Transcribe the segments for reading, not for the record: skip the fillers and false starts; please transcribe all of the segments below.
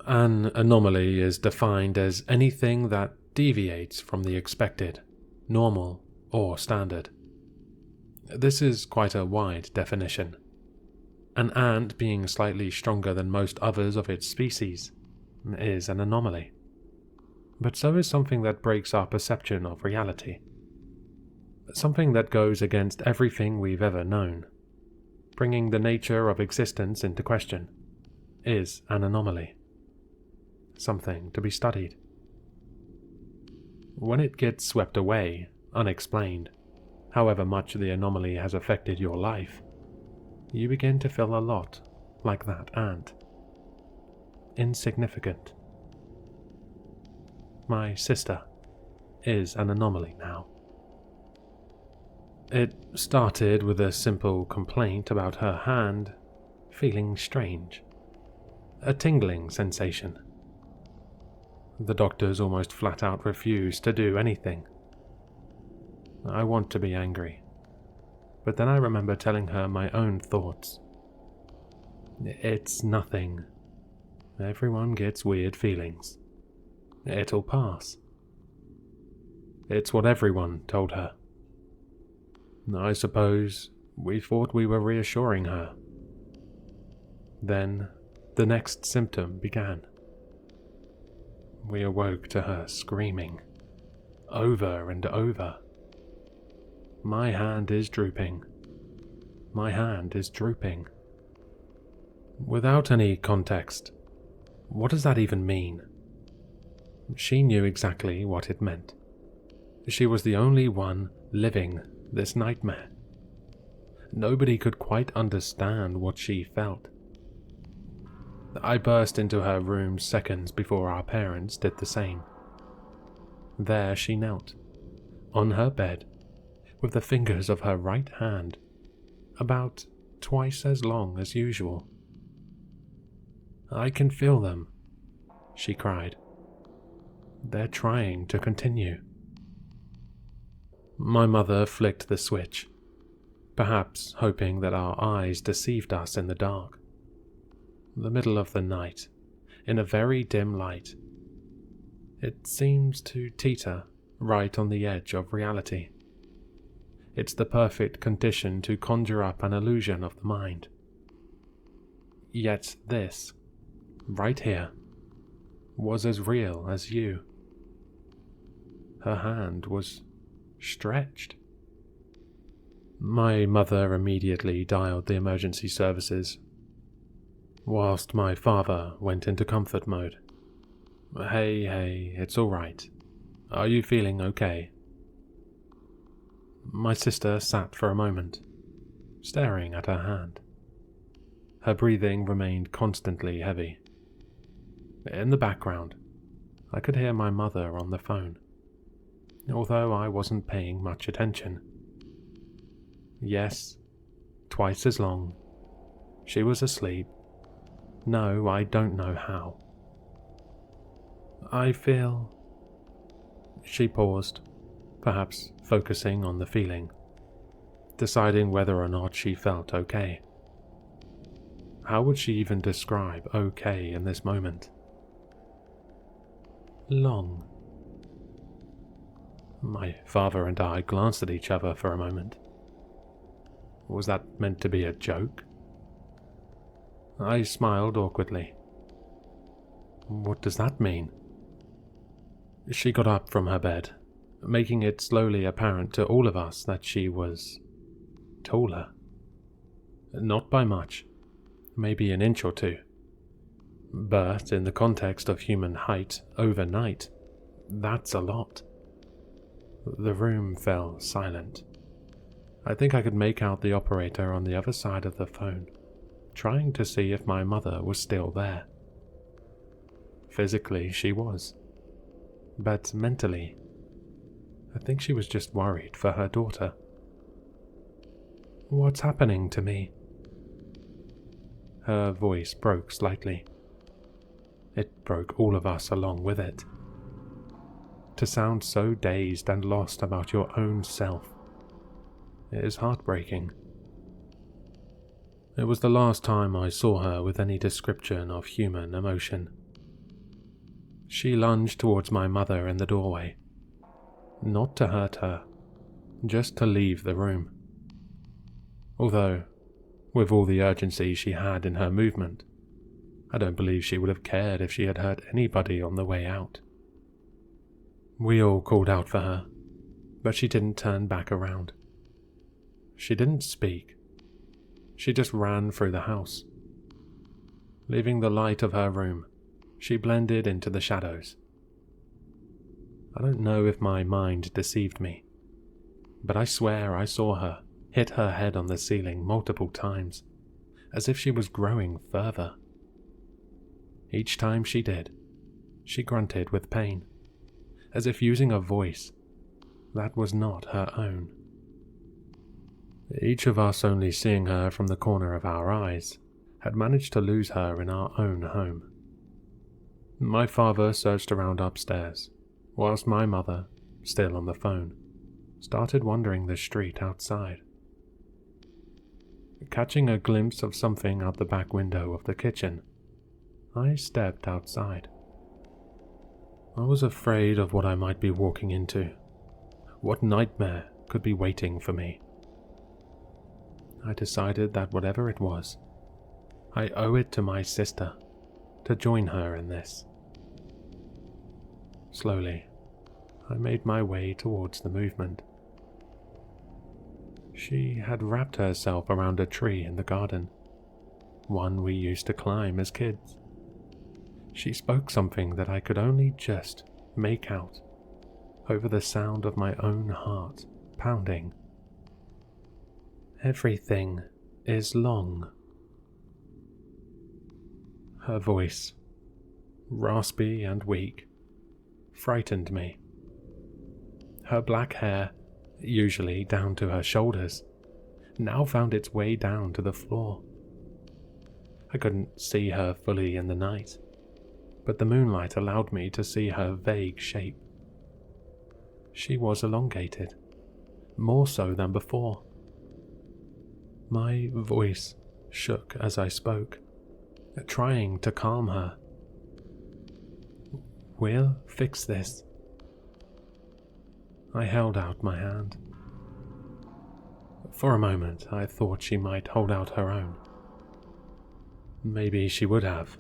An anomaly is defined as anything that deviates from the expected, normal, or standard. This is quite a wide definition. An ant being slightly stronger than most others of its species is an anomaly. But so is something that breaks our perception of reality. Something that goes against everything we've ever known, bringing the nature of existence into question, is an anomaly. Something to be studied. When it gets swept away, unexplained, however much the anomaly has affected your life, you begin to feel a lot like that ant. Insignificant. My sister is an anomaly now. It started with a simple complaint about her hand feeling strange. A tingling sensation. The doctors almost flat out refused to do anything. I want to be angry, but then I remember telling her my own thoughts. It's nothing. Everyone gets weird feelings. It'll pass. It's what everyone told her. I suppose we thought we were reassuring her. Then the next symptom began. We awoke to her screaming, over and over. My hand is drooping. My hand is drooping. Without any context, what does that even mean? She knew exactly what it meant. She was the only one living this nightmare. Nobody could quite understand what she felt. I burst into her room seconds before our parents did the same. There she knelt, on her bed, with the fingers of her right hand about twice as long as usual. I can feel them, she cried. They're trying to continue. My mother flicked the switch, perhaps hoping that our eyes deceived us in the dark. The middle of the night, in a very dim light. It seems to teeter right on the edge of reality. It's the perfect condition to conjure up an illusion of the mind. Yet this, right here, was as real as you. Her hand was stretched. My mother immediately dialed the emergency services, whilst my father went into comfort mode. Hey, it's all right. Are you feeling okay? My sister sat for a moment, staring at her hand. Her breathing remained constantly heavy. In the background, I could hear my mother on the phone, although I wasn't paying much attention. Yes, twice as long. She was asleep. No, I don't know how. I feel... She paused, perhaps focusing on the feeling, deciding whether or not she felt okay. How would she even describe okay in this moment? Long. My father and I glanced at each other for a moment. Was that meant to be a joke? I smiled awkwardly. What does that mean? She got up from her bed, making it slowly apparent to all of us that she was taller. Not by much, maybe an inch or two. But in the context of human height overnight, that's a lot. The room fell silent. I think I could make out the operator on the other side of the phone, trying to see if my mother was still there. Physically, she was. But mentally, I think she was just worried for her daughter. What's happening to me? Her voice broke slightly. It broke all of us along with it. To sound so dazed and lost about your own self, it is heartbreaking. It was the last time I saw her with any description of human emotion. She lunged towards my mother in the doorway. Not to hurt her, just to leave the room. Although, with all the urgency she had in her movement, I don't believe she would have cared if she had hurt anybody on the way out. We all called out for her, but she didn't turn back around. She didn't speak. She just ran through the house. Leaving the light of her room, she blended into the shadows. I don't know if my mind deceived me, but I swear I saw her hit her head on the ceiling multiple times, as if she was growing further. Each time she did, she grunted with pain, as if using a voice that was not her own. Each of us only seeing her from the corner of our eyes had managed to lose her in our own home. My father searched around upstairs, whilst my mother, still on the phone, started wandering the street outside. Catching a glimpse of something out the back window of the kitchen, I stepped outside. I was afraid of what I might be walking into, what nightmare could be waiting for me. I decided that whatever it was, I owe it to my sister to join her in this. Slowly, I made my way towards the movement. She had wrapped herself around a tree in the garden, one we used to climb as kids. She spoke something that I could only just make out over the sound of my own heart pounding. Everything is long. Her voice, raspy and weak, frightened me. Her black hair, usually down to her shoulders, now found its way down to the floor. I couldn't see her fully in the night, but the moonlight allowed me to see her vague shape. She was elongated, more so than before. My voice shook as I spoke, trying to calm her. "We'll fix this." I held out my hand. For a moment, I thought she might hold out her own. Maybe she would have,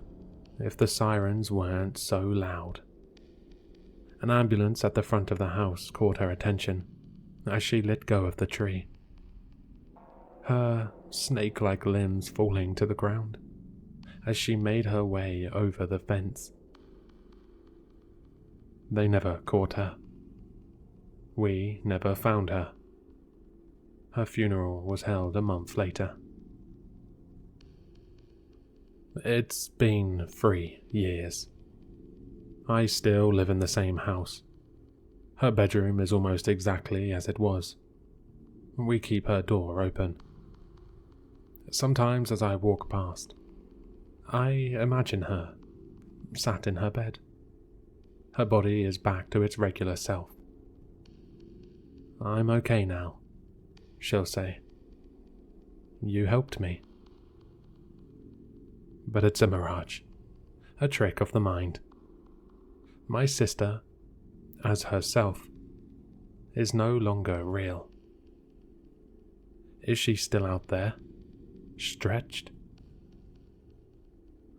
if the sirens weren't so loud. An ambulance at the front of the house caught her attention as she let go of the tree, her snake-like limbs falling to the ground as she made her way over the fence. They never caught her. We never found her. Her funeral was held a month later. It's been 3 years. I still live in the same house. Her bedroom is almost exactly as it was. We keep her door open. Sometimes as I walk past, I imagine her, sat in her bed. Her body is back to its regular self. "I'm okay now," she'll say. "You helped me." But it's a mirage, a trick of the mind. My sister, as herself, is no longer real. Is she still out there, stretched?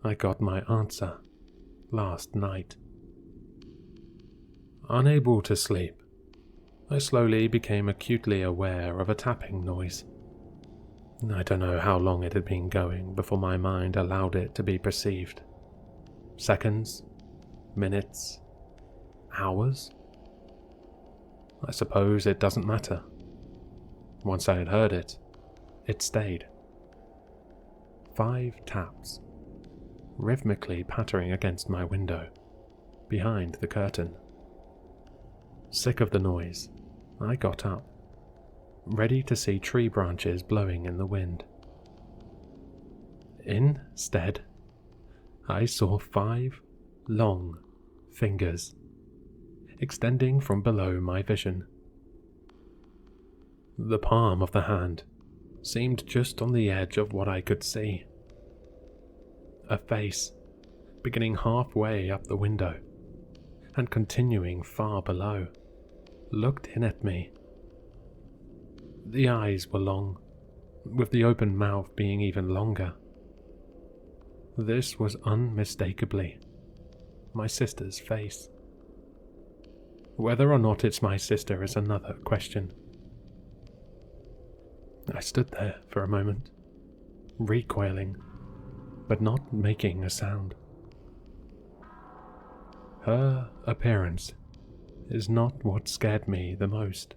I got my answer last night. Unable to sleep, I slowly became acutely aware of a tapping noise. I don't know how long it had been going before my mind allowed it to be perceived. Seconds? Minutes? Hours? I suppose it doesn't matter. Once I had heard it, it stayed. 5 taps, rhythmically pattering against my window, behind the curtain. Sick of the noise, I got up, ready to see tree branches blowing in the wind. Instead, I saw 5 long fingers, extending from below my vision. The palm of the hand seemed just on the edge of what I could see. A face, beginning halfway up the window, and continuing far below, looked in at me. The eyes were long, with the open mouth being even longer. This was unmistakably my sister's face. Whether or not it's my sister is another question. I stood there for a moment, recoiling, but not making a sound. Her appearance is not what scared me the most.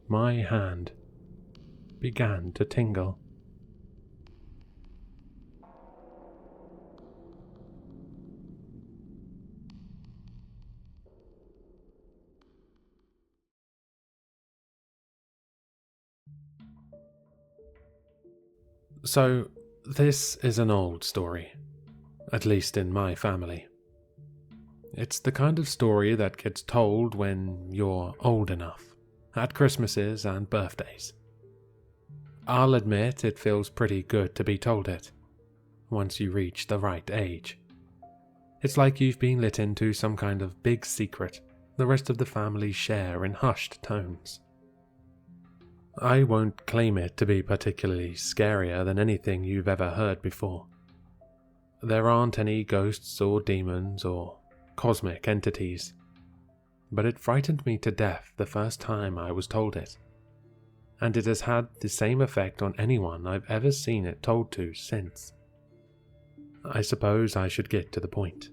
My hand began to tingle. So, this is an old story, at least in my family. It's the kind of story that gets told when you're old enough, at Christmases and birthdays. I'll admit it feels pretty good to be told it, once you reach the right age. It's like you've been let into some kind of big secret the rest of the family share in hushed tones. I won't claim it to be particularly scarier than anything you've ever heard before. There aren't any ghosts or demons or cosmic entities, but it frightened me to death the first time I was told it, and it has had the same effect on anyone I've ever seen it told to since. I suppose I should get to the point.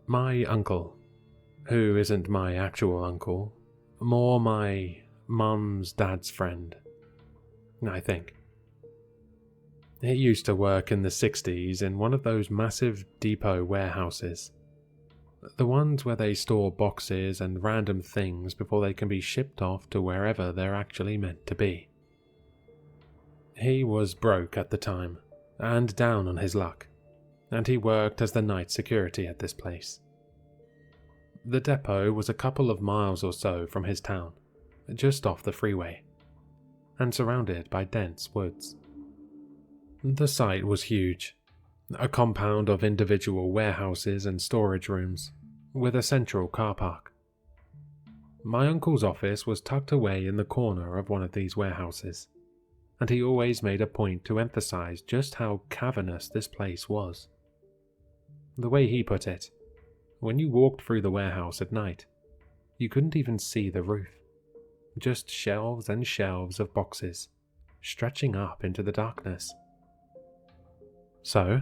My uncle, who isn't my actual uncle, more my Mum's dad's friend, I think. He used to work in the 60s in one of those massive depot warehouses. The ones where they store boxes and random things before they can be shipped off to wherever they're actually meant to be. He was broke at the time, and down on his luck, and he worked as the night security at this place. The depot was a couple of miles or so from his town, just off the freeway, and surrounded by dense woods. The site was huge, a compound of individual warehouses and storage rooms, with a central car park. My uncle's office was tucked away in the corner of one of these warehouses, and he always made a point to emphasize just how cavernous this place was. The way he put it, when you walked through the warehouse at night, you couldn't even see the roof. Just shelves and shelves of boxes, stretching up into the darkness. So,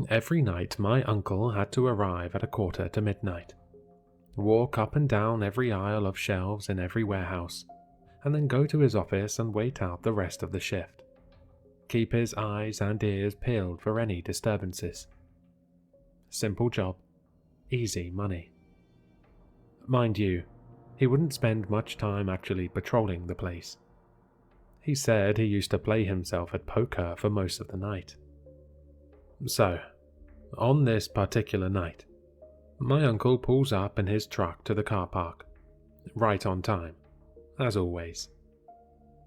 every night my uncle had to arrive at 1:45 to midnight, walk up and down every aisle of shelves in every warehouse, and then go to his office and wait out the rest of the shift. Keep his eyes and ears peeled for any disturbances. Simple job, easy money. Mind you, he wouldn't spend much time actually patrolling the place. He said he used to play himself at poker for most of the night. So, on this particular night, my uncle pulls up in his truck to the car park, right on time, as always.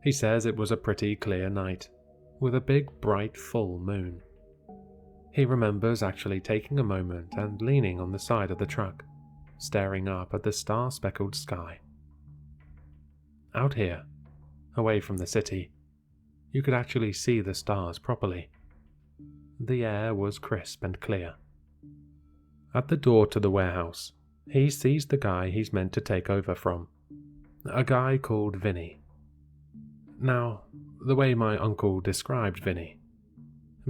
He says it was a pretty clear night, with a big bright full moon. He remembers actually taking a moment and leaning on the side of the truck, staring up at the star-speckled sky. Out here, away from the city, you could actually see the stars properly. The air was crisp and clear. At the door to the warehouse, he sees the guy he's meant to take over from, a guy called Vinny. Now, the way my uncle described Vinny,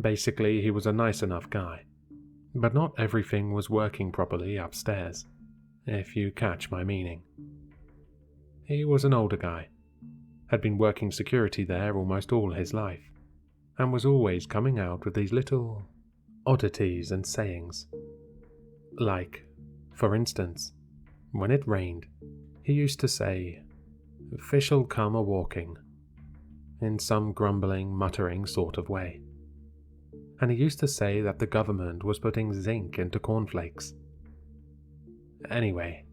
basically he was a nice enough guy, but not everything was working properly upstairs, if you catch my meaning. He was an older guy, had been working security there almost all his life, and was always coming out with these little oddities and sayings. Like, for instance, when it rained, he used to say, "Fish'll come a-walking," in some grumbling, muttering sort of way. And he used to say that the government was putting zinc into cornflakes. Anyway,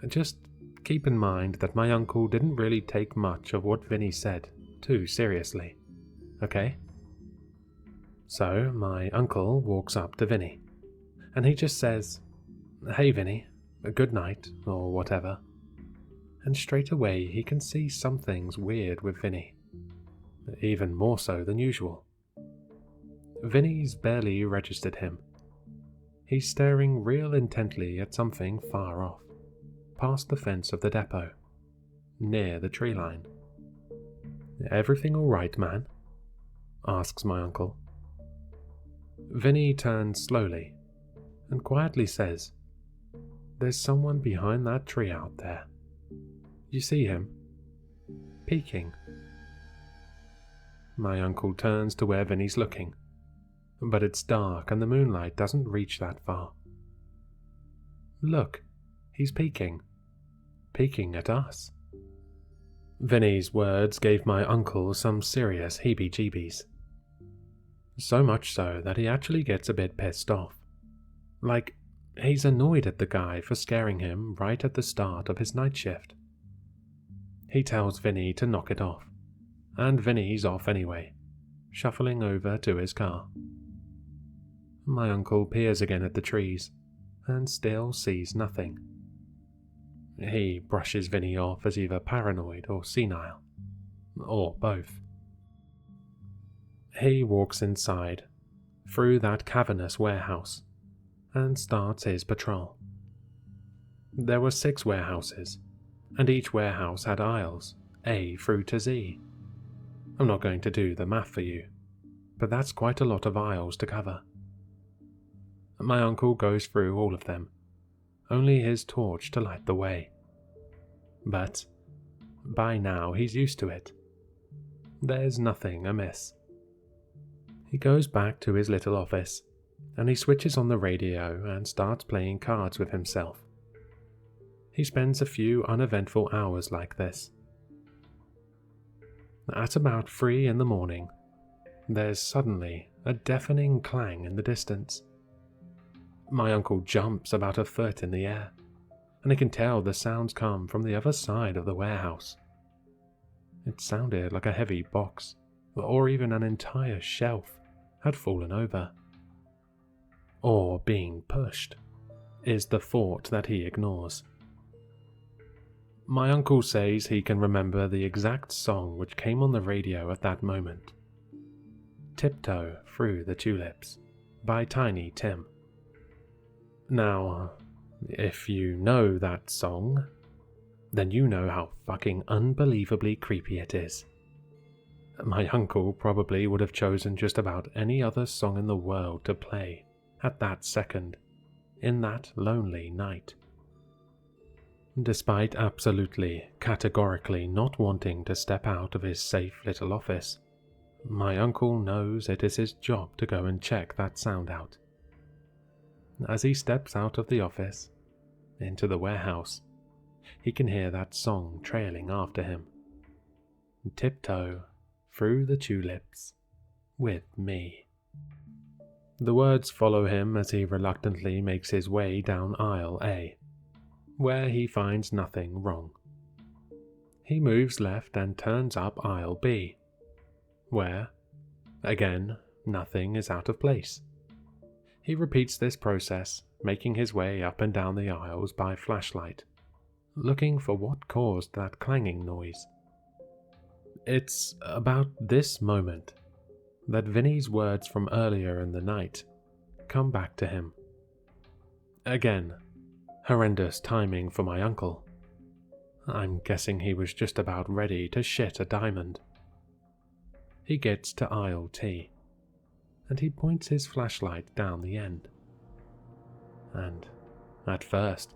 just keep in mind that my uncle didn't really take much of what Vinny said too seriously, okay? So my uncle walks up to Vinny, and he just says, "Hey Vinny, good night," or whatever. And straight away he can see something's weird with Vinny, even more so than usual. Vinny's barely registered him. He's staring real intently at something far off, past the fence of the depot, near the tree line. "Everything all right, man?" asks my uncle. Vinny turns slowly and quietly says, "There's someone behind that tree out there. You see him? Peeking." My uncle turns to where Vinny's looking, but it's dark and the moonlight doesn't reach that far. "Look, he's peeking. Peeking at us." Vinny's words gave my uncle some serious heebie-jeebies. So much so that he actually gets a bit pissed off. Like, he's annoyed at the guy for scaring him right at the start of his night shift. He tells Vinny to knock it off, and Vinny's off anyway, shuffling over to his car. My uncle peers again at the trees, and still sees nothing. He brushes Vinny off as either paranoid or senile, or both. He walks inside, through that cavernous warehouse, and starts his patrol. There were 6 warehouses, and each warehouse had aisles, A through to Z. I'm not going to do the math for you, but that's quite a lot of aisles to cover. My uncle goes through all of them, only his torch to light the way. But by now he's used to it. There's nothing amiss. He goes back to his little office, and he switches on the radio and starts playing cards with himself. He spends a few uneventful hours like this. At about 3 in the morning, there's suddenly a deafening clang in the distance. My uncle jumps about a foot in the air, and he can tell the sounds come from the other side of the warehouse. It sounded like a heavy box, or even an entire shelf, had fallen over. Or being pushed, is the thought that he ignores. My uncle says he can remember the exact song which came on the radio at that moment. "Tiptoe Through the Tulips" by Tiny Tim. Now, if you know that song, then you know how fucking unbelievably creepy it is. My uncle probably would have chosen just about any other song in the world to play at that second, in that lonely night. Despite absolutely, categorically not wanting to step out of his safe little office, my uncle knows it is his job to go and check that sound out. As he steps out of the office, into the warehouse, he can hear that song trailing after him. "Tiptoe Through the Tulips with me." The words follow him as he reluctantly makes his way down aisle A, where he finds nothing wrong. He moves left and turns up aisle B, where, again, nothing is out of place. He repeats this process, making his way up and down the aisles by flashlight, looking for what caused that clanging noise. It's about this moment that Vinny's words from earlier in the night come back to him. Again, horrendous timing for my uncle. I'm guessing he was just about ready to shit a diamond. He gets to aisle T, and he points his flashlight down the end. And, at first,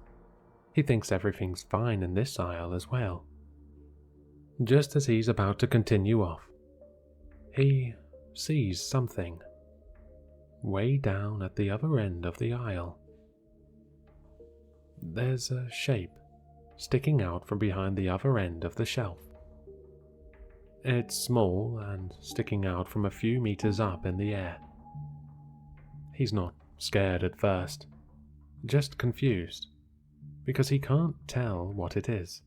he thinks everything's fine in this aisle as well. Just as he's about to continue off, he sees something way down at the other end of the aisle. There's a shape sticking out from behind the other end of the shelf. It's small and sticking out from a few meters up in the air. He's not scared at first, just confused, because he can't tell what it is.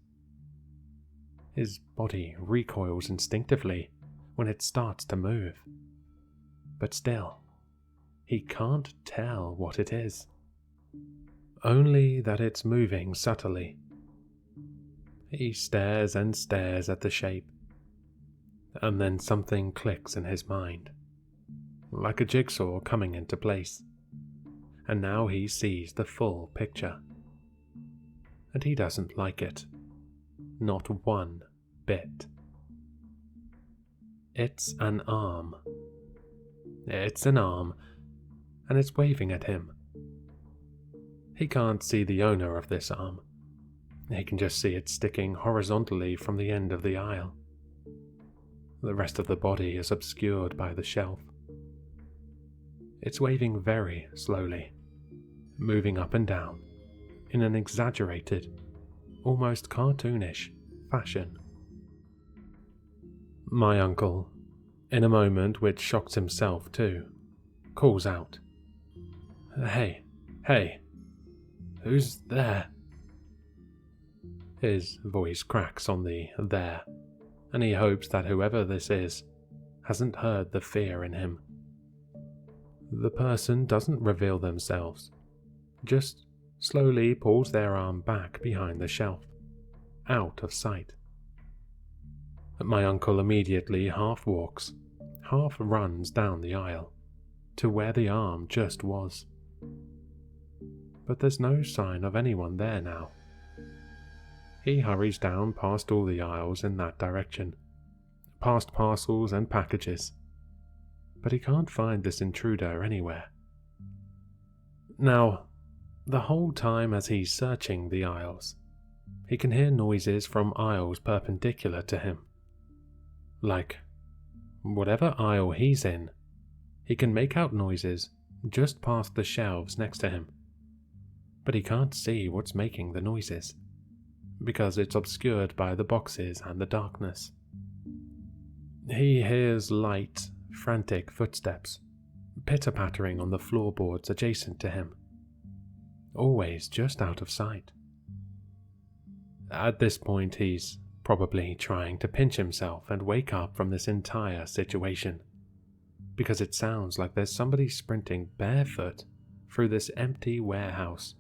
His body recoils instinctively when it starts to move, but still, he can't tell what it is. only that it's moving subtly. He stares and stares at the shape, and then something clicks in his mind, like a jigsaw coming into place, and now he sees the full picture. And he doesn't like it, not one bit. It's an arm. It's an arm, and it's waving at him. He can't see the owner of this arm. He can just see it sticking horizontally from the end of the aisle. The rest of the body is obscured by the shelf. It's waving very slowly, moving up and down in an exaggerated, almost cartoonish fashion. My uncle, in a moment which shocks himself too, calls out, "Hey, hey, who's there?" His voice cracks on the "there," and he hopes that whoever this is hasn't heard the fear in him. The person doesn't reveal themselves, just slowly pulls their arm back behind the shelf, out of sight. My uncle immediately half walks, half runs down the aisle, to where the arm just was. But there's no sign of anyone there now. He hurries down past all the aisles in that direction, past parcels and packages, but he can't find this intruder anywhere. Now, the whole time as he's searching the aisles, he can hear noises from aisles perpendicular to him. Like, whatever aisle he's in, he can make out noises just past the shelves next to him, but he can't see what's making the noises, because it's obscured by the boxes and the darkness. He hears light, frantic footsteps, pitter-pattering on the floorboards adjacent to him, always just out of sight. At this point, he's probably trying to pinch himself and wake up from this entire situation, because it sounds like there's somebody sprinting barefoot through this empty warehouse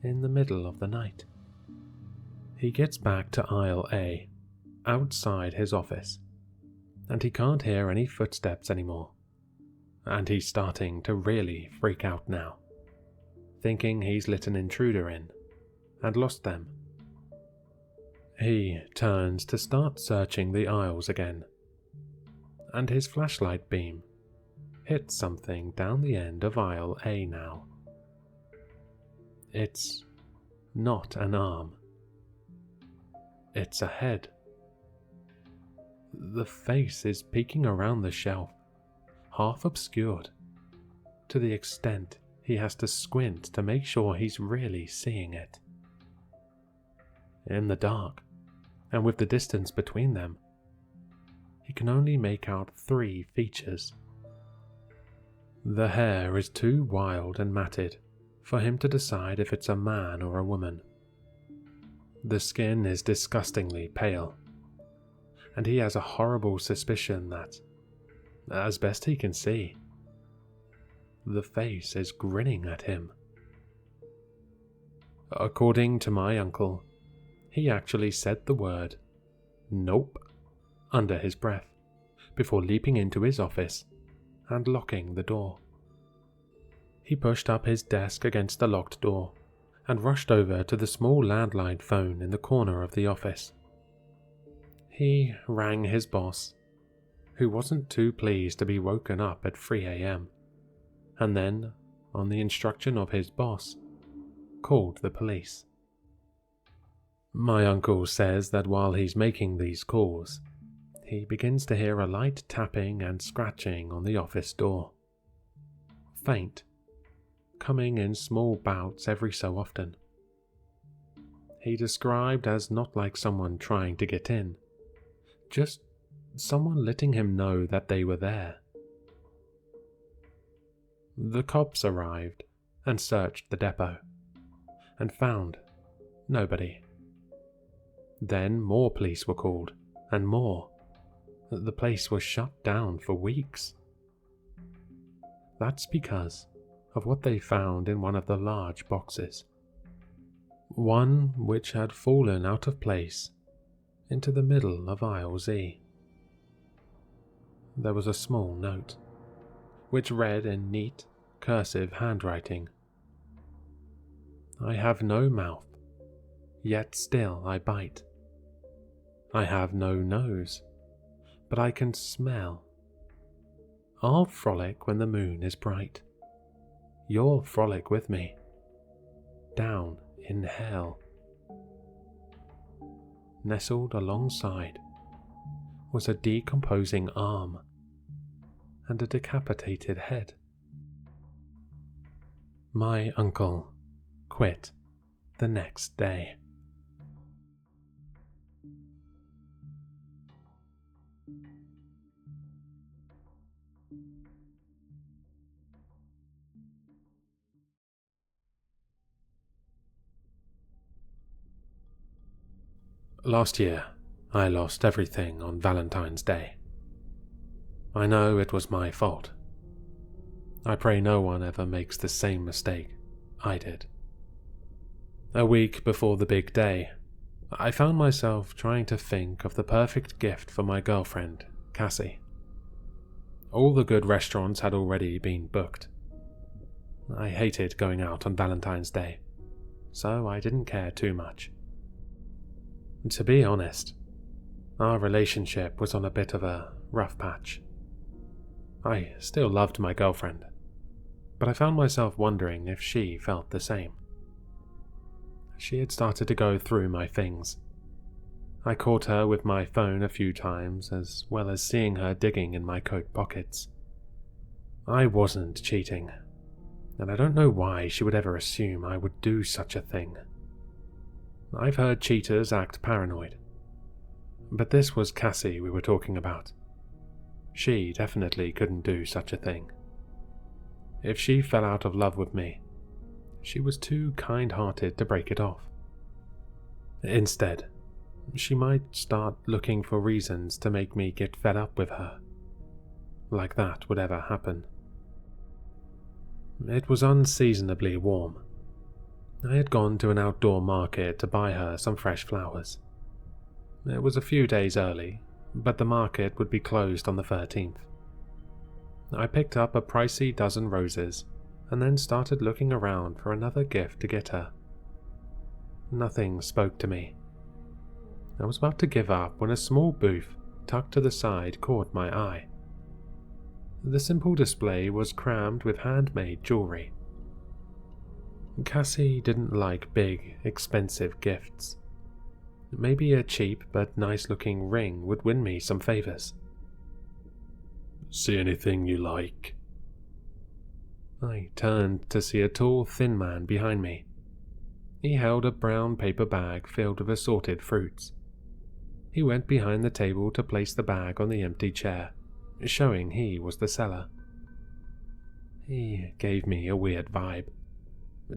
in the middle of the night. He gets back to aisle A, outside his office, and he can't hear any footsteps anymore, and he's starting to really freak out now, thinking he's let an intruder in and lost them. He turns to start searching the aisles again, and his flashlight beam hits something down the end of aisle A now. It's not an arm. It's a head. The face is peeking around the shelf, half obscured, to the extent he has to squint to make sure he's really seeing it. In the dark, and with the distance between them, he can only make out 3 features. The hair is too wild and matted for him to decide if it's a man or a woman. The skin is disgustingly pale, and he has a horrible suspicion that, as best he can see, the face is grinning at him. According to my uncle, he actually said the word "nope" under his breath before leaping into his office and locking the door. He pushed up his desk against the locked door and rushed over to the small landline phone in the corner of the office. He rang his boss, who wasn't too pleased to be woken up at 3 a.m, and then, on the instruction of his boss, called the police. My uncle says that while he's making these calls, he begins to hear a light tapping and scratching on the office door. Faint, coming in small bouts every so often. He described as not like someone trying to get in, just someone letting him know that they were there. The cops arrived and searched the depot, and found nobody. Then more police were called, and more. The place was shut down for weeks. That's because of what they found in one of the large boxes. One which had fallen out of place into the middle of aisle Z. There was a small note, which read in neat, cursive handwriting. I have no mouth, yet still I bite. I have no nose, but I can smell. I'll frolic when the moon is bright. You'll frolic with me, down in hell. Nestled alongside was a decomposing arm and a decapitated head. My uncle quit the next day. Last year, I lost everything on Valentine's Day. I know it was my fault. I pray no one ever makes the same mistake I did. A week before the big day, I found myself trying to think of the perfect gift for my girlfriend, Cassie. All the good restaurants had already been booked. I hated going out on Valentine's Day, so I didn't care too much. To be honest, our relationship was on a bit of a rough patch. I still loved my girlfriend, but I found myself wondering if she felt the same. She had started to go through my things. I caught her with my phone a few times, as well as seeing her digging in my coat pockets. I wasn't cheating, and I don't know why she would ever assume I would do such a thing. I've heard cheaters act paranoid, but this was Cassie we were talking about. She definitely couldn't do such a thing. If she fell out of love with me, she was too kind-hearted to break it off. Instead, she might start looking for reasons to make me get fed up with her. Like that would ever happen. It was unseasonably warm. I had gone to an outdoor market to buy her some fresh flowers. It was a few days early, but the market would be closed on the 13th. I picked up a pricey dozen roses and then started looking around for another gift to get her. Nothing spoke to me. I was about to give up when a small booth tucked to the side caught my eye. The simple display was crammed with handmade jewelry. Cassie didn't like big, expensive gifts. Maybe a cheap but nice-looking ring would win me some favors. See anything you like? I turned to see a tall, thin man behind me. He held a brown paper bag filled with assorted fruits. He went behind the table to place the bag on the empty chair, showing he was the seller. He gave me a weird vibe.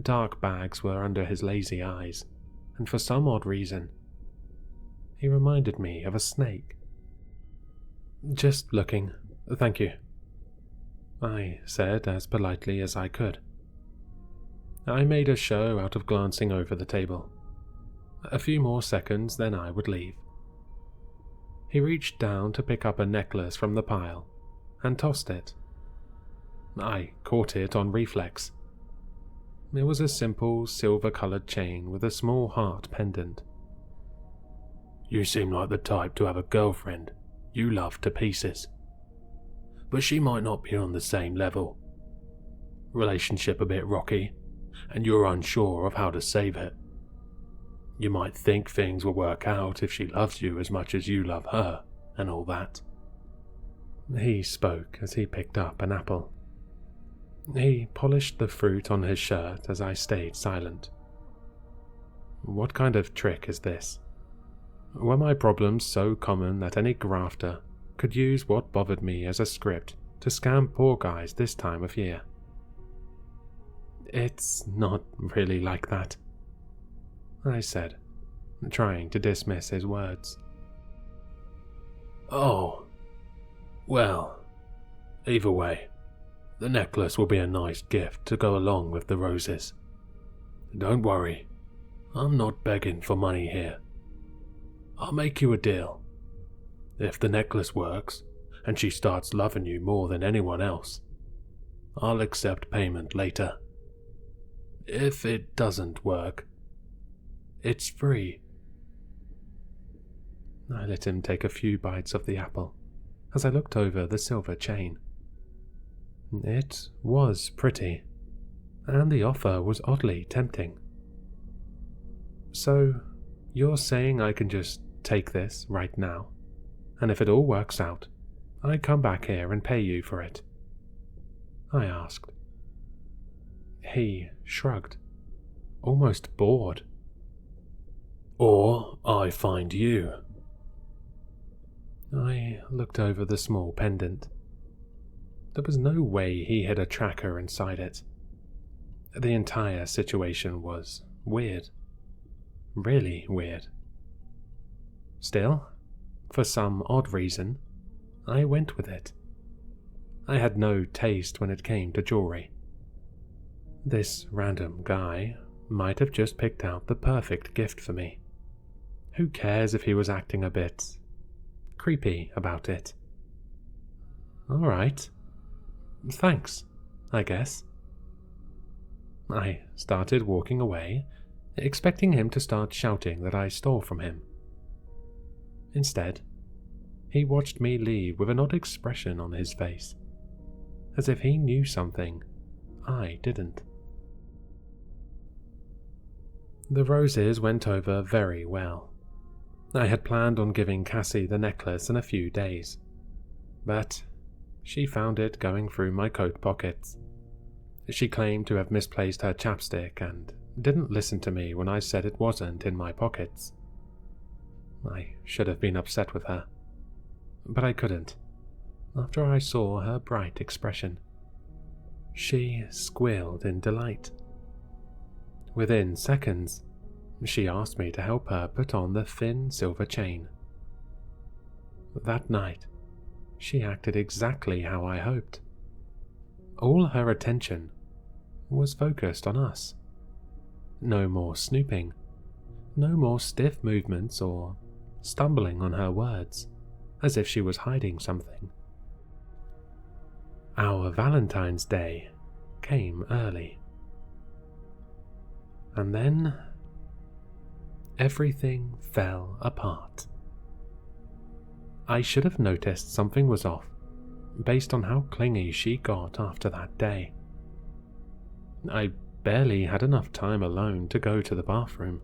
Dark bags were under his lazy eyes, and for some odd reason, he reminded me of a snake. Just looking, thank you, I said as politely as I could. I made a show out of glancing over the table. A few more seconds, then I would leave. He reached down to pick up a necklace from the pile and tossed it. I caught it on reflex. It was a simple silver-colored chain with a small heart pendant. You seem like the type to have a girlfriend you love to pieces, but she might not be on the same level. Relationship a bit rocky, and you're unsure of how to save it. You might think things will work out if she loves you as much as you love her, and all that. He spoke as he picked up an apple. He polished the fruit on his shirt as I stayed silent. What kind of trick is this? Were my problems so common that any grafter could use what bothered me as a script to scam poor guys this time of year? It's not really like that, I said, trying to dismiss his words. Oh, well, either way, The necklace will be a nice gift to go along with the roses. Don't worry, I'm not begging for money here. I'll make you a deal. If the necklace works, and she starts loving you more than anyone else, I'll accept payment later. If it doesn't work, it's free." I let him take a few bites of the apple as I looked over the silver chain. It was pretty, and the offer was oddly tempting. "So, you're saying I can just take this right now, and if it all works out, I come back here and pay you for it?" I asked. He shrugged, almost bored. "Or I find you." I looked over the small pendant. There was no way he hid a tracker inside it. The entire situation was weird. Really weird. Still, for some odd reason, I went with it. I had no taste when it came to jewelry. This random guy might have just picked out the perfect gift for me. Who cares if he was acting a bit creepy about it? Alright. Thanks, I guess. I started walking away, expecting him to start shouting that I stole from him. Instead, he watched me leave with an odd expression on his face, as if he knew something I didn't. The roses went over very well. I had planned on giving Cassie the necklace in a few days, but she found it going through my coat pockets. She claimed to have misplaced her chapstick and didn't listen to me when I said it wasn't in my pockets. I should have been upset with her, but I couldn't, after I saw her bright expression. She squealed in delight. Within seconds, she asked me to help her put on the thin silver chain. That night, she acted exactly how I hoped. All her attention was focused on us. No more snooping, no more stiff movements or stumbling on her words, as if she was hiding something. Our Valentine's Day came early. And then everything fell apart. I should have noticed something was off, based on how clingy she got after that day. I barely had enough time alone to go to the bathroom.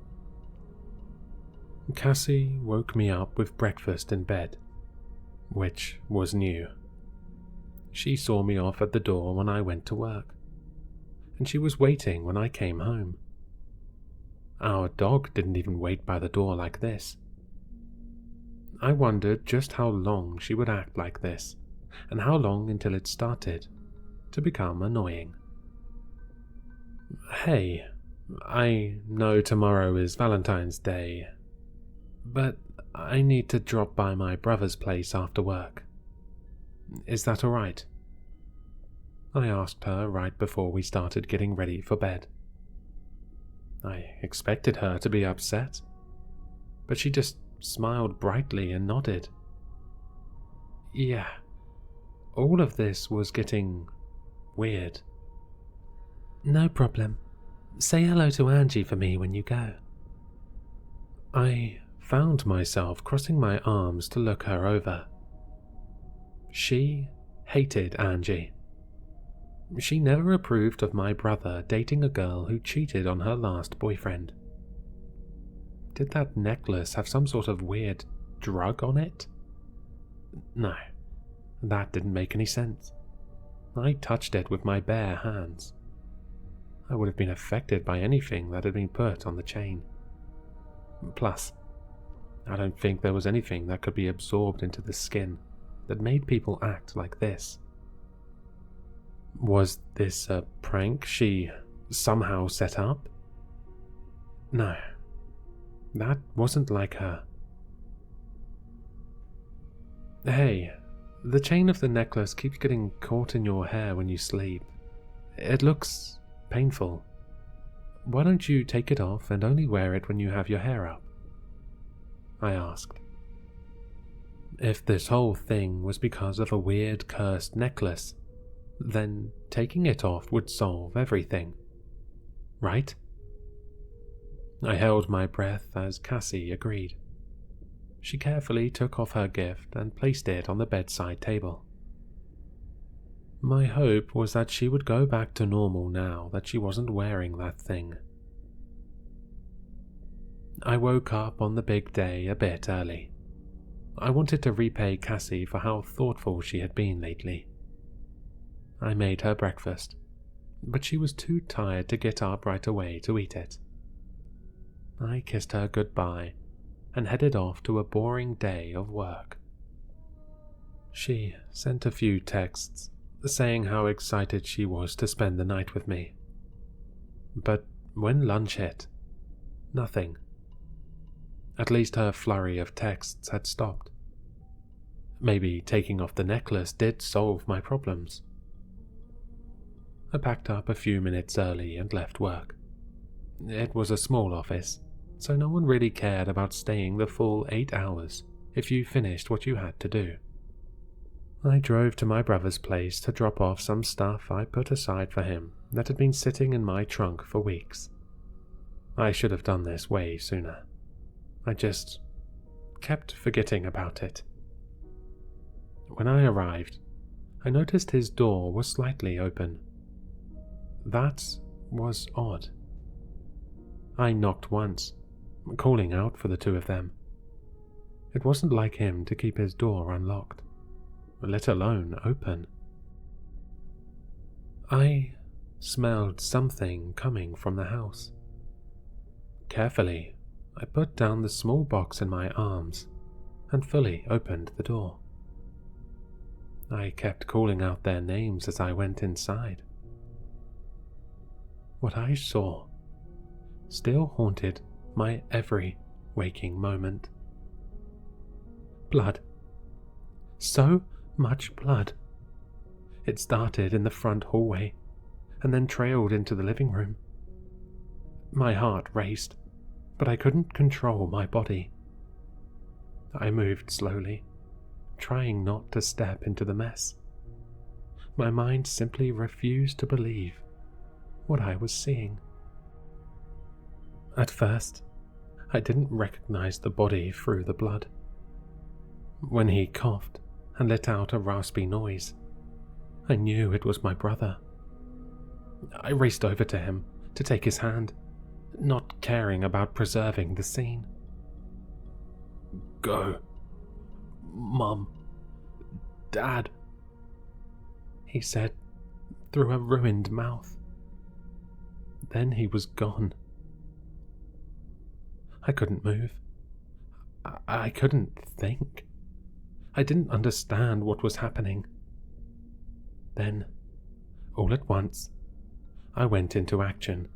Cassie woke me up with breakfast in bed, which was new. She saw me off at the door when I went to work, and she was waiting when I came home. Our dog didn't even wait by the door like this. I wondered just how long she would act like this, and how long until it started to become annoying. "Hey, I know tomorrow is Valentine's Day, but I need to drop by my brother's place after work. Is that alright?" I asked her right before we started getting ready for bed. I expected her to be upset, but she just smiled brightly and nodded. Yeah, all of this was getting weird. "No problem. Say hello to Angie for me when you go." I found myself crossing my arms to look her over. She hated Angie. She never approved of my brother dating a girl who cheated on her last boyfriend. Did that necklace have some sort of weird drug on it? No, that didn't make any sense. I touched it with my bare hands. I would have been affected by anything that had been put on the chain. Plus, I don't think there was anything that could be absorbed into the skin that made people act like this. Was this a prank she somehow set up? No, that wasn't like her. "Hey, The chain of the necklace keeps getting caught in your hair when you sleep. It looks painful. Why don't you take it off and only wear it when you have your hair up? I asked. If this whole thing was because of a weird cursed necklace, then taking it off would solve everything, right? I held my breath as Cassie agreed. She carefully took off her gift and placed it on the bedside table. My hope was that she would go back to normal now that she wasn't wearing that thing. I woke up on the big day a bit early. I wanted to repay Cassie for how thoughtful she had been lately. I made her breakfast, but she was too tired to get up right away to eat it. I kissed her goodbye and headed off to a boring day of work. She sent a few texts saying how excited she was to spend the night with me. But when lunch hit, nothing. At least her flurry of texts had stopped. Maybe taking off the necklace did solve my problems. I packed up a few minutes early and left work. It was a small office, so no one really cared about staying the full 8 hours if you finished what you had to do. I drove to my brother's place to drop off some stuff I put aside for him that had been sitting in my trunk for weeks. I should have done this way sooner. I just kept forgetting about it. When I arrived, I noticed his door was slightly open. That was odd. I knocked once, calling out for the two of them. It wasn't like him to keep his door unlocked, let alone open. I smelled something coming from the house. Carefully, I put down the small box in my arms and fully opened the door. I kept calling out their names as I went inside. What I saw still haunted my every waking moment. Blood. So much blood. It started in the front hallway and then trailed into the living room. My heart raced, but I couldn't control my body. I moved slowly, trying not to step into the mess. My mind simply refused to believe what I was seeing. At first, I didn't recognize the body through the blood. When he coughed and let out a raspy noise, I knew it was my brother. I raced over to him to take his hand, not caring about preserving the scene. "Go, Mum, Dad," he said through a ruined mouth. Then he was gone. I couldn't move. I couldn't think. I didn't understand what was happening. Then, all at once, I went into action.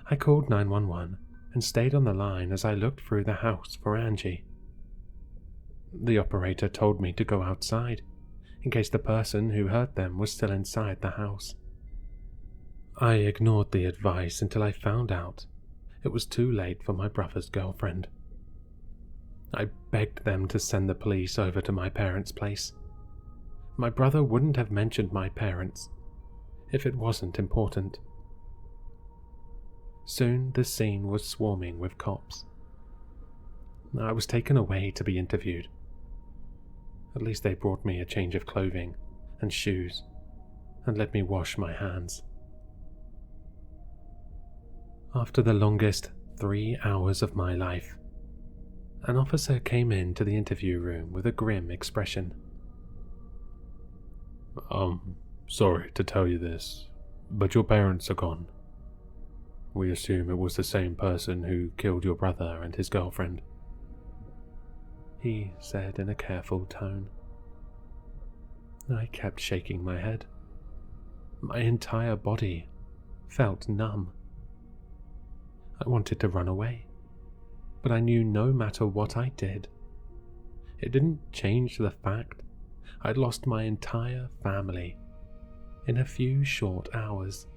I called 911 and stayed on the line as I looked through the house for Angie. The operator told me to go outside, in case the person who hurt them was still inside the house. I ignored the advice until I found out it was too late for my brother's girlfriend. I begged them to send the police over to my parents' place. My brother wouldn't have mentioned my parents if it wasn't important. Soon the scene was swarming with cops. I was taken away to be interviewed. At least they brought me a change of clothing and shoes and let me wash my hands. After the longest 3 hours of my life, an officer came into the interview room with a grim expression. Sorry to tell you this, but your parents are gone. We assume it was the same person who killed your brother and his girlfriend," he said in a careful tone. I kept shaking my head. My entire body felt numb. I wanted to run away, but I knew no matter what I did, it didn't change the fact I'd lost my entire family in a few short hours.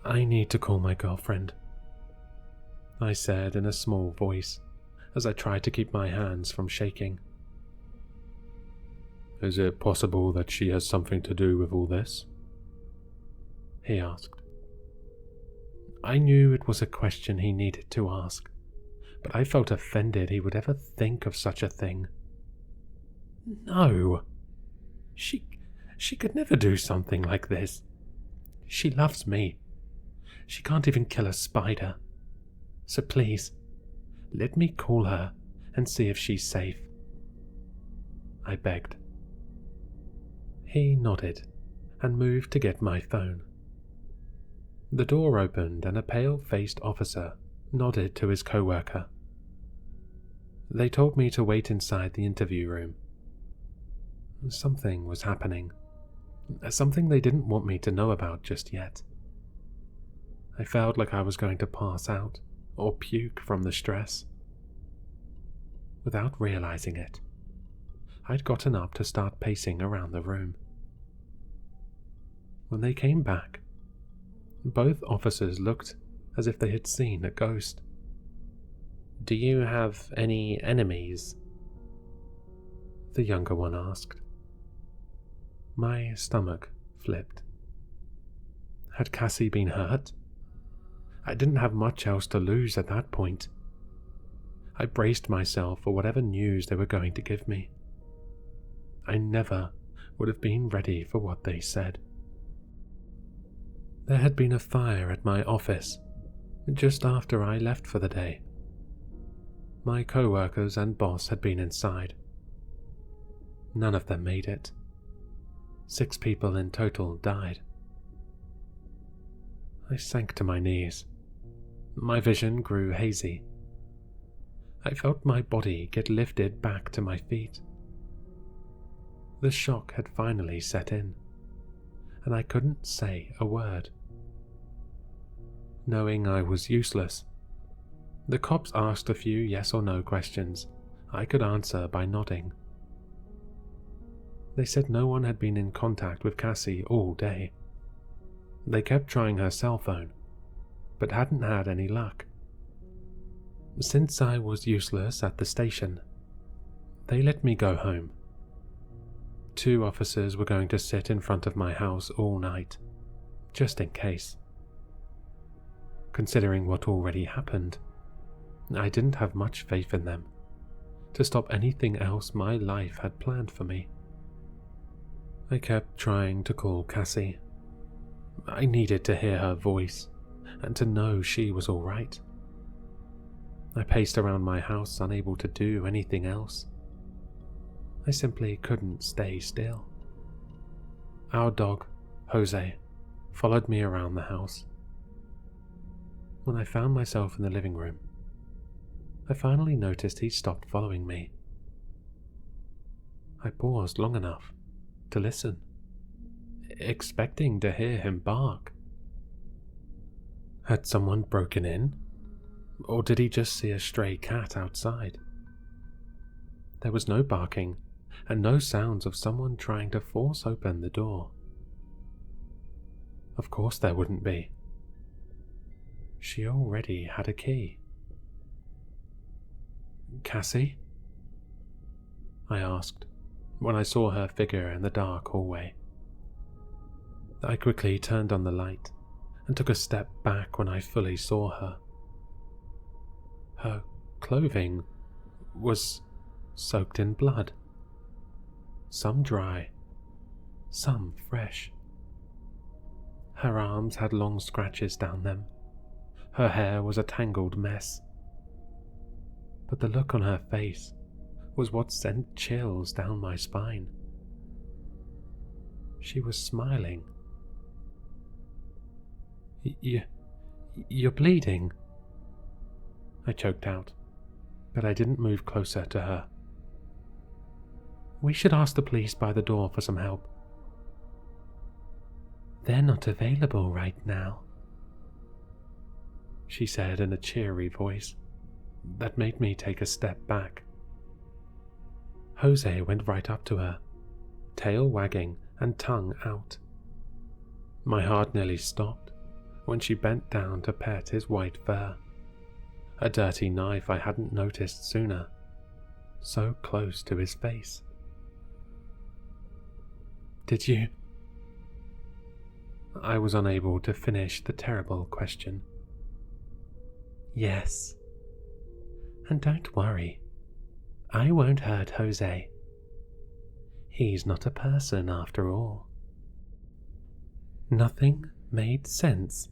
"I need to call my girlfriend," I said in a small voice as I tried to keep my hands from shaking. "Is it possible that she has something to do with all this?" he asked. I knew it was a question he needed to ask, but I felt offended he would ever think of such a thing. No! She could never do something like this. She loves me. She can't even kill a spider. So please, let me call her and see if she's safe," I begged. He nodded and moved to get my phone. The door opened and a pale-faced officer nodded to his co-worker. They told me to wait inside the interview room. Something was happening. Something they didn't want me to know about just yet. I felt like I was going to pass out or puke from the stress. Without realizing it, I'd gotten up to start pacing around the room. When they came back, both officers looked as if they had seen a ghost. "Do you have any enemies?" the younger one asked. My stomach flipped. Had Cassie been hurt? I didn't have much else to lose at that point. I braced myself for whatever news they were going to give me. I never would have been ready for what they said. There had been a fire at my office just after I left for the day. My co-workers and boss had been inside. None of them made it. 6 people in total died. I sank to my knees. My vision grew hazy. I felt my body get lifted back to my feet. The shock had finally set in, and I couldn't say a word. Knowing I was useless, the cops asked a few yes or no questions I could answer by nodding. They said no one had been in contact with Cassie all day. They kept trying her cell phone, but hadn't had any luck. Since I was useless at the station, they let me go home. 2 officers were going to sit in front of my house all night, just in case. Considering what already happened, I didn't have much faith in them to stop anything else my life had planned for me. I kept trying to call Cassie. I needed to hear her voice and to know she was all right. I paced around my house, unable to do anything else. I simply couldn't stay still. Our dog, Jose, followed me around the house. When I found myself in the living room, I finally noticed he stopped following me. I paused long enough to listen, expecting to hear him bark. Had someone broken in? Or did he just see a stray cat outside? There was no barking and no sounds of someone trying to force open the door. Of course there wouldn't be. She already had a key. "Cassie?" I asked when I saw her figure in the dark hallway. I quickly turned on the light and took a step back when I fully saw her. Her clothing was soaked in blood. Some dry, some fresh. Her arms had long scratches down them. Her hair was a tangled mess. But the look on her face was what sent chills down my spine. She was smiling. You're bleeding," I choked out, but I didn't move closer to her. "We should ask the police by the door for some help." "They're not available right now," she said in a cheery voice that made me take a step back. Jose went right up to her, tail wagging and tongue out. My heart nearly stopped when she bent down to pet his white fur, a dirty knife I hadn't noticed sooner, so close to his face. Did you? I was unable to finish the terrible question. Yes. And don't worry, I won't hurt Jose. He's not a person after all. Nothing made sense.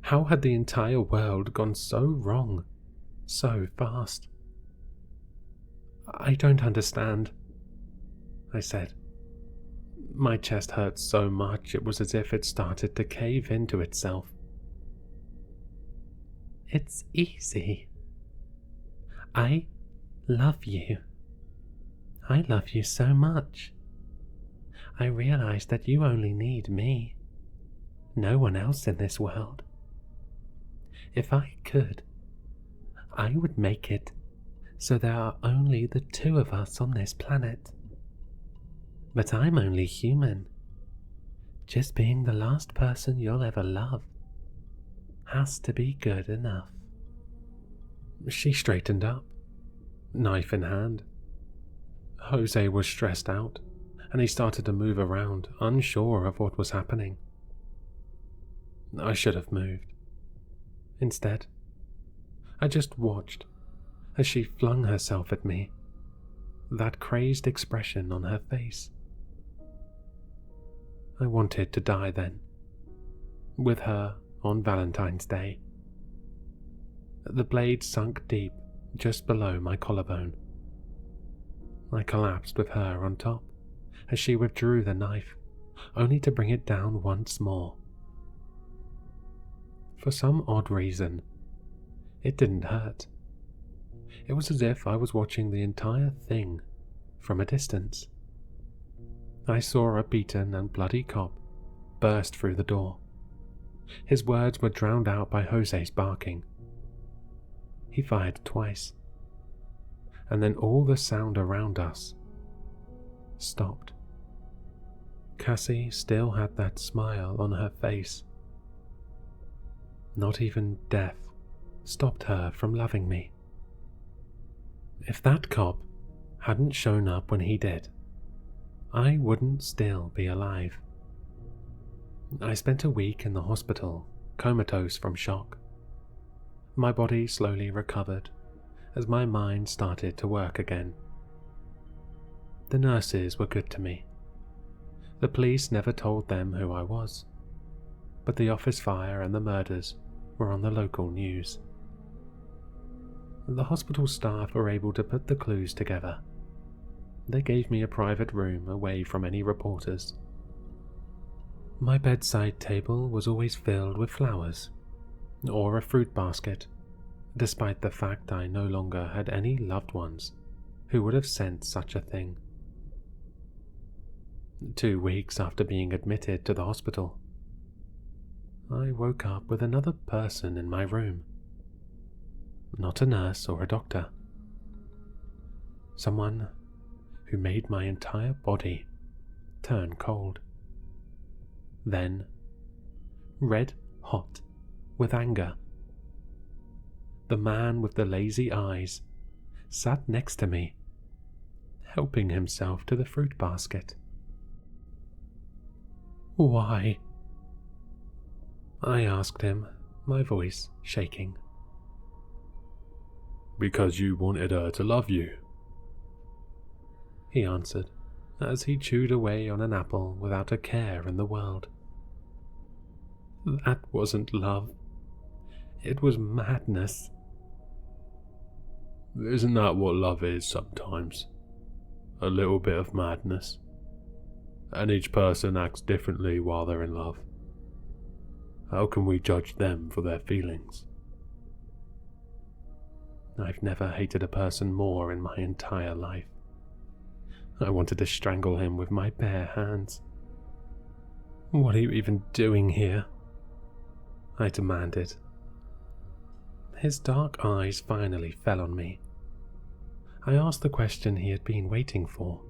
How had the entire world gone so wrong, so fast? I don't understand, I said. My chest hurt so much it was as if it started to cave into itself. It's easy. I love you. I love you so much. I realize that you only need me, no one else in this world. If I could, I would make it so there are only the two of us on this planet. But I'm only human. Just being the last person you'll ever love has to be good enough. She straightened up, knife in hand. Jose was stressed out, and he started to move around, unsure of what was happening. I should have moved. Instead, I just watched as she flung herself at me, that crazed expression on her face. I wanted to die then, with her on Valentine's Day. The blade sunk deep just below my collarbone. I collapsed with her on top as she withdrew the knife, only to bring it down once more. For some odd reason, it didn't hurt. It was as if I was watching the entire thing from a distance. I saw a beaten and bloody cop burst through the door. His words were drowned out by Jose's barking. He fired twice, and then all the sound around us stopped. Cassie still had that smile on her face. Not even death stopped her from loving me. If that cop hadn't shown up when he did, I wouldn't still be alive. I spent a week in the hospital, comatose from shock. My body slowly recovered as my mind started to work again. The nurses were good to me. The police never told them who I was, but the office fire and the murders were on the local news. The hospital staff were able to put the clues together. They gave me a private room away from any reporters. My bedside table was always filled with flowers, or a fruit basket, despite the fact I no longer had any loved ones who would have sent such a thing. 2 weeks after being admitted to the hospital, I woke up with another person in my room. Not a nurse or a doctor. Someone who made my entire body turn cold. Then, red hot with anger, the man with the lazy eyes sat next to me, helping himself to the fruit basket. Why? I asked him, my voice shaking. Because you wanted her to love you, he answered, as he chewed away on an apple without a care in the world. That wasn't love. It was madness. Isn't that what love is sometimes? A little bit of madness. And each person acts differently while they're in love. How can we judge them for their feelings? I've never hated a person more in my entire life. I wanted to strangle him with my bare hands. What are you even doing here? I demanded. His dark eyes finally fell on me. I asked the question he had been waiting for.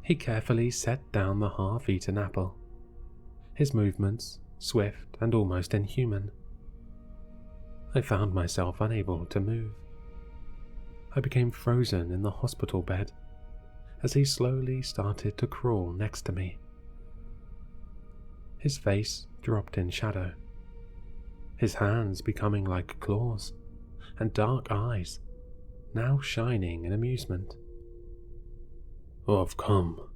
He carefully set down the half-eaten apple, his movements swift and almost inhuman. I found myself unable to move. I became frozen in the hospital bed as he slowly started to crawl next to me. His face dropped in shadow, his hands becoming like claws, and dark eyes now shining in amusement. "I've come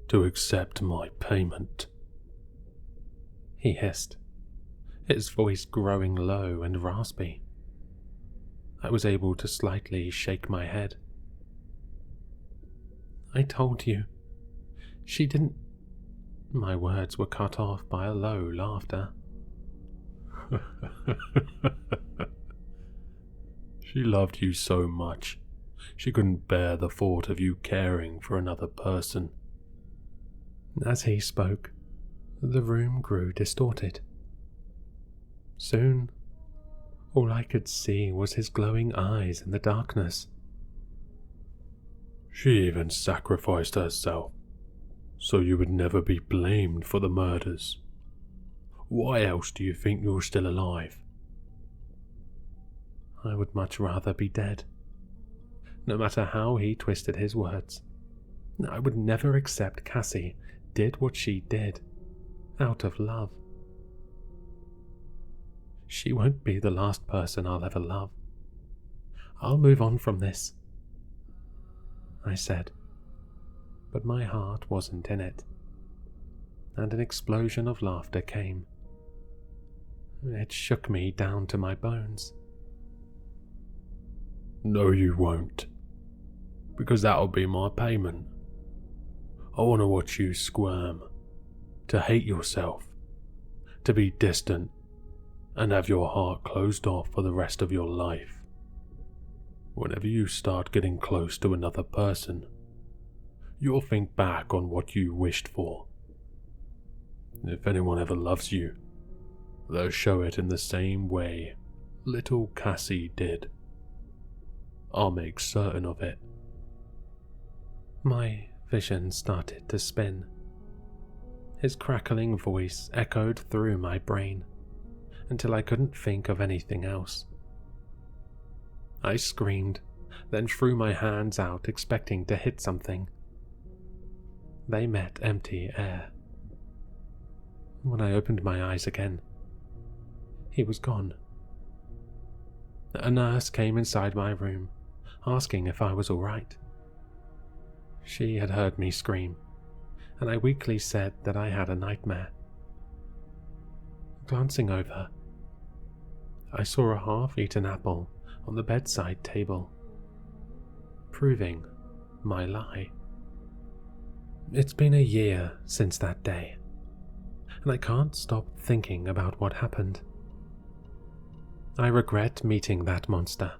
to accept my payment," he hissed, his voice growing low and raspy. I was able to slightly shake my head. "I told you. She didn't—" My words were cut off by a low laughter. "She loved you so much, she couldn't bear the thought of you caring for another person." As he spoke, the room grew distorted. Soon, all I could see was his glowing eyes in the darkness. "She even sacrificed herself, so you would never be blamed for the murders. Why else do you think you're still alive?" I would much rather be dead. No matter how he twisted his words, I would never accept Cassie did what she did out of love. She won't be the last person I'll ever love. I'll move on from this, I said, but my heart wasn't in it, and an explosion of laughter came. It shook me down to my bones. "No, you won't, because that'll be my payment. I want to watch you squirm, to hate yourself, to be distant, and have your heart closed off for the rest of your life. Whenever you start getting close to another person, you'll think back on what you wished for. If anyone ever loves you, they'll show it in the same way little Cassie did. I'll make certain of it." My vision started to spin. His crackling voice echoed through my brain until I couldn't think of anything else. I screamed, then threw my hands out expecting to hit something. They met empty air. When I opened my eyes again, he was gone. A nurse came inside my room, asking if I was all right. She had heard me scream, and I weakly said that I had a nightmare. Glancing over, I saw a half-eaten apple on the bedside table, proving my lie. It's been a year since that day, and I can't stop thinking about what happened. I regret meeting that monster.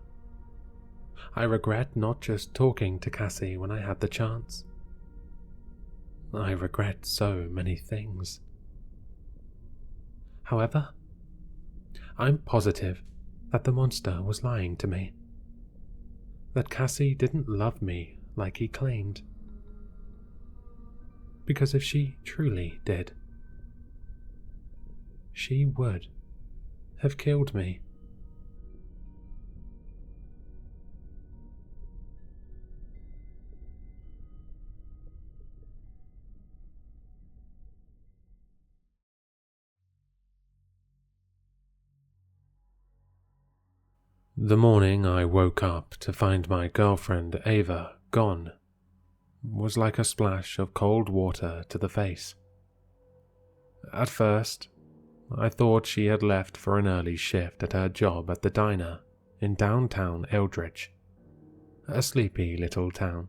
I regret not just talking to Cassie when I had the chance. I regret so many things. However, I'm positive that the monster was lying to me. That Cassie didn't love me like he claimed. Because if she truly did, she would have killed me. The morning I woke up to find my girlfriend Ava gone was like a splash of cold water to the face. At first, I thought she had left for an early shift at her job at the diner in downtown Eldridge, a sleepy little town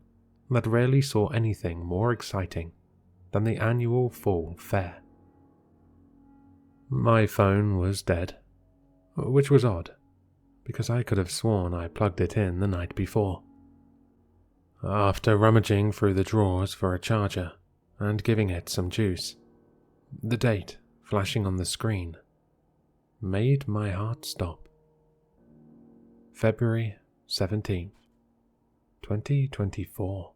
that rarely saw anything more exciting than the annual fall fair. My phone was dead, which was odd, because I could have sworn I plugged it in the night before. After rummaging through the drawers for a charger and giving it some juice, the date flashing on the screen made my heart stop. February 17th, 2024.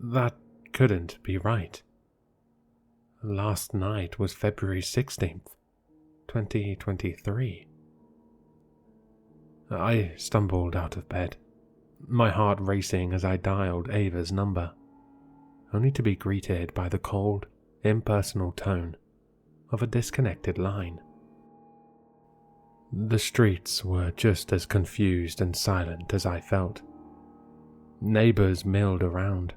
That couldn't be right. Last night was February 16th, 2023. I stumbled out of bed, my heart racing as I dialed Ava's number, only to be greeted by the cold, impersonal tone of a disconnected line. The streets were just as confused and silent as I felt. Neighbors milled around,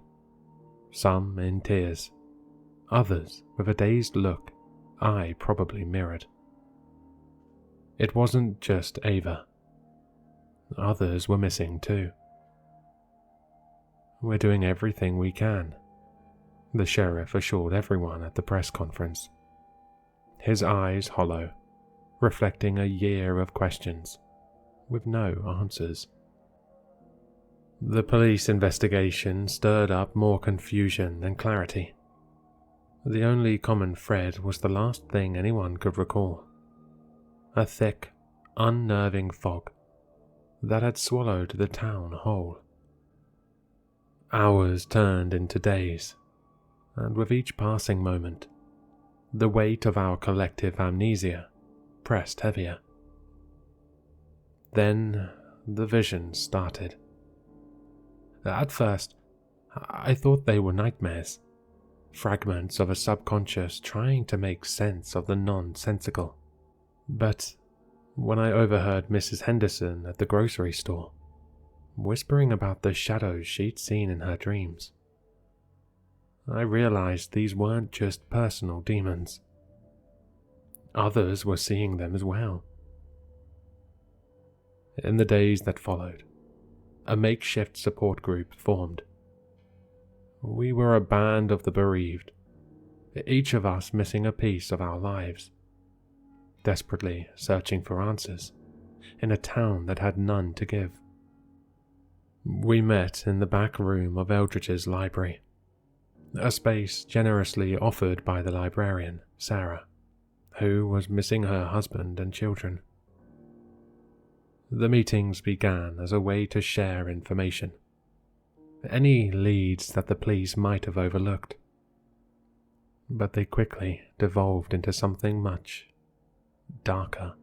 some in tears, others with a dazed look I probably mirrored. It wasn't just Ava. Others were missing too. We're doing everything we can, the sheriff assured everyone at the press conference, his eyes hollow, reflecting a year of questions with no answers. The police investigation stirred up more confusion than clarity. The only common thread was the last thing anyone could recall: a thick, unnerving fog that had swallowed the town whole. Hours turned into days, and with each passing moment, the weight of our collective amnesia pressed heavier. Then the visions started. At first, I thought they were nightmares, fragments of a subconscious trying to make sense of the nonsensical. But when I overheard Mrs. Henderson at the grocery store whispering about the shadows she'd seen in her dreams, I realized these weren't just personal demons. Others were seeing them as well. In the days that followed, a makeshift support group formed. We were a band of the bereaved, each of us missing a piece of our lives, desperately searching for answers in a town that had none to give. We met in the back room of Eldridge's library, a space generously offered by the librarian, Sarah, who was missing her husband and children. The meetings began as a way to share information, any leads that the police might have overlooked. But they quickly devolved into something much darker.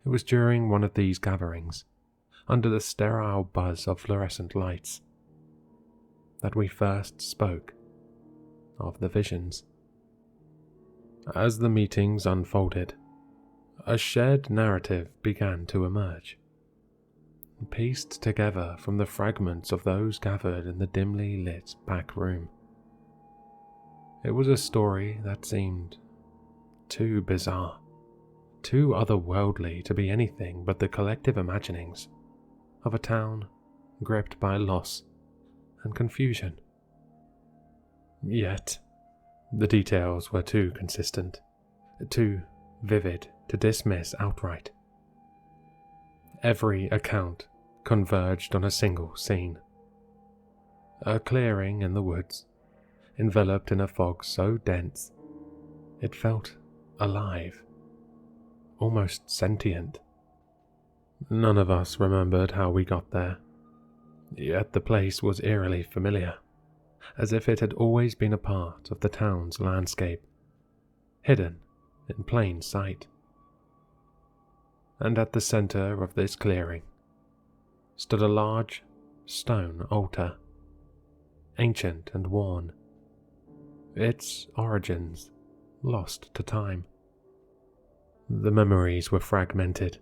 It was during one of these gatherings, under the sterile buzz of fluorescent lights, that we first spoke of the visions. As the meetings unfolded, a shared narrative began to emerge, pieced together from the fragments of those gathered in the dimly lit back room. It was a story that seemed too bizarre, too otherworldly to be anything but the collective imaginings of a town gripped by loss and confusion. Yet, the details were too consistent, too vivid to dismiss outright. Every account converged on a single scene. A clearing in the woods, enveloped in a fog so dense it felt alive, almost sentient. None of us remembered how we got there, yet the place was eerily familiar, as if it had always been a part of the town's landscape, hidden in plain sight. And at the center of this clearing stood a large stone altar, ancient and worn, its origins lost to time. The memories were fragmented,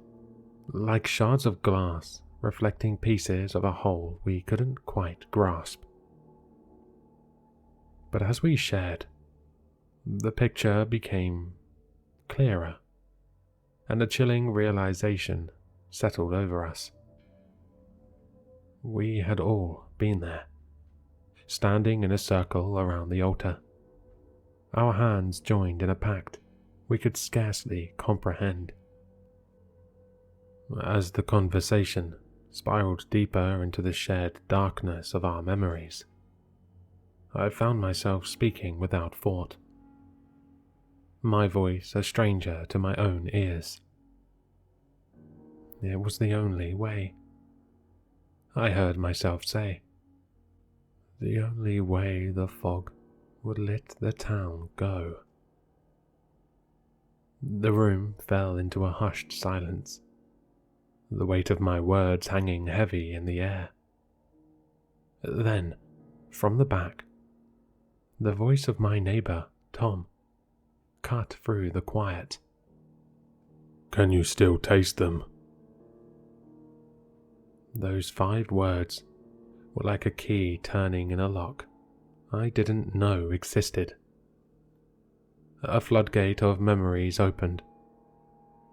like shards of glass reflecting pieces of a whole we couldn't quite grasp. But as we shared, the picture became clearer, and a chilling realization settled over us. We had all been there, standing in a circle around the altar, our hands joined in a pact we could scarcely comprehend. As the conversation spiraled deeper into the shared darkness of our memories, I found myself speaking without thought, my voice a stranger to my own ears. It was the only way. I heard myself say. The only way the fog would let the town go. The room fell into a hushed silence, the weight of my words hanging heavy in the air. Then, from the back, the voice of my neighbor, Tom, cut through the quiet. Can you still taste them? Those 5 words were like a key turning in a lock I didn't know existed. A floodgate of memories opened,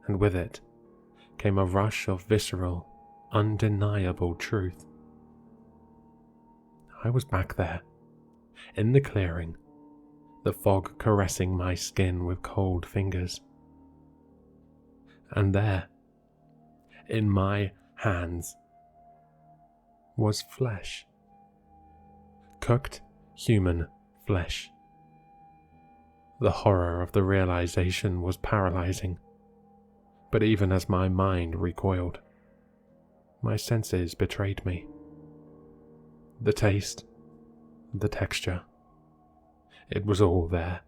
and with it came a rush of visceral, undeniable truth. I was back there, in the clearing, the fog caressing my skin with cold fingers. And there, in my hands, was flesh. Cooked human flesh. The horror of the realization was paralyzing, but even as my mind recoiled, my senses betrayed me. The taste, the texture, it was all there,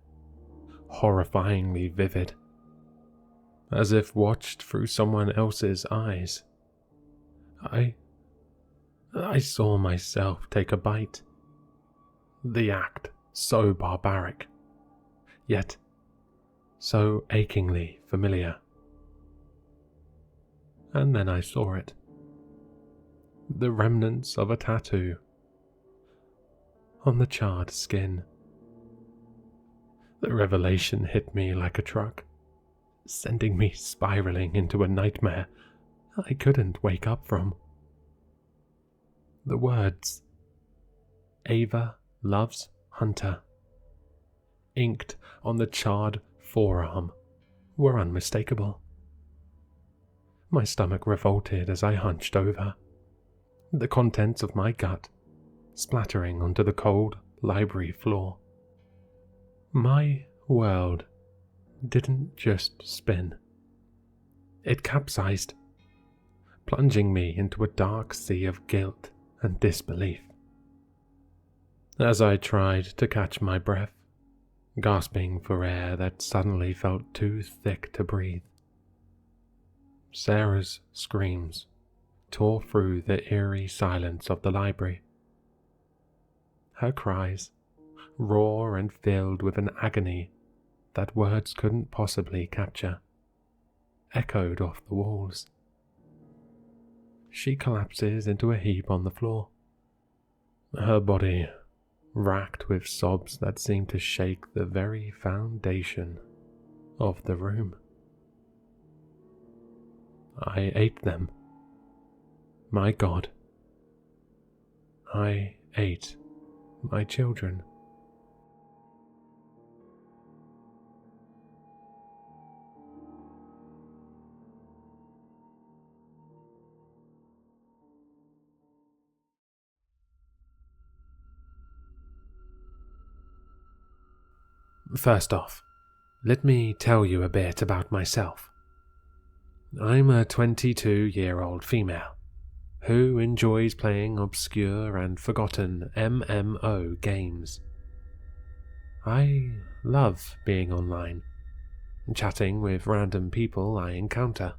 horrifyingly vivid, as if watched through someone else's eyes. I saw myself take a bite. The act so barbaric, yet so achingly familiar. And then I saw it. The remnants of a tattoo on the charred skin. The revelation hit me like a truck, sending me spiraling into a nightmare I couldn't wake up from. The words, Ava loves Hunter, inked on the charred forearm, were unmistakable. My stomach revolted as I hunched over, the contents of my gut splattering onto the cold library floor. My world didn't just spin. It capsized, plunging me into a dark sea of guilt and disbelief. As I tried to catch my breath, gasping for air that suddenly felt too thick to breathe, Sarah's screams tore through the eerie silence of the library. Her cries, raw and filled with an agony that words couldn't possibly capture, echoed off the walls. She collapses into a heap on the floor, her body racked with sobs that seemed to shake the very foundation of the room. I ate them. My God. I ate my children. First off, let me tell you a bit about myself. I'm a 22-year-old female who enjoys playing obscure and forgotten MMO games. I love being online, chatting with random people I encounter.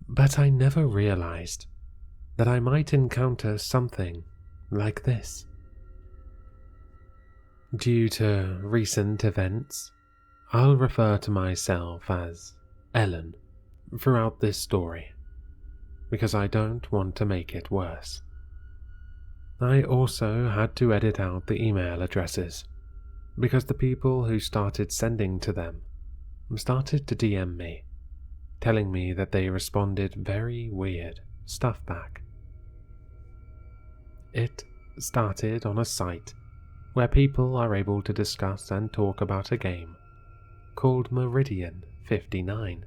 But I never realized that I might encounter something like this. Due to recent events, I'll refer to myself as Ellen throughout this story, because I don't want to make it worse. I also had to edit out the email addresses, because the people who started sending to them started to DM me, telling me that they responded very weird stuff back. It started on a site where people are able to discuss and talk about a game called Meridian 59.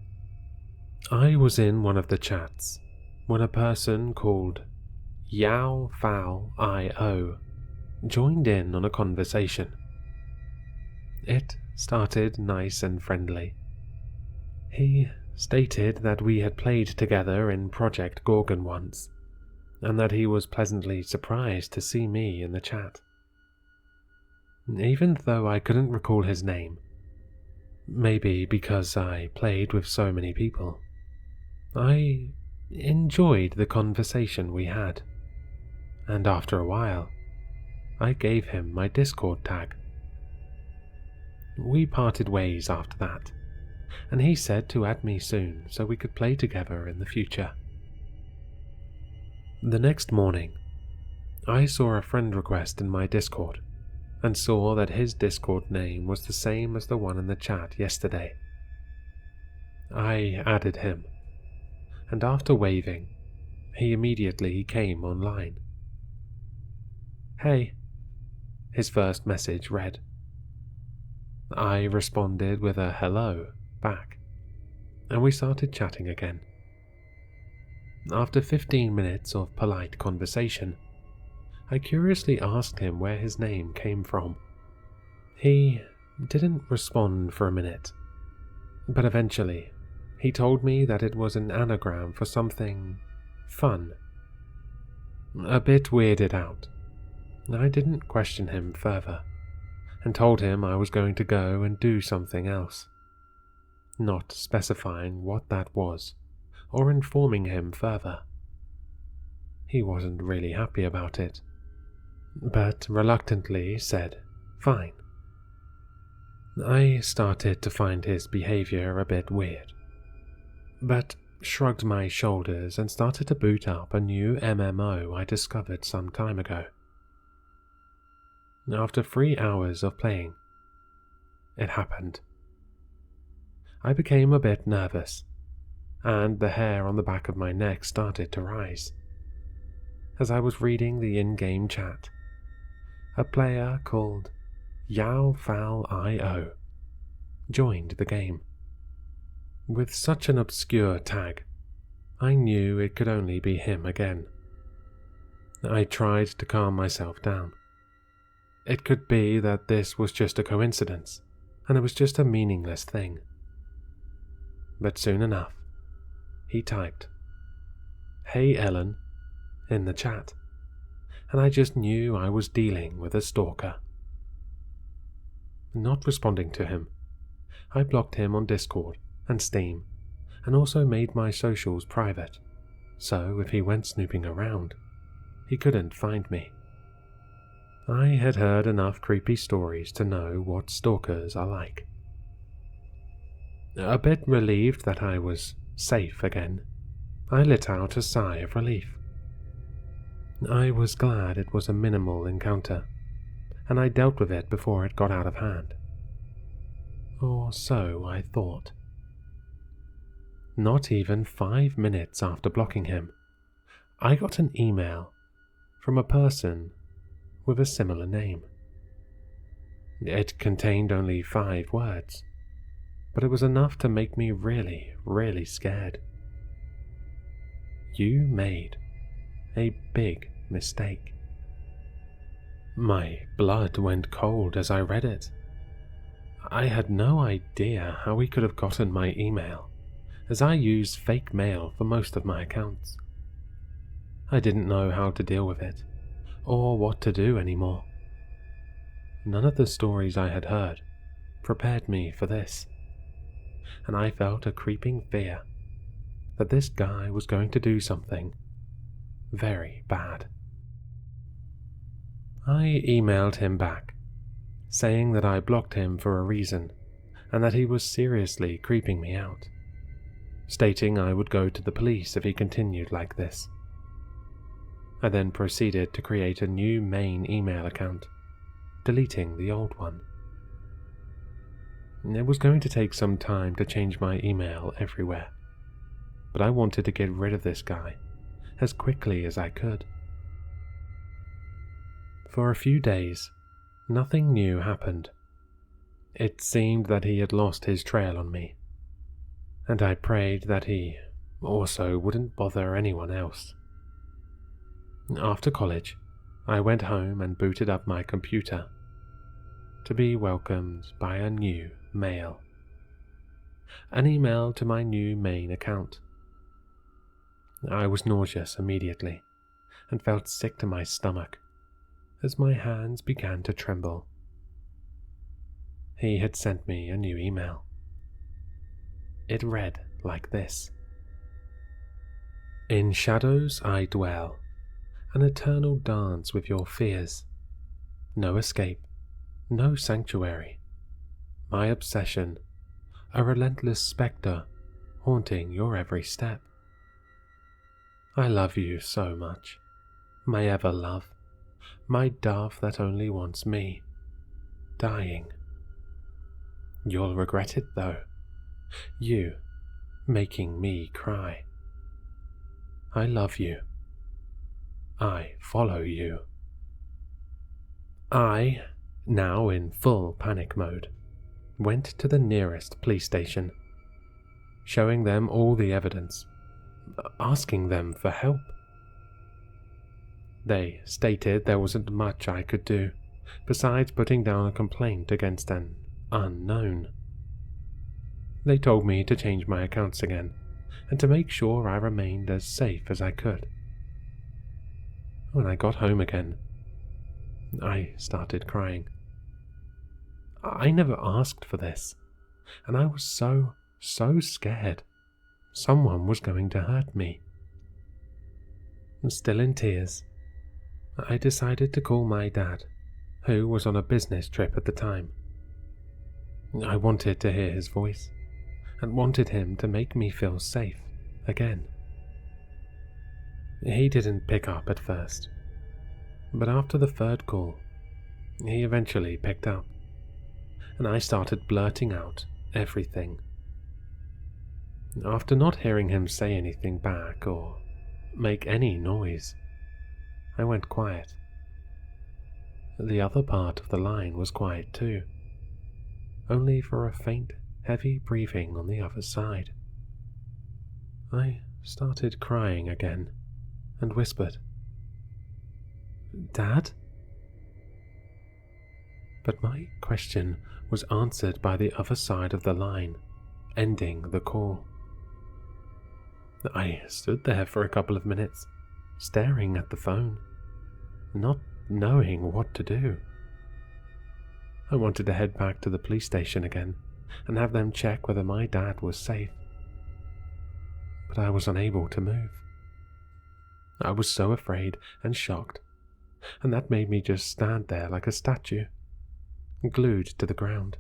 I was in one of the chats when a person called YowFow.io joined in on a conversation. It started nice and friendly. He stated that we had played together in Project Gorgon once, and that he was pleasantly surprised to see me in the chat. Even though I couldn't recall his name, maybe because I played with so many people, I enjoyed the conversation we had, and after a while, I gave him my Discord tag. We parted ways after that, and he said to add me soon so we could play together in the future. The next morning, I saw a friend request in my Discord and saw that his Discord name was the same as the one in the chat yesterday. I added him, and after waving, he immediately came online. "Hey," his first message read. I responded with a hello back, and we started chatting again. After 15 minutes of polite conversation, I curiously asked him where his name came from. He didn't respond for a minute, but eventually he told me that it was an anagram for something fun. A bit weirded out, I didn't question him further and told him I was going to go and do something else, not specifying what that was or informing him further. He wasn't really happy about it, but reluctantly said, "Fine." I started to find his behavior a bit weird, but shrugged my shoulders and started to boot up a new MMO I discovered some time ago. After 3 hours of playing, it happened. I became a bit nervous, and the hair on the back of my neck started to rise. As I was reading the in-game chat, a player called YaoFowl.io joined the game. With such an obscure tag, I knew it could only be him again. I tried to calm myself down. It could be that this was just a coincidence, and it was just a meaningless thing. But soon enough, he typed, "Hey Ellen," in the chat, and I just knew I was dealing with a stalker. Not responding to him, I blocked him on Discord and Steam, and also made my socials private, so if he went snooping around, he couldn't find me. I had heard enough creepy stories to know what stalkers are like. A bit relieved that I was safe again, I let out a sigh of relief. I was glad it was a minimal encounter, and I dealt with it before it got out of hand. Or so I thought. Not even 5 minutes after blocking him, I got an email from a person with a similar name. It contained only 5 words, but it was enough to make me really, really scared. "You made a big mistake." My blood went cold as I read it. I had no idea how he could have gotten my email, as I use fake mail for most of my accounts. I didn't know how to deal with it, or what to do anymore. None of the stories I had heard prepared me for this, and I felt a creeping fear that this guy was going to do something very bad. I emailed him back, saying that I blocked him for a reason and that he was seriously creeping me out, stating I would go to the police if he continued like this. I then proceeded to create a new main email account, deleting the old one. It was going to take some time to change my email everywhere, but I wanted to get rid of this guy as quickly as I could. For a few days, nothing new happened. It seemed that he had lost his trail on me, and I prayed that he also wouldn't bother anyone else. After college, I went home and booted up my computer to be welcomed by a new mail. An email to my new main account. I was nauseous immediately, and felt sick to my stomach as my hands began to tremble. He had sent me a new email. It read like this: "In shadows I dwell, an eternal dance with your fears. No escape, no sanctuary. My obsession, a relentless spectre haunting your every step. I love you so much, my ever love, my dove that only wants me, dying. You'll regret it though, you making me cry. I love you. I follow you." I, now in full panic mode, went to the nearest police station, showing them all the evidence, asking them for help. They stated there wasn't much I could do, besides putting down a complaint against an unknown. They told me to change my accounts again, and to make sure I remained as safe as I could. When I got home again, I started crying. I never asked for this, and I was so scared someone was going to hurt me. Still in tears, I decided to call my dad, who was on a business trip at the time. I wanted to hear his voice, and wanted him to make me feel safe again. He didn't pick up at first, but after the third call, he eventually picked up, and I started blurting out everything. After not hearing him say anything back or make any noise, I went quiet. The other part of the line was quiet too, only for a faint, heavy breathing on the other side. I started crying again and whispered, "Dad?" But my question was answered by the other side of the line, ending the call. I stood there for a couple of minutes, staring at the phone, not knowing what to do. I wanted to head back to the police station again and have them check whether my dad was safe, but I was unable to move. I was so afraid and shocked, and that made me just stand there like a statue, glued to the ground.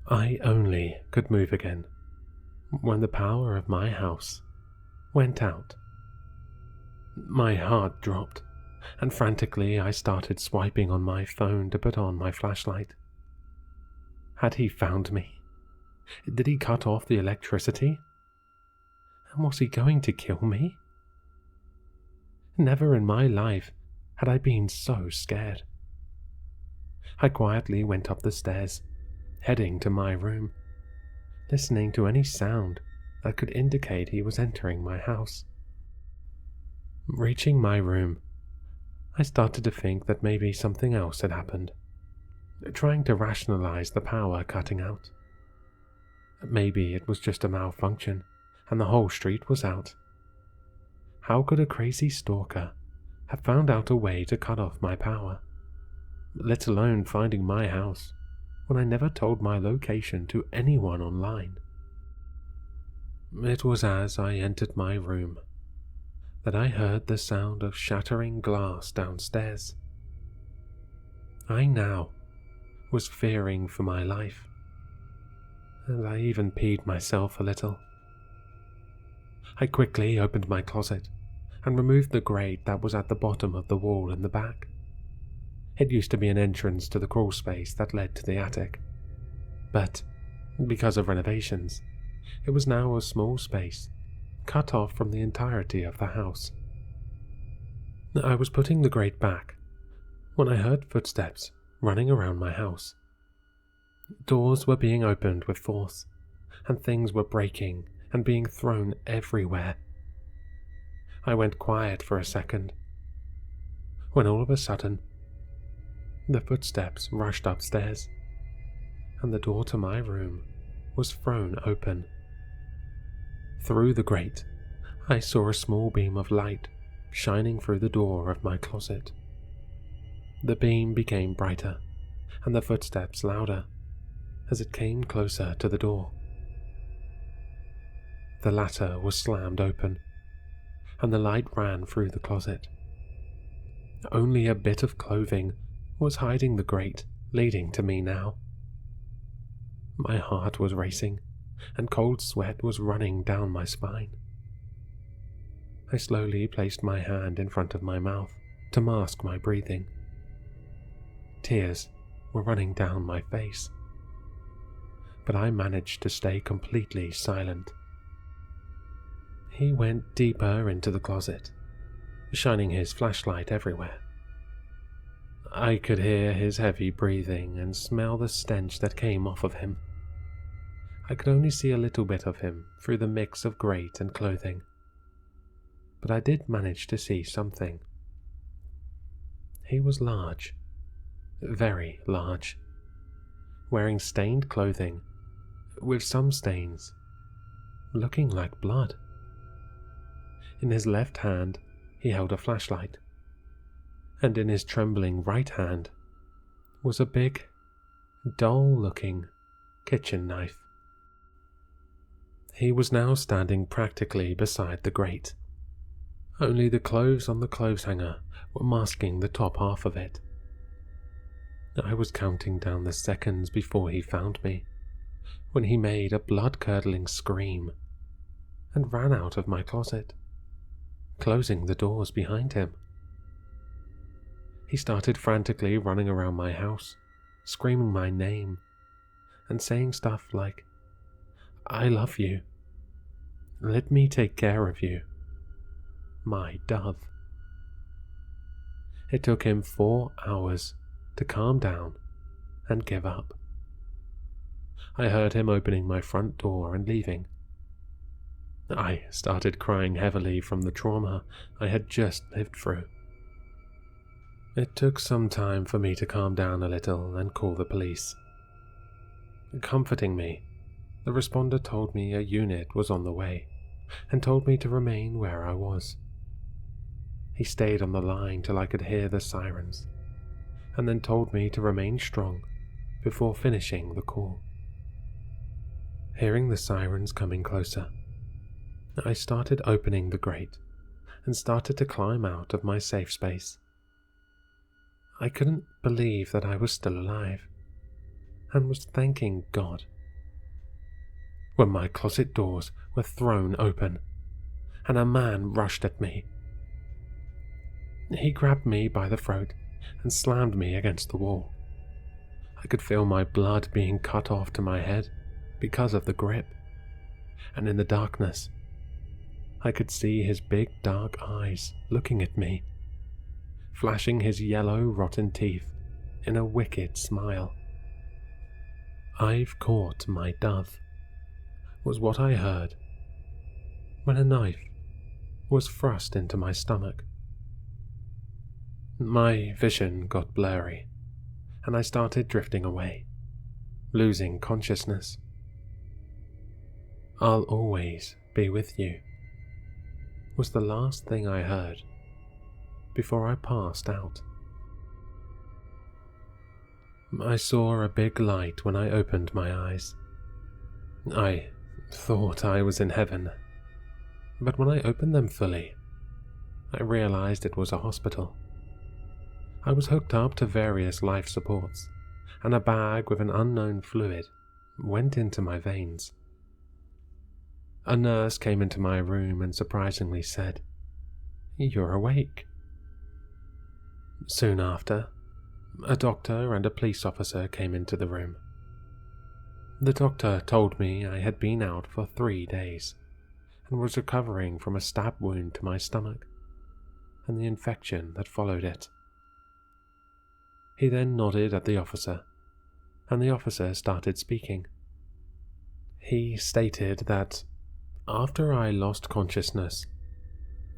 I only could move again when the power of my house went out. My heart dropped, and frantically I started swiping on my phone to put on my flashlight. Had he found me? Did he cut off the electricity? And was he going to kill me? Never in my life had I been so scared. I quietly went up the stairs, heading to my room, listening to any sound that could indicate he was entering my house. Reaching my room, I started to think that maybe something else had happened, trying to rationalize the power cutting out. Maybe it was just a malfunction and the whole street was out. How could a crazy stalker have found out a way to cut off my power, let alone finding my house when I never told my location to anyone online? It was as I entered my room that I heard the sound of shattering glass downstairs. I now was fearing for my life, and I even peed myself a little. I quickly opened my closet and removed the grate that was at the bottom of the wall in the back. It used to be an entrance to the crawl space that led to the attic, but because of renovations, it was now a small space cut off from the entirety of the house. I was putting the grate back when I heard footsteps running around my house. Doors were being opened with force, and things were breaking and being thrown everywhere. I went quiet for a second, when all of a sudden, the footsteps rushed upstairs, and the door to my room was thrown open. Through the grate, I saw a small beam of light shining through the door of my closet. The beam became brighter, and the footsteps louder as it came closer to the door. The latter was slammed open, and the light ran through the closet. Only a bit of clothing was hiding the grate leading to me now. My heart was racing, and cold sweat was running down my spine. I slowly placed my hand in front of my mouth to mask my breathing. Tears were running down my face, but I managed to stay completely silent. He went deeper into the closet, shining his flashlight everywhere. I could hear his heavy breathing and smell the stench that came off of him. I could only see a little bit of him through the mix of grate and clothing, but I did manage to see something. He was large, very large, wearing stained clothing, with some stains looking like blood. In his left hand, he held a flashlight, and in his trembling right hand was a big, dull-looking kitchen knife. He was now standing practically beside the grate. Only the clothes on the clothes hanger were masking the top half of it. I was counting down the seconds before he found me, when he made a blood-curdling scream and ran out of my closet, closing the doors behind him. He started frantically running around my house, screaming my name and saying stuff like, "I love you. Let me take care of you. My dove." It took him 4 hours to calm down and give up. I heard him opening my front door and leaving. I started crying heavily from the trauma I had just lived through. It took some time for me to calm down a little and call the police. Comforting me, the responder told me a unit was on the way and told me to remain where I was. He stayed on the line till I could hear the sirens, and then told me to remain strong before finishing the call. Hearing the sirens coming closer, I started opening the grate and started to climb out of my safe space. I couldn't believe that I was still alive, and was thanking God, when my closet doors were thrown open, and a man rushed at me. He grabbed me by the throat and slammed me against the wall. I could feel my blood being cut off to my head because of the grip, and in the darkness, I could see his big dark eyes looking at me, flashing his yellow rotten teeth in a wicked smile. "I've caught my dove," was what I heard when a knife was thrust into my stomach. My vision got blurry, and I started drifting away, losing consciousness. "I'll always be with you," was the last thing I heard before I passed out. I saw a big light when I opened my eyes. I thought I was in heaven, but when I opened them fully, I realized it was a hospital. I was hooked up to various life supports, and a bag with an unknown fluid went into my veins. A nurse came into my room and surprisingly said, "You're awake." Soon after, a doctor and a police officer came into the room. The doctor told me I had been out for 3 days and was recovering from a stab wound to my stomach and the infection that followed it. He then nodded at the officer, and the officer started speaking. He stated that after I lost consciousness,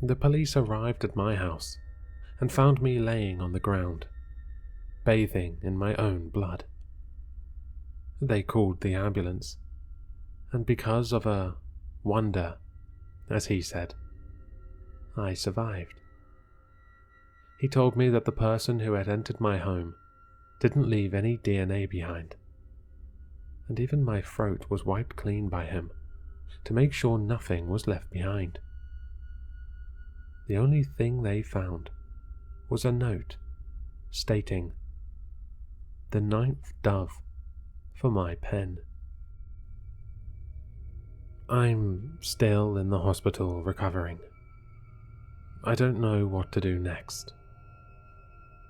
the police arrived at my house and found me laying on the ground, bathing in my own blood. They called the ambulance, and because of a wonder, as he said, I survived. He told me that the person who had entered my home didn't leave any DNA behind, and even my throat was wiped clean by him to make sure nothing was left behind. The only thing they found was a note stating, "The 9th dove for my pen." I'm still in the hospital recovering. I don't know what to do next,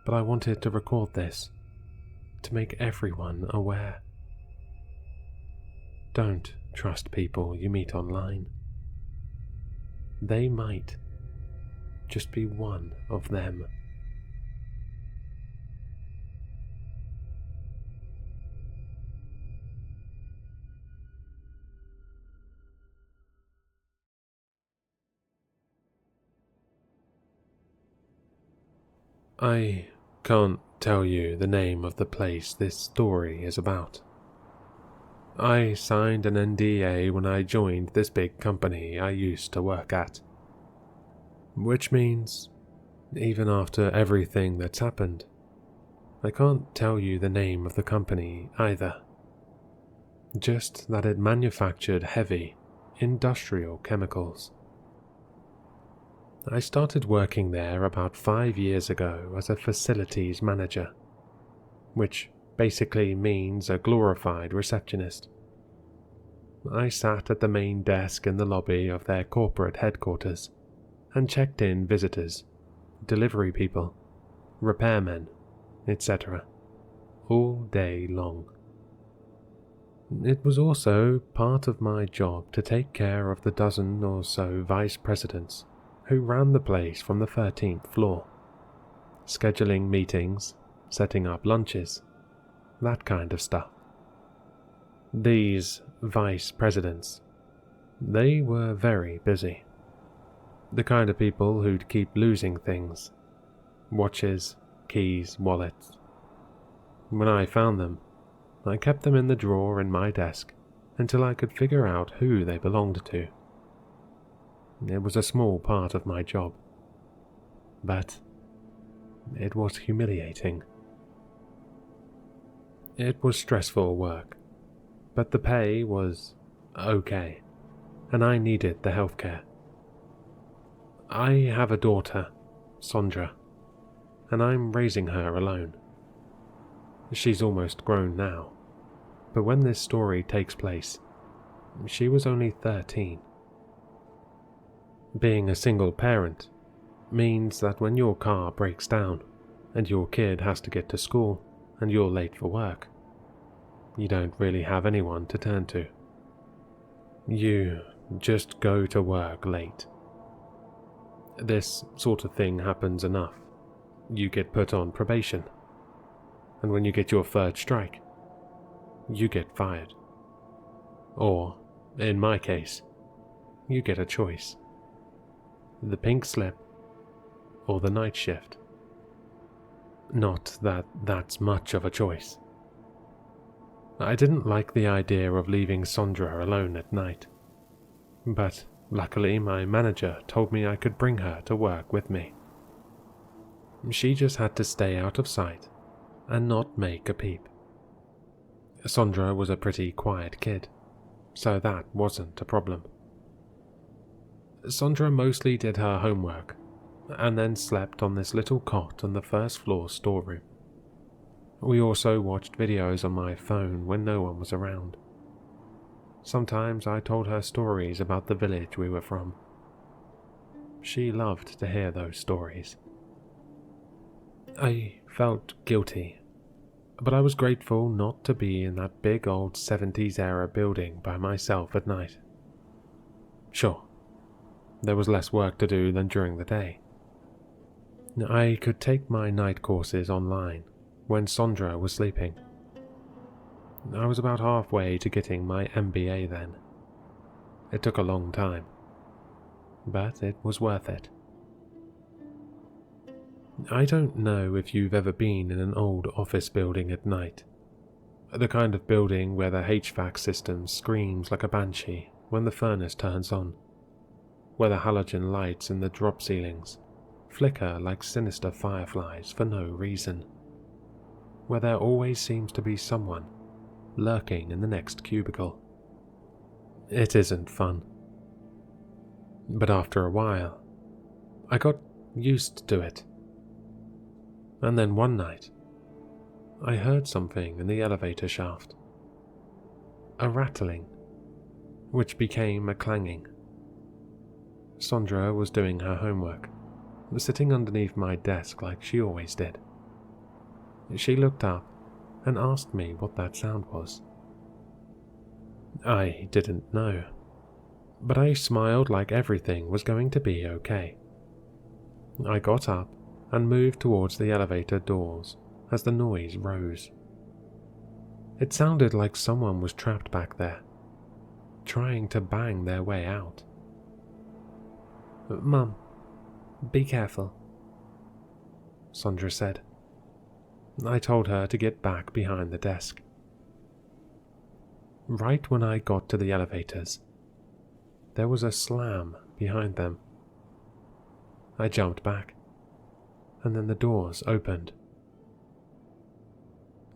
but I wanted to record this to make everyone aware. Don't trust people you meet online. They might just be one of them. I can't tell you the name of the place this story is about. I signed an NDA when I joined this big company I used to work at. Which means, even after everything that's happened, I can't tell you the name of the company either. Just that it manufactured heavy, industrial chemicals. I started working there about 5 years ago as a facilities manager, which basically means a glorified receptionist. I sat at the main desk in the lobby of their corporate headquarters and checked in visitors, delivery people, repairmen, etc., all day long. It was also part of my job to take care of the dozen or so vice presidents who ran the place from the 13th floor, scheduling meetings, setting up lunches, that kind of stuff. These vice presidents, they were very busy. The kind of people who'd keep losing things: watches, keys, wallets. When I found them, I kept them in the drawer in my desk until I could figure out who they belonged to. It was a small part of my job, but it was humiliating. It was stressful work, but the pay was okay, and I needed the healthcare. I have a daughter, Sondra, and I'm raising her alone. She's almost grown now, but when this story takes place, she was only 13. Being a single parent means that when your car breaks down and your kid has to get to school and you're late for work, you don't really have anyone to turn to. You just go to work late. This sort of thing happens enough. You get put on probation, and when you get your third strike, you get fired. Or, in my case, you get a choice: the pink slip or the night shift. Not that that's much of a choice. I didn't like the idea of leaving Sondra alone at night, but luckily my manager told me I could bring her to work with me. She just had to stay out of sight and not make a peep. Sondra was a pretty quiet kid, so that wasn't a problem. Sondra mostly did her homework, and then slept on this little cot on the first floor storeroom. We also watched videos on my phone when no one was around. Sometimes I told her stories about the village we were from. She loved to hear those stories. I felt guilty, but I was grateful not to be in that big old 70s era building by myself at night. Sure, there was less work to do than during the day. I could take my night courses online when Sondra was sleeping. I was about halfway to getting my MBA then. It took a long time, but it was worth it. I don't know if you've ever been in an old office building at night. The kind of building where the HVAC system screams like a banshee when the furnace turns on, where the halogen lights in the drop ceilings flicker like sinister fireflies for no reason, where there always seems to be someone lurking in the next cubicle. It isn't fun. But after a while, I got used to it. And then one night, I heard something in the elevator shaft. A rattling, which became a clanging. Sandra was doing her homework, sitting underneath my desk like she always did. She looked up and asked me what that sound was. I didn't know, but I smiled like everything was going to be okay. I got up and moved towards the elevator doors as the noise rose. It sounded like someone was trapped back there, trying to bang their way out. "Mum, be careful," Sandra said. I told her to get back behind the desk. Right when I got to the elevators, there was a slam behind them. I jumped back, and then the doors opened.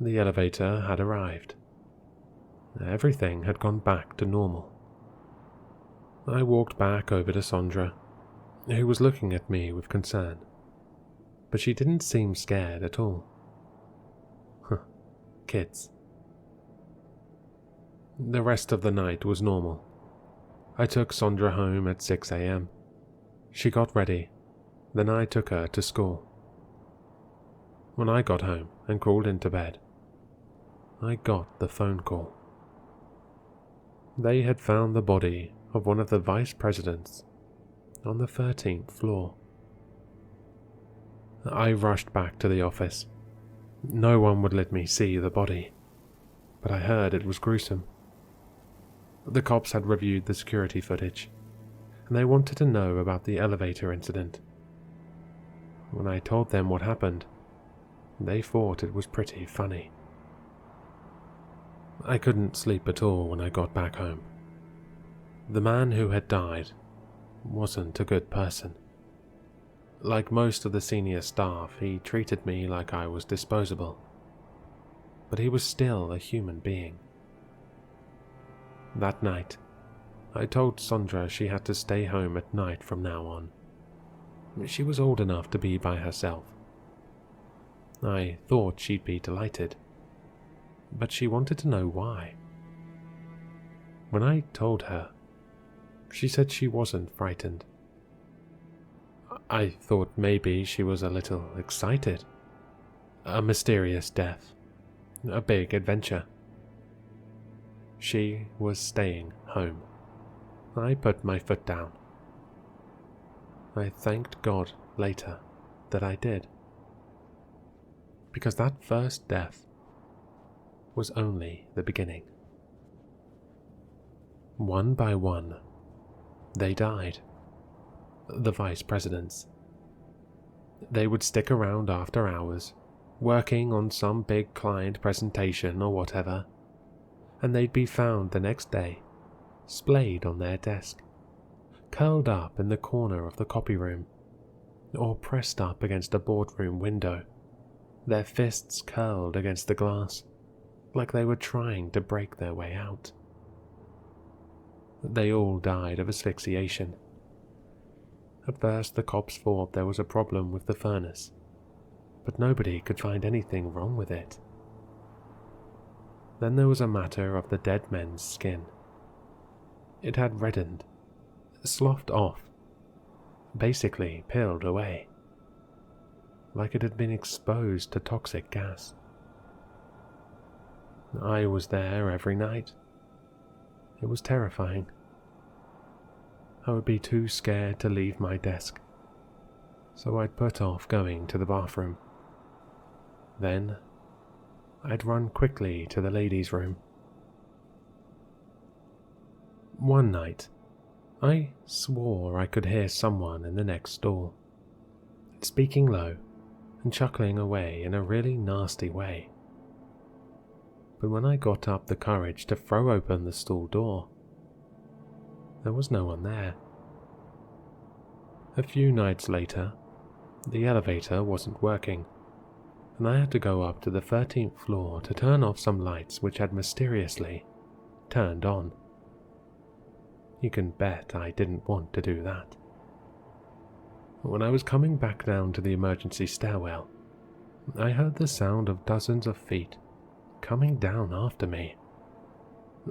The elevator had arrived. Everything had gone back to normal. I walked back over to Sandra, who was looking at me with concern, but she didn't seem scared at all. Kids. The rest of the night was normal. I took Sandra home at 6 a.m. She got ready, then I took her to school. When I got home and crawled into bed, I got the phone call. They had found the body of one of the vice presidents on the 13th floor. I rushed back to the office. No one would let me see the body, but I heard it was gruesome. The cops had reviewed the security footage, and they wanted to know about the elevator incident. When I told them what happened, they thought it was pretty funny. I couldn't sleep at all when I got back home. The man who had died wasn't a good person. Like most of the senior staff, he treated me like I was disposable. But he was still a human being. That night, I told Sandra she had to stay home at night from now on. She was old enough to be by herself. I thought she'd be delighted, but she wanted to know why. When I told her, she said she wasn't frightened. I thought maybe she was a little excited. A mysterious death. A big adventure. She was staying home. I put my foot down. I thanked God later that I did. Because that first death was only the beginning. One by one, they died. The vice presidents. They would stick around after hours, working on some big client presentation or whatever, and they'd be found the next day, splayed on their desk, curled up in the corner of the copy room, or pressed up against a boardroom window, their fists curled against the glass, like they were trying to break their way out. They all died of asphyxiation. At first the cops thought there was a problem with the furnace, but nobody could find anything wrong with it. Then there was a matter of the dead men's skin. It had reddened, sloughed off, basically peeled away, like it had been exposed to toxic gas. I was there every night. It was terrifying. I would be too scared to leave my desk, so I'd put off going to the bathroom. Then, I'd run quickly to the ladies' room. One night, I swore I could hear someone in the next stall, speaking low and chuckling away in a really nasty way. But when I got up the courage to throw open the stall door, there was no one there. A few nights later, The elevator wasn't working, and I had to go up to the 13th floor to turn off some lights which had mysteriously turned on. You can bet I didn't want to do that. When I was coming back down to the emergency stairwell, I heard the sound of dozens of feet coming down after me.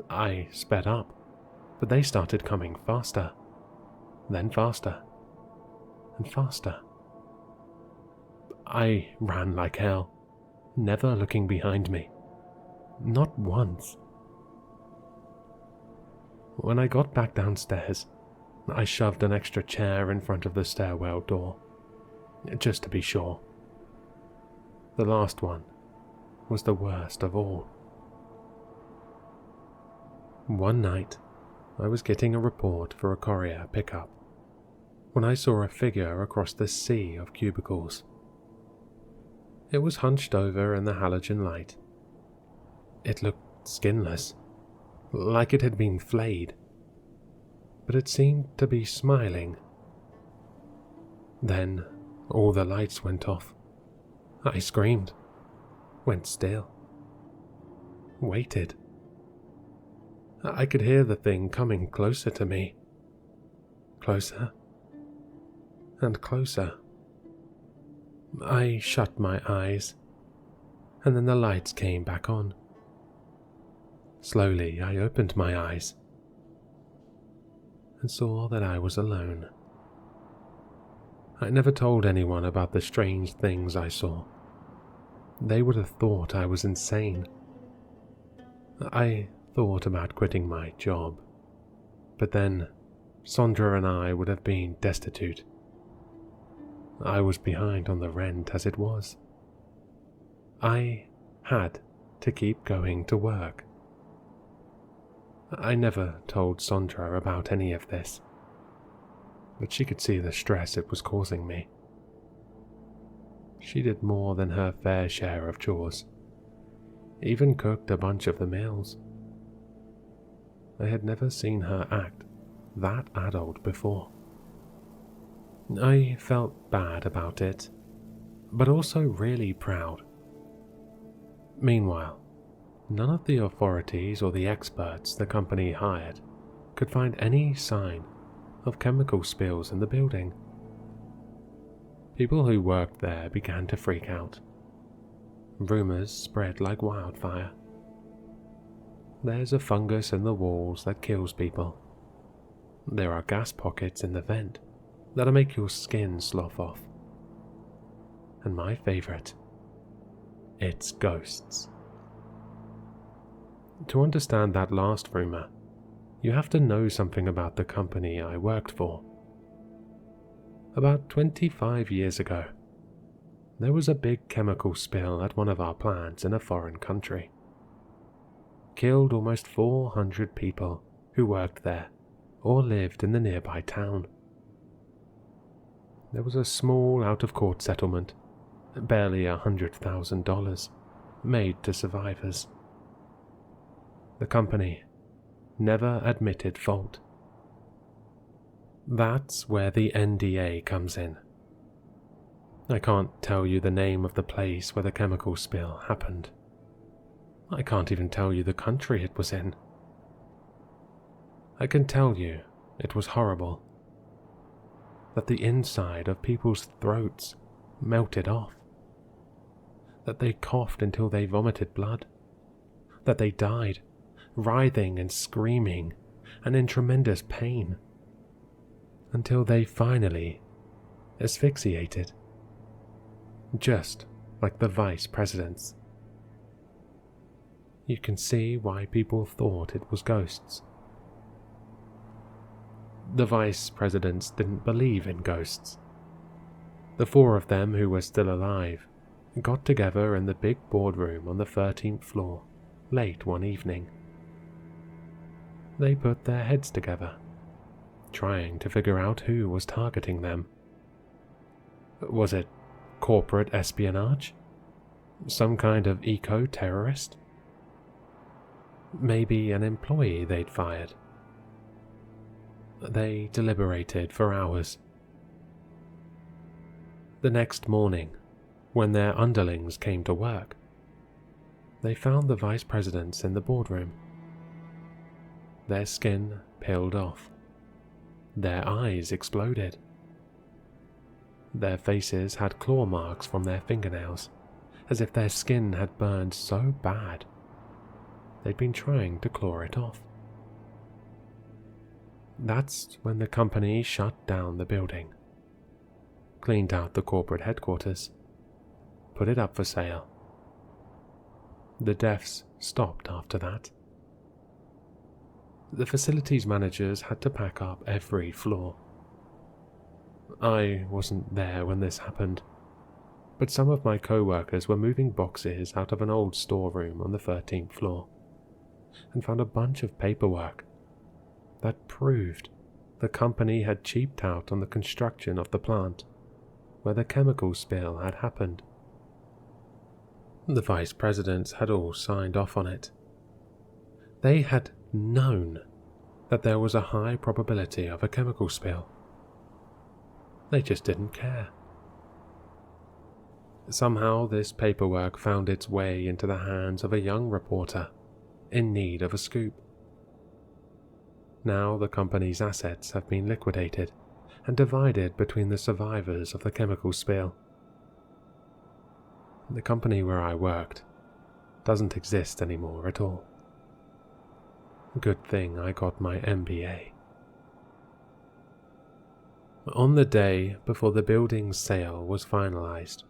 I sped up, but they started coming faster, then faster, and faster. I ran like hell, never looking behind me, not once. When I got back downstairs, I shoved an extra chair in front of the stairwell door, just to be sure. The last one was the worst of all. One night, I was getting a report for a courier pickup when I saw a figure across the sea of cubicles. It was hunched over in the halogen light. It looked skinless, like it had been flayed, but it seemed to be smiling. Then all the lights went off. I screamed, went still, waited. I could hear the thing coming closer to me, closer and closer. I shut my eyes, and then the lights came back on. Slowly, I opened my eyes and saw that I was alone. I never told anyone about the strange things I saw. They would have thought I was insane. I thought about quitting my job, but then Sondra and I would have been destitute. I was behind on the rent as it was. I had to keep going to work. I never told Sondra about any of this, but she could see the stress it was causing me. She did more than her fair share of chores, even cooked a bunch of the meals. I had never seen her act that adult before. I felt bad about it, but also really proud. Meanwhile, none of the authorities or the experts the company hired could find any sign of chemical spills in the building. People who worked there began to freak out. Rumors spread like wildfire. There's a fungus in the walls that kills people. There are gas pockets in the vent that'll make your skin slough off. And my favorite, it's ghosts. To understand that last rumor, you have to know something about the company I worked for. About 25 years ago, there was a big chemical spill at one of our plants in a foreign country. Killed almost 400 people who worked there or lived in the nearby town. There was a small out-of-court settlement, barely $100,000, made to survivors. The company never admitted fault. That's where the NDA comes in. I can't tell you the name of the place where the chemical spill happened. I can't even tell you the country it was in. I can tell you it was horrible. That the inside of people's throats melted off. That they coughed until they vomited blood. That they died, writhing and screaming and in tremendous pain, until they finally asphyxiated. Just like the vice presidents. You can see why people thought it was ghosts. The vice presidents didn't believe in ghosts. The four of them who were still alive got together in the big boardroom on the 13th floor late one evening. They put their heads together, trying to figure out who was targeting them. Was it corporate espionage? Some kind of eco-terrorist? Maybe an employee they'd fired? They deliberated for hours. The next morning, when their underlings came to work, they found the vice presidents in the boardroom. Their skin peeled off. Their eyes exploded. Their faces had claw marks from their fingernails, as if their skin had burned so bad they'd been trying to claw it off. That's when the company shut down the building, cleaned out the corporate headquarters, put it up for sale. The deaths stopped after that. The facilities managers had to pack up every floor. I wasn't there when this happened, but some of my co-workers were moving boxes out of an old storeroom on the 13th floor and found a bunch of paperwork that proved the company had cheaped out on the construction of the plant where the chemical spill had happened. The vice presidents had all signed off on it. They had known that there was a high probability of a chemical spill. They just didn't care. Somehow this paperwork found its way into the hands of a young reporter in need of a scoop. Now the company's assets have been liquidated and divided between the survivors of the chemical spill. The company where I worked doesn't exist anymore at all. Good thing I got my MBA. On the day before the building's sale was finalized,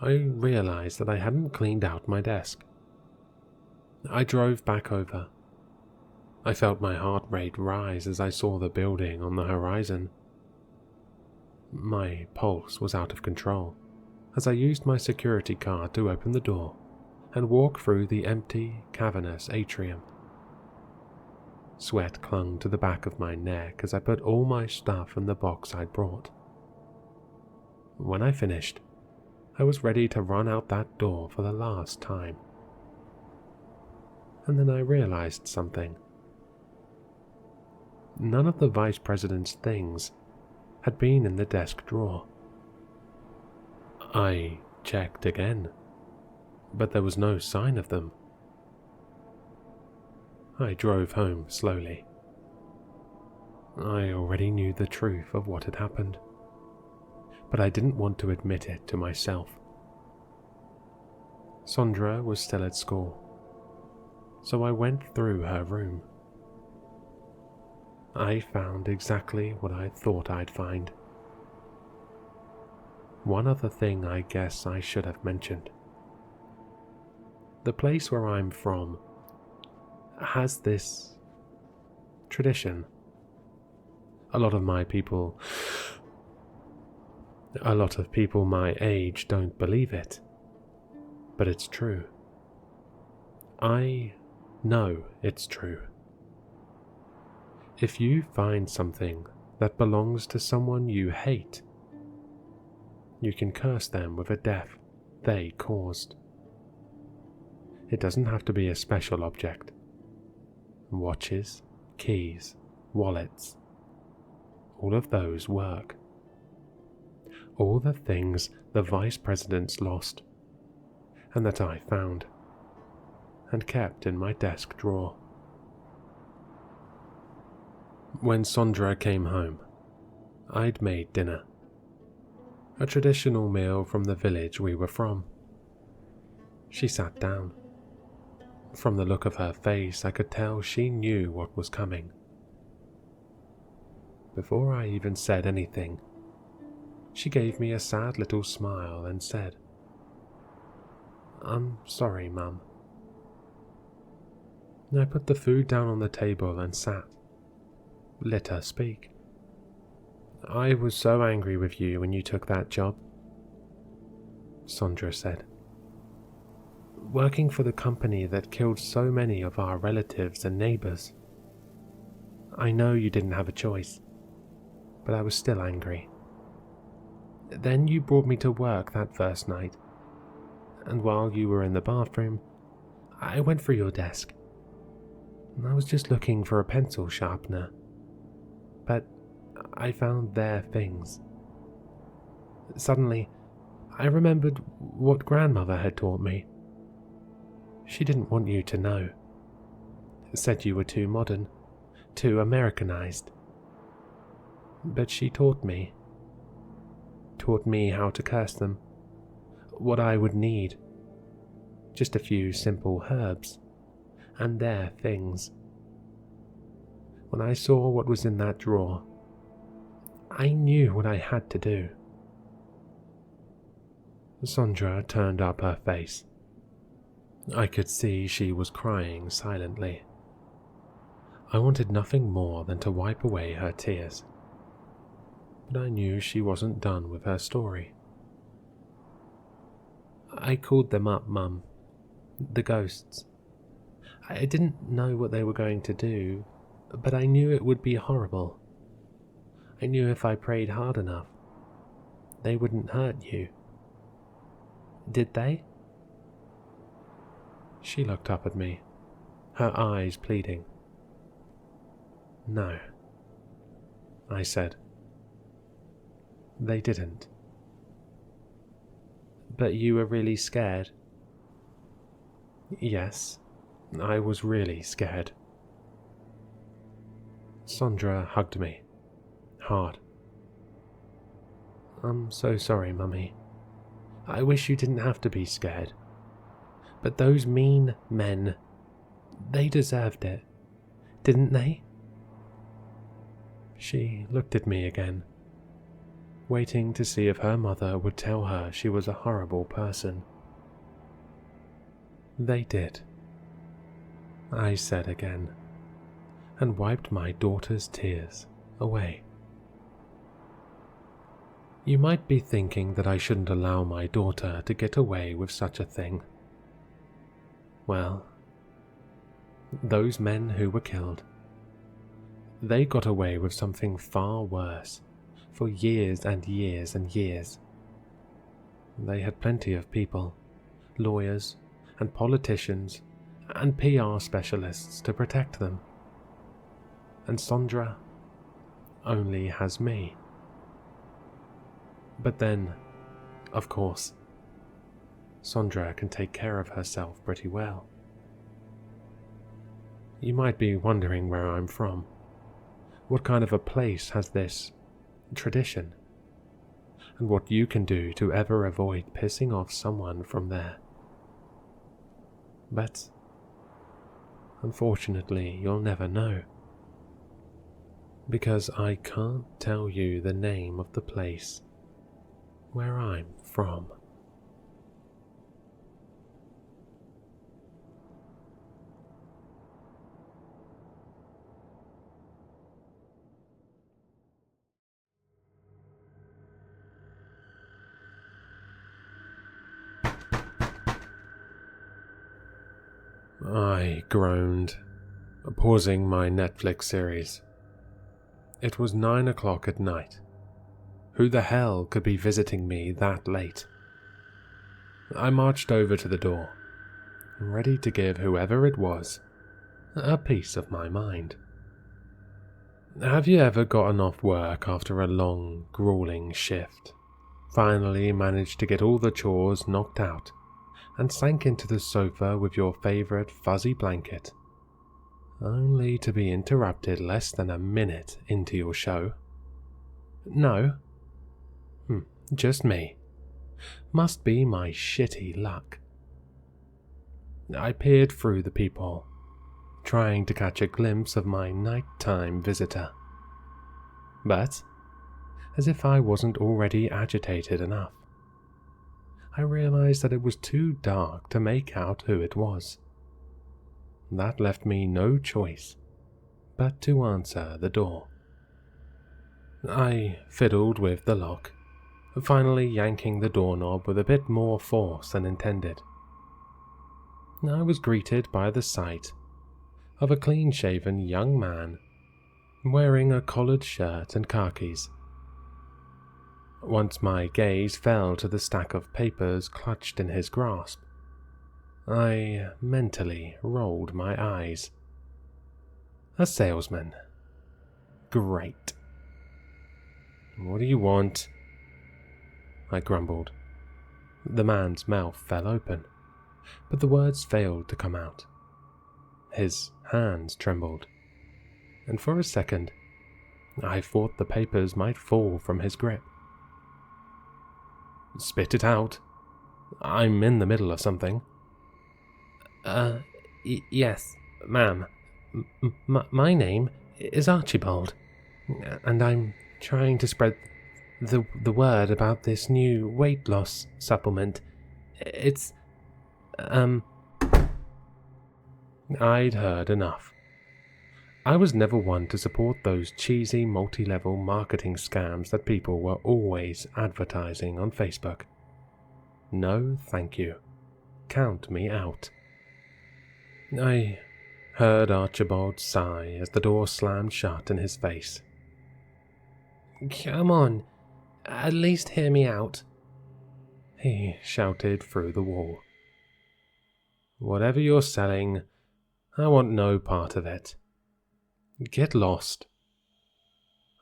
I realized that I hadn't cleaned out my desk. I drove back over. I felt my heart rate rise as I saw the building on the horizon. My pulse was out of control as I used my security card to open the door and walk through the empty, cavernous atrium. Sweat clung to the back of my neck as I put all my stuff in the box I'd brought. When I finished, I was ready to run out that door for the last time. And then I realized something. None of the vice president's things had been in the desk drawer. I checked again, but there was no sign of them. I drove home slowly. I already knew the truth of what had happened, but I didn't want to admit it to myself. Sandra was still at school, so I went through her room. I found exactly what I thought I'd find. One other thing I guess I should have mentioned. The place where I'm from has this tradition. A lot of people my age don't believe it, but it's true. I know it's true. If you find something that belongs to someone you hate, you can curse them with a death they caused. It doesn't have to be a special object. Watches, keys, wallets, all of those work. All the things the vice presidents lost, and that I found, and kept in my desk drawer. When Sandra came home, I'd made dinner. A traditional meal from the village we were from. She sat down. From the look of her face, I could tell she knew what was coming. Before I even said anything, she gave me a sad little smile and said, "I'm sorry, Mum." I put the food down on the table and sat, let her speak. "I was so angry with you when you took that job," Sandra said. "Working for the company that killed so many of our relatives and neighbors. I know you didn't have a choice, but I was still angry. Then you brought me to work that first night, and while you were in the bathroom, I went through your desk. I was just looking for a pencil sharpener, but I found their things. Suddenly, I remembered what grandmother had taught me. She didn't want you to know. Said you were too modern, too Americanized. But she taught me how to curse them, what I would need. Just a few simple herbs, and their things. When I saw what was in that drawer, I knew what I had to do. Sandra turned up her face. I could see she was crying silently. I wanted nothing more than to wipe away her tears. But I knew she wasn't done with her story. I called them up, Mum. The ghosts. I didn't know what they were going to do, but I knew it would be horrible. I knew if I prayed hard enough, they wouldn't hurt you. Did they? She looked up at me, her eyes pleading. No, I said. They didn't. But you were really scared? Yes, I was really scared. Sandra hugged me, hard. I'm so sorry, Mummy. I wish you didn't have to be scared. But those mean men, they deserved it, didn't they? She looked at me again, waiting to see if her mother would tell her she was a horrible person. They did, I said again, and wiped my daughter's tears away. You might be thinking that I shouldn't allow my daughter to get away with such a thing. Well, those men who were killed, they got away with something far worse for years and years and years. They had plenty of people, lawyers and politicians and PR specialists to protect them. And Sandra only has me. But then, of course, Sandra can take care of herself pretty well. You might be wondering where I'm from. What kind of a place has this tradition? And what you can do to ever avoid pissing off someone from there. But, unfortunately, you'll never know. Because I can't tell you the name of the place where I'm from. I groaned, pausing my Netflix series. It was 9 o'clock at night. Who the hell could be visiting me that late? I marched over to the door, ready to give whoever it was a piece of my mind. Have you ever gotten off work after a long, grueling shift, finally managed to get all the chores knocked out, and sank into the sofa with your favorite fuzzy blanket, only to be interrupted less than a minute into your show? No? Just me. Must be my shitty luck. I peered through the peephole, trying to catch a glimpse of my nighttime visitor. But, as if I wasn't already agitated enough, I realized that it was too dark to make out who it was. That left me no choice but to answer the door. I fiddled with the lock, finally yanking the doorknob with a bit more force than intended. I was greeted by the sight of a clean-shaven young man wearing a collared shirt and khakis. Once my gaze fell to the stack of papers clutched in his grasp, I mentally rolled my eyes. A salesman. Great. What do you want? I grumbled. The man's mouth fell open, but the words failed to come out. His hands trembled, and for a second, I thought the papers might fall from his grip. Spit it out. I'm in the middle of something. Yes, ma'am. My name is Archibald, and I'm trying to spread the word about this new weight loss supplement. It's, I'd heard enough. I was never one to support those cheesy multi-level marketing scams that people were always advertising on Facebook. No, thank you. Count me out. I heard Archibald sigh as the door slammed shut in his face. Come on, at least hear me out, he shouted through the wall. Whatever you're selling, I want no part of it. Get lost,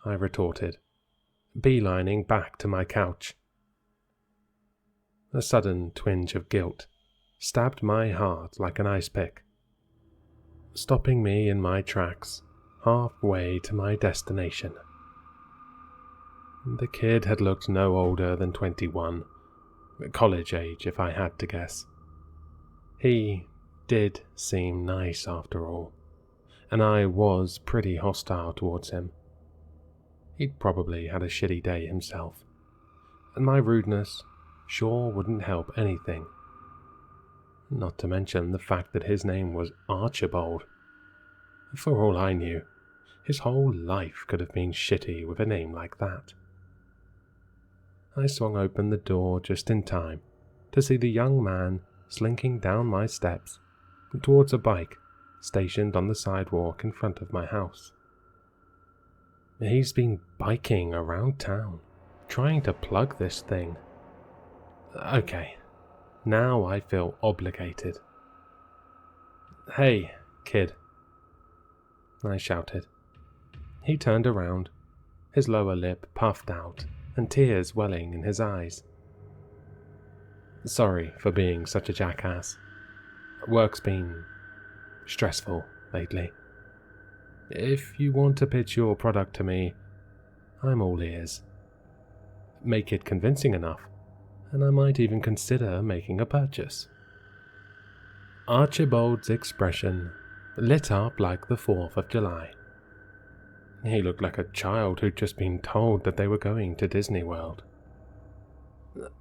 I retorted, beelining back to my couch. A sudden twinge of guilt stabbed my heart like an ice pick, stopping me in my tracks halfway to my destination. The kid had looked no older than 21, college age if I had to guess. He did seem nice after all, and I was pretty hostile towards him. He'd probably had a shitty day himself, and my rudeness sure wouldn't help anything. Not to mention the fact that his name was Archibald. For all I knew, his whole life could have been shitty with a name like that. I swung open the door just in time to see the young man slinking down my steps towards a bike stationed on the sidewalk in front of my house. He's been biking around town, trying to plug this thing. Okay, now I feel obligated. Hey, kid, I shouted. He turned around, his lower lip puffed out and tears welling in his eyes. Sorry for being such a jackass. Work's been stressful lately. If you want to pitch your product to me, I'm all ears. Make it convincing enough, and I might even consider making a purchase. Archibald's expression lit up like the 4th of July. He looked like a child who'd just been told that they were going to Disney World.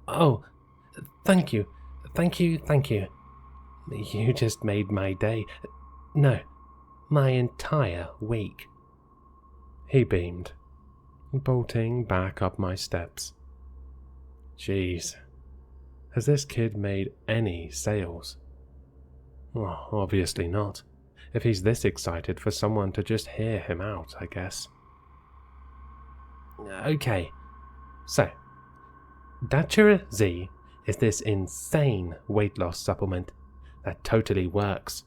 Oh, thank you. You just made my day. No, my entire week. He beamed, bolting back up my steps. Jeez, has this kid made any sales? Well, obviously not, if he's this excited for someone to just hear him out, I guess. Okay, so, Datura Z is this insane weight loss supplement that totally works,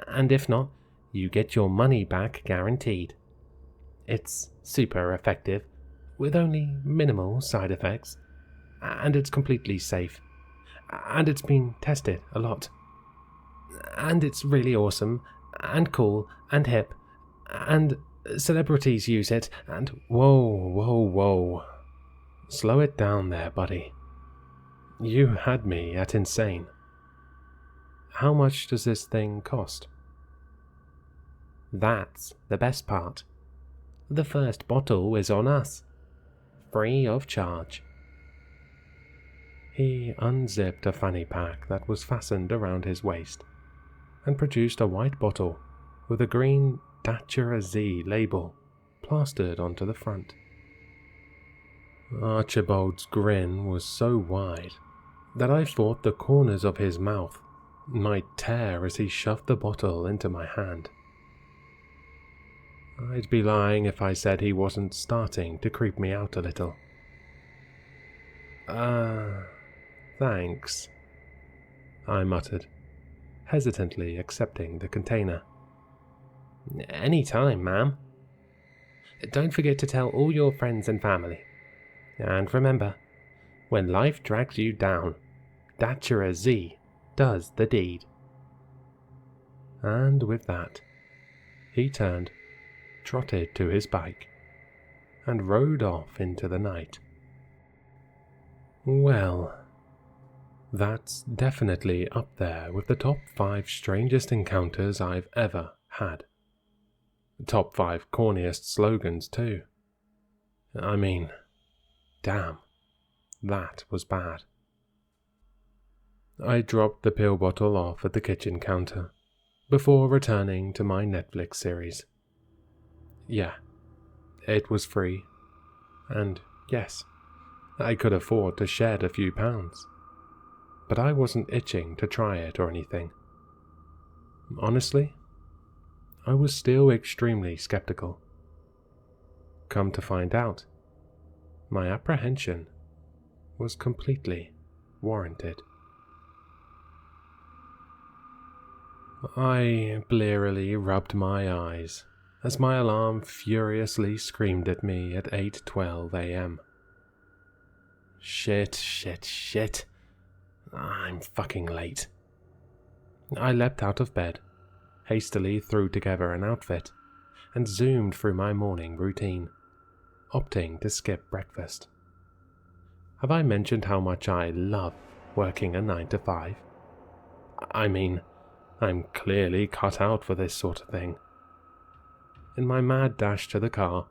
and if not, you get your money back guaranteed. It's super effective, with only minimal side effects, and it's completely safe, and it's been tested a lot. And it's really awesome, and cool, and hip, and celebrities use it, and whoa. Slow it down there, buddy. You had me at insane. How much does this thing cost? That's the best part. The first bottle is on us, free of charge. He unzipped a fanny pack that was fastened around his waist and produced a white bottle with a green Datura Z label plastered onto the front. Archibald's grin was so wide that I thought the corners of his mouth might tear as he shoved the bottle into my hand. I'd be lying if I said he wasn't starting to creep me out a little. Thanks, I muttered, hesitantly accepting the container. Any time, ma'am. Don't forget to tell all your friends and family. And remember, When life drags you down, Datura Z does the deed. And with that, he turned, trotted to his bike, and rode off into the night. Well, that's definitely up there with the top 5 strangest encounters I've ever had. Top 5 corniest slogans too. I mean, damn, that was bad. I dropped the pill bottle off at the kitchen counter before returning to my Netflix series. Yeah, it was free, and yes, I could afford to shed a few pounds, but I wasn't itching to try it or anything. Honestly, I was still extremely skeptical. Come to find out, my apprehension was completely warranted. I blearily rubbed my eyes as my alarm furiously screamed at me at 8:12 a.m. Shit. I'm fucking late. I leapt out of bed, hastily threw together an outfit, and zoomed through my morning routine, opting to skip breakfast. Have I mentioned how much I love working a 9 to 5? I mean, I'm clearly cut out for this sort of thing. In my mad dash to the car,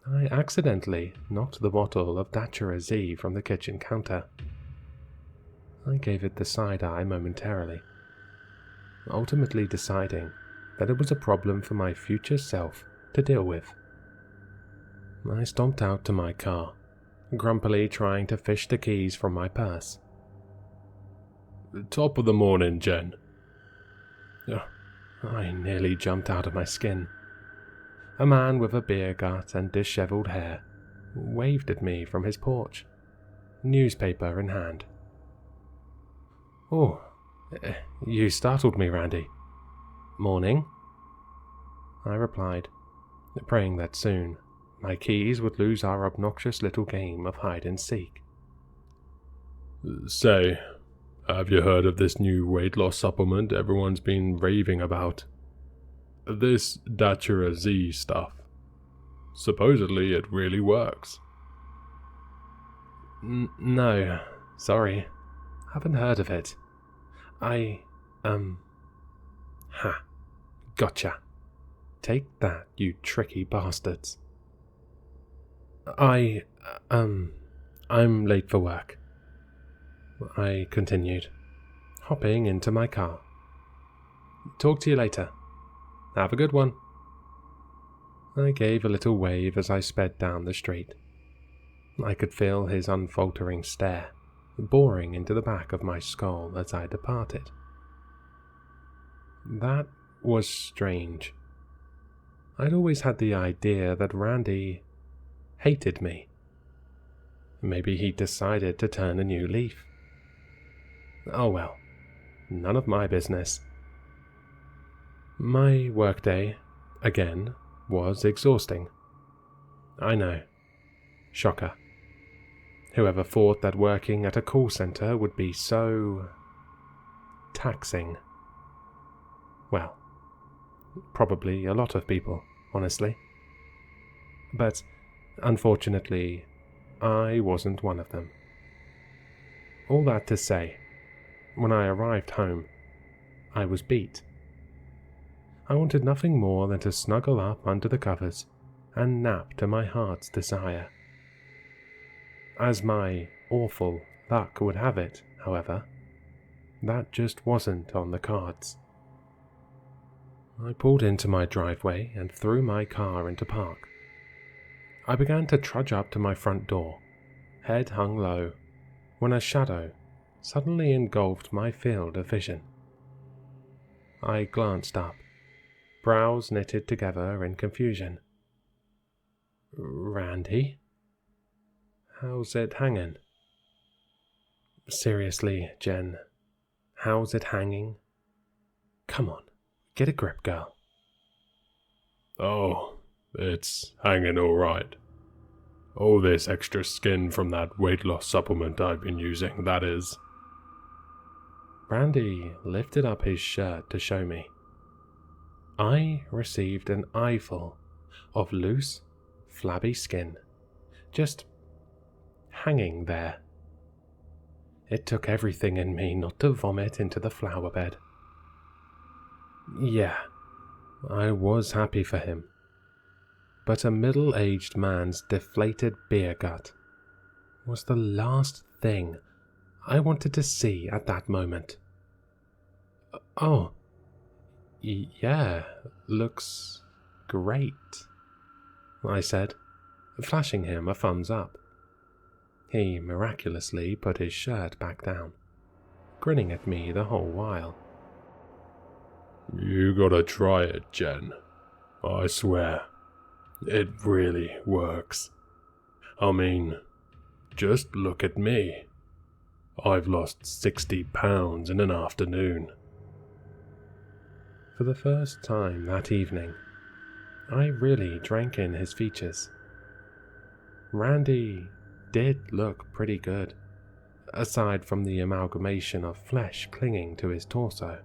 I accidentally knocked the bottle of Datura Z from the kitchen counter. I gave it the side eye momentarily, ultimately deciding that it was a problem for my future self to deal with. I stomped out to my car, grumpily trying to fish the keys from my purse. Top of the morning, Jen. I nearly jumped out of my skin. A man with a beer gut and disheveled hair waved at me from his porch, newspaper in hand. Oh, you startled me, Randy. Morning? I replied, praying that soon my keys would lose our obnoxious little game of hide and seek. Say, have you heard of this new weight loss supplement everyone's been raving about? This Datura Z stuff. Supposedly it really works. No, sorry. Haven't heard of it. Gotcha. Take that, you tricky bastards. I'm late for work. I continued, hopping into my car. Talk to you later. Have a good one. I gave a little wave as I sped down the street. I could feel his unfaltering stare boring into the back of my skull as I departed. That was strange. I'd always had the idea that Randy hated me. Maybe he decided to turn a new leaf. Oh well, none of my business. My workday, again, was exhausting. I know. Shocker. Whoever thought that working at a call center would be so taxing? Well, probably a lot of people, honestly. But unfortunately, I wasn't one of them. All that to say, when I arrived home, I was beat. I wanted nothing more than to snuggle up under the covers and nap to my heart's desire. As my awful luck would have it, however, that just wasn't on the cards. I pulled into my driveway and threw my car into park. I began to trudge up to my front door, head hung low, when a shadow suddenly engulfed my field of vision. I glanced up, brows knitted together in confusion. Randy? How's it hanging? Seriously, Jen, how's it hanging? Come on, get a grip, girl. Oh, it's hanging all right. All this extra skin from that weight loss supplement I've been using, that is. Randy lifted up his shirt to show me. I received an eyeful of loose, flabby skin, just hanging there. It took everything in me not to vomit into the flower bed. Yeah, I was happy for him. But a middle-aged man's deflated beer gut was the last thing I wanted to see at that moment. Oh, yeah, looks great, I said, flashing him a thumbs up. He miraculously put his shirt back down, grinning at me the whole while. You gotta try it, Jen. I swear, it really works. I mean, just look at me. I've lost 60 pounds in an afternoon. For the first time that evening, I really drank in his features. Randy did look pretty good, aside from the amalgamation of flesh clinging to his torso.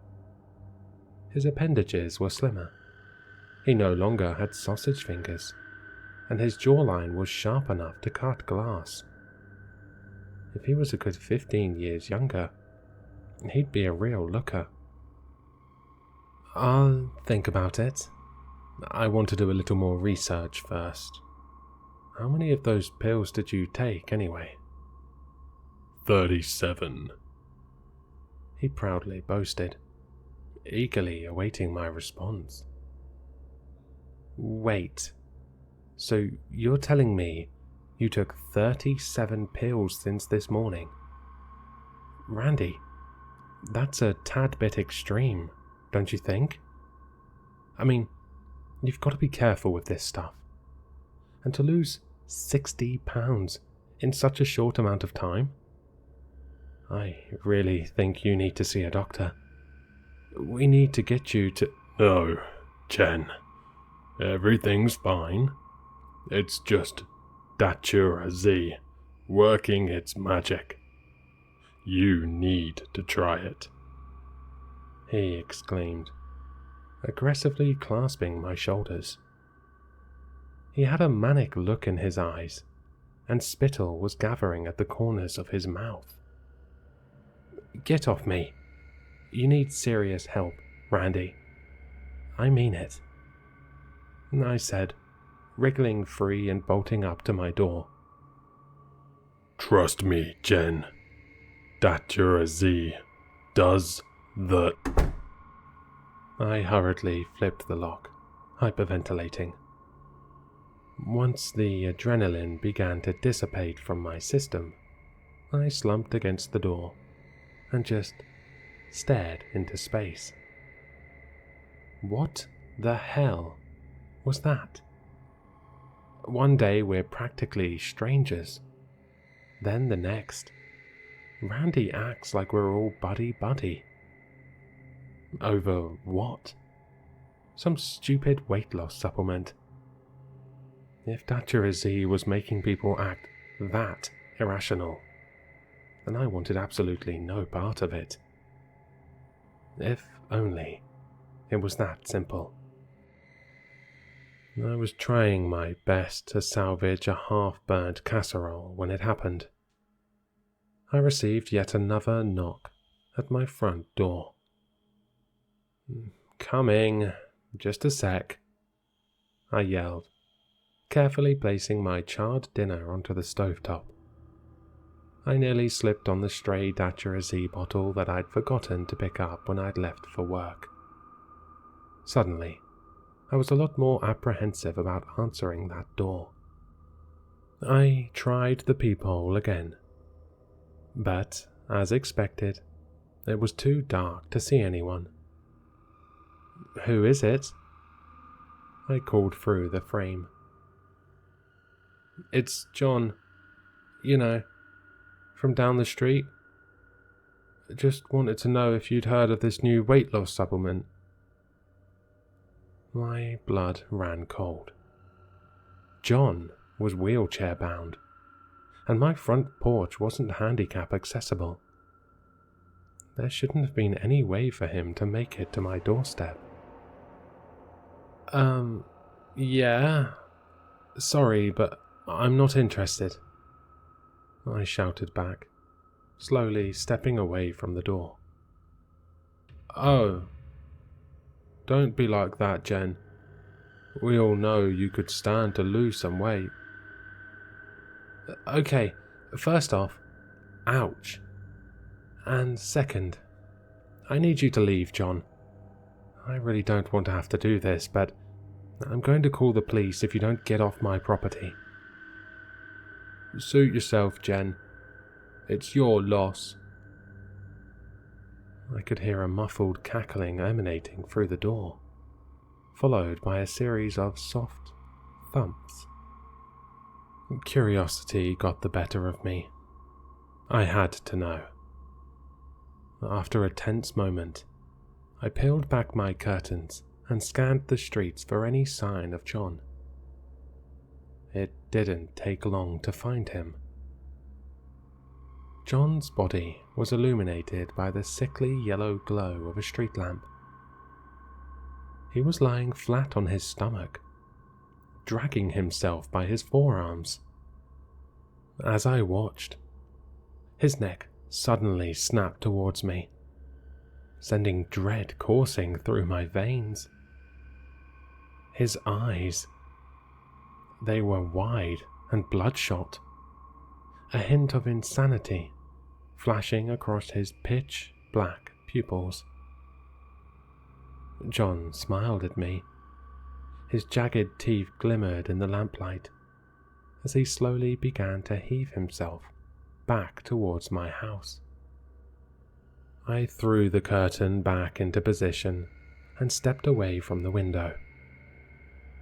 His appendages were slimmer. He no longer had sausage fingers, and his jawline was sharp enough to cut glass. If he was a good 15 years younger, he'd be a real looker. I'll think about it. I want to do a little more research first. How many of those pills did you take, anyway? 37. He proudly boasted, eagerly awaiting my response. Wait, so you're telling me you took 37 pills since this morning? Randy, that's a tad bit extreme, don't you think? I mean, you've got to be careful with this stuff. And to lose 60 pounds in such a short amount of time? I really think you need to see a doctor. We need to get you to... No, Jen. Everything's fine. It's just Datura Z working its magic. You need to try it, he exclaimed, aggressively clasping my shoulders. He had a manic look in his eyes, and spittle was gathering at the corners of his mouth. Get off me. You need serious help, Randy. I mean it, I said, wriggling free and bolting up to my door. Trust me, Jen. Datura Z does the... I hurriedly flipped the lock, hyperventilating. Once the adrenaline began to dissipate from my system, I slumped against the door and just stared into space. What the hell was that? One day we're practically strangers. Then the next, Randy acts like we're all buddy-buddy. Over what? Some stupid weight loss supplement. If Datura Z was making people act that irrational, then I wanted absolutely no part of it. If only it was that simple. I was trying my best to salvage a half-burnt casserole when it happened. I received yet another knock at my front door. Coming, just a sec, I yelled, carefully placing my charred dinner onto the stovetop. I nearly slipped on the stray Datura Z bottle that I'd forgotten to pick up when I'd left for work. Suddenly, I was a lot more apprehensive about answering that door. I tried the peephole again, but, as expected, it was too dark to see anyone. Who is it? I called through the frame. It's John. You know, from down the street. Just wanted to know if you'd heard of this new weight loss supplement. My blood ran cold. John was wheelchair bound, and my front porch wasn't handicap accessible. There shouldn't have been any way for him to make it to my doorstep. Yeah. Sorry, but I'm not interested, I shouted back, slowly stepping away from the door. Oh. Don't be like that, Jen. We all know you could stand to lose some weight. Okay, first off, ouch. And second, I need you to leave, John. I really don't want to have to do this, but I'm going to call the police if you don't get off my property. Suit yourself, Jen. It's your loss. I could hear a muffled cackling emanating through the door, followed by a series of soft thumps. Curiosity got the better of me. I had to know. After a tense moment, I peeled back my curtains and scanned the streets for any sign of John. It didn't take long to find him. John's body was illuminated by the sickly yellow glow of a street lamp. He was lying flat on his stomach, dragging himself by his forearms. As I watched, his neck suddenly snapped towards me, sending dread coursing through my veins. His eyes, they were wide and bloodshot, a hint of insanity flashing across his pitch-black pupils. John smiled at me. His jagged teeth glimmered in the lamplight as he slowly began to heave himself back towards my house. I threw the curtain back into position and stepped away from the window.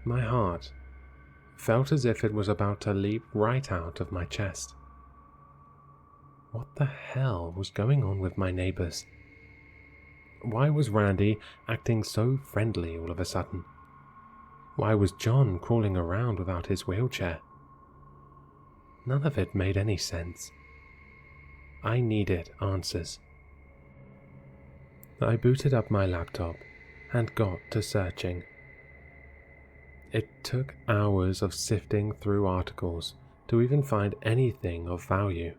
My heart felt as if it was about to leap right out of my chest. What the hell was going on with my neighbors? Why was Randy acting so friendly all of a sudden? Why was John crawling around without his wheelchair? None of it made any sense. I needed answers. I booted up my laptop and got to searching. It took hours of sifting through articles to even find anything of value.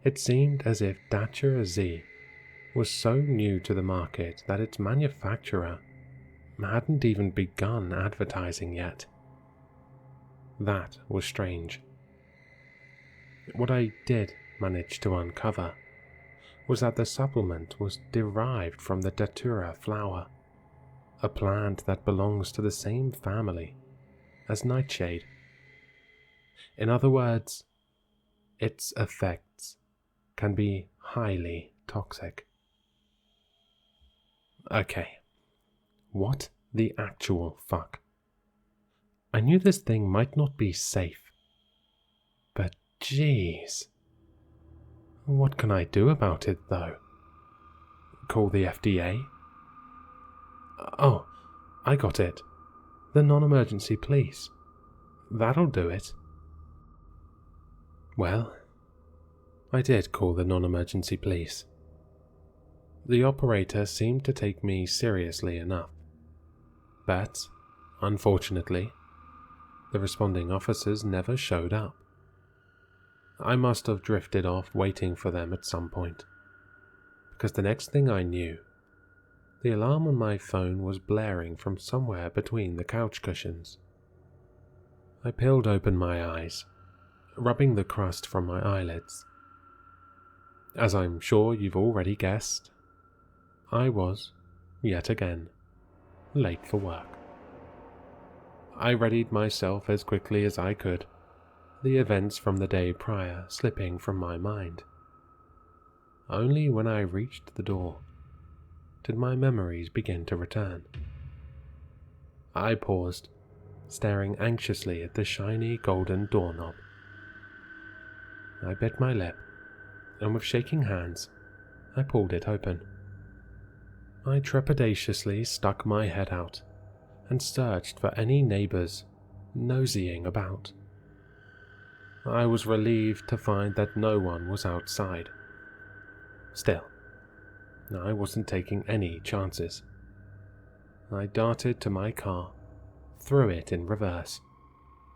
It seemed as if Datura Z was so new to the market that its manufacturer hadn't even begun advertising yet. That was strange. What I did manage to uncover was that the supplement was derived from the Datura flower, a plant that belongs to the same family as nightshade. In other words, its effects can be highly toxic. Okay, what the actual fuck? I knew this thing might not be safe, but jeez. What can I do about it, though? Call the FDA? Oh, I got it. The non-emergency police. That'll do it. Well, I did call the non-emergency police. The operator seemed to take me seriously enough, but, unfortunately, the responding officers never showed up. I must have drifted off waiting for them at some point, because the next thing I knew, the alarm on my phone was blaring from somewhere between the couch cushions. I peeled open my eyes, rubbing the crust from my eyelids. As I'm sure you've already guessed, I was, yet again, late for work. I readied myself as quickly as I could, the events from the day prior slipping from my mind. Only when I reached the door did my memories begin to return. I paused, staring anxiously at the shiny golden doorknob. I bit my lip, and with shaking hands, I pulled it open. I trepidatiously stuck my head out and searched for any neighbors nosying about. I was relieved to find that no one was outside. Still, I wasn't taking any chances. I darted to my car, threw it in reverse,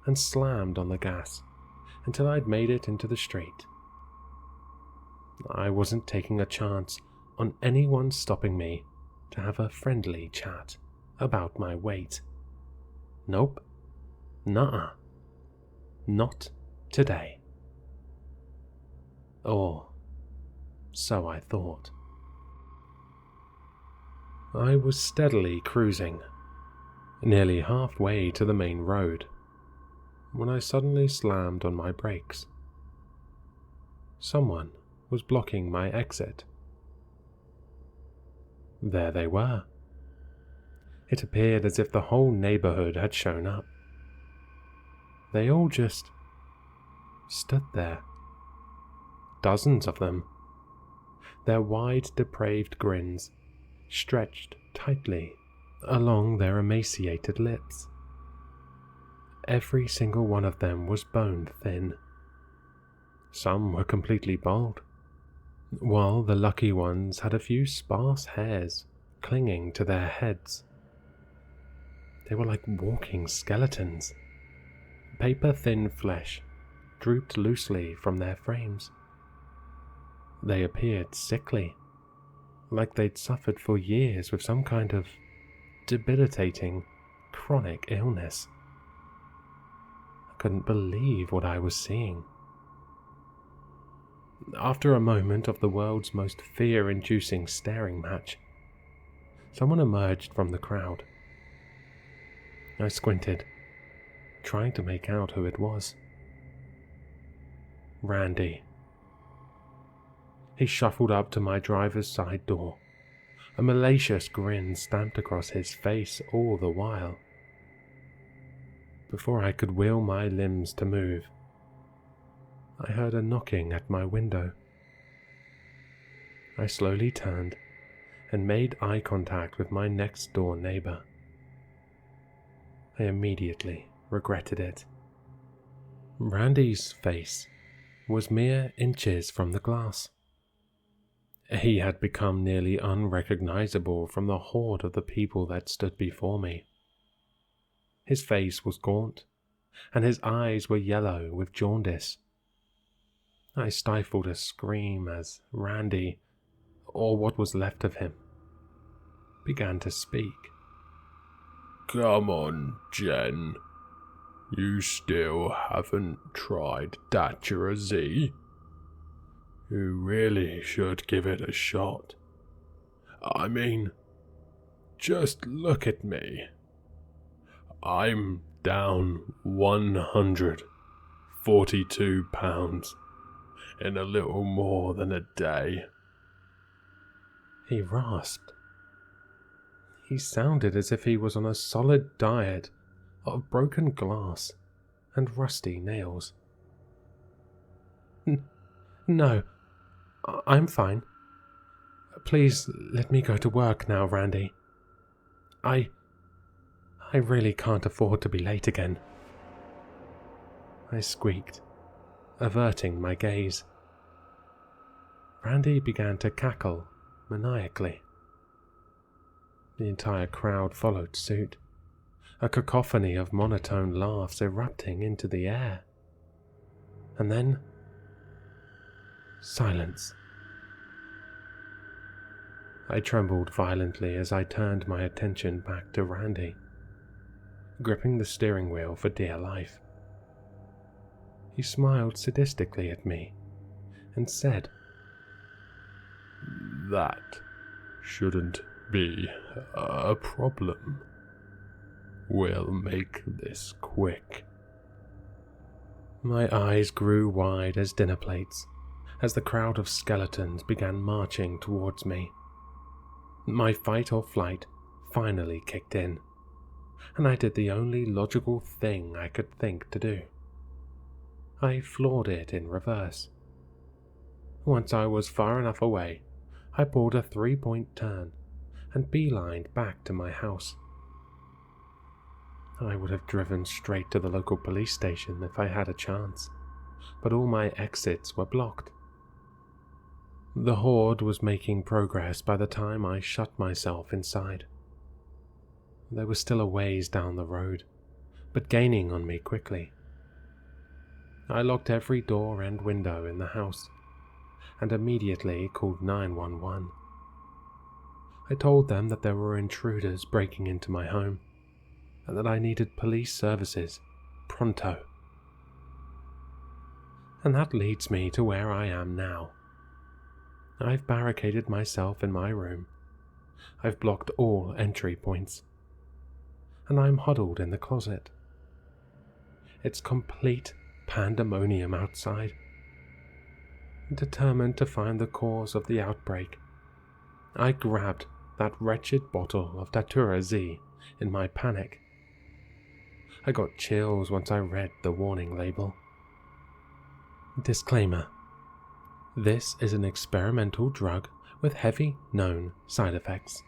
and slammed on the gas until I'd made it into the street. I wasn't taking a chance on anyone stopping me to have a friendly chat about my weight. Nope. Nuh-uh. Not today. Or so I thought. I was steadily cruising, nearly halfway to the main road, when I suddenly slammed on my brakes. Someone was blocking my exit. There they were. It appeared as if the whole neighborhood had shown up. They all just stood there. Dozens of them. Their wide, depraved grins stretched tightly along their emaciated lips. Every single one of them was bone thin. Some were completely bald, while the lucky ones had a few sparse hairs clinging to their heads. They were like walking skeletons. Paper-thin flesh drooped loosely from their frames. They appeared sickly, like they'd suffered for years with some kind of debilitating, chronic illness. I couldn't believe what I was seeing. After a moment of the world's most fear-inducing staring match, someone emerged from the crowd. I squinted, trying to make out who it was. Randy. He shuffled up to my driver's side door, a malicious grin stamped across his face all the while. Before I could will my limbs to move, I heard a knocking at my window. I slowly turned and made eye contact with my next-door neighbor. I immediately regretted it. Randy's face was mere inches from the glass. He had become nearly unrecognizable from the horde of the people that stood before me. His face was gaunt, and his eyes were yellow with jaundice. I stifled a scream as Randy, or what was left of him, began to speak. Come on, Jen. You still haven't tried Datura Z? You really should give it a shot. I mean, just look at me. I'm down 142 pounds in a little more than a day. He rasped. He sounded as if he was on a solid diet of broken glass and rusty nails. No, I'm fine. Please let me go to work now, Randy. I really can't afford to be late again. I squeaked, averting my gaze. Randy began to cackle maniacally. The entire crowd followed suit, a cacophony of monotone laughs erupting into the air. And then, silence. I trembled violently as I turned my attention back to Randy, gripping the steering wheel for dear life. He smiled sadistically at me and said, That shouldn't be a problem. We'll make this quick. My eyes grew wide as dinner plates as the crowd of skeletons began marching towards me. My fight or flight finally kicked in, and I did the only logical thing I could think to do. I floored it in reverse. Once I was far enough away, I pulled a 3-point turn and beelined back to my house. I would have driven straight to the local police station if I had a chance, but all my exits were blocked. The horde was making progress by the time I shut myself inside. They were still a ways down the road, but gaining on me quickly. I locked every door and window in the house, and immediately called 911. I told them that there were intruders breaking into my home, and that I needed police services pronto. And that leads me to where I am now. I've barricaded myself in my room. I've blocked all entry points. And I'm huddled in the closet. It's complete pandemonium outside. Determined to find the cause of the outbreak, I grabbed that wretched bottle of Datura Z in my panic. I got chills once I read the warning label. Disclaimer: this is an experimental drug with heavy known side effects.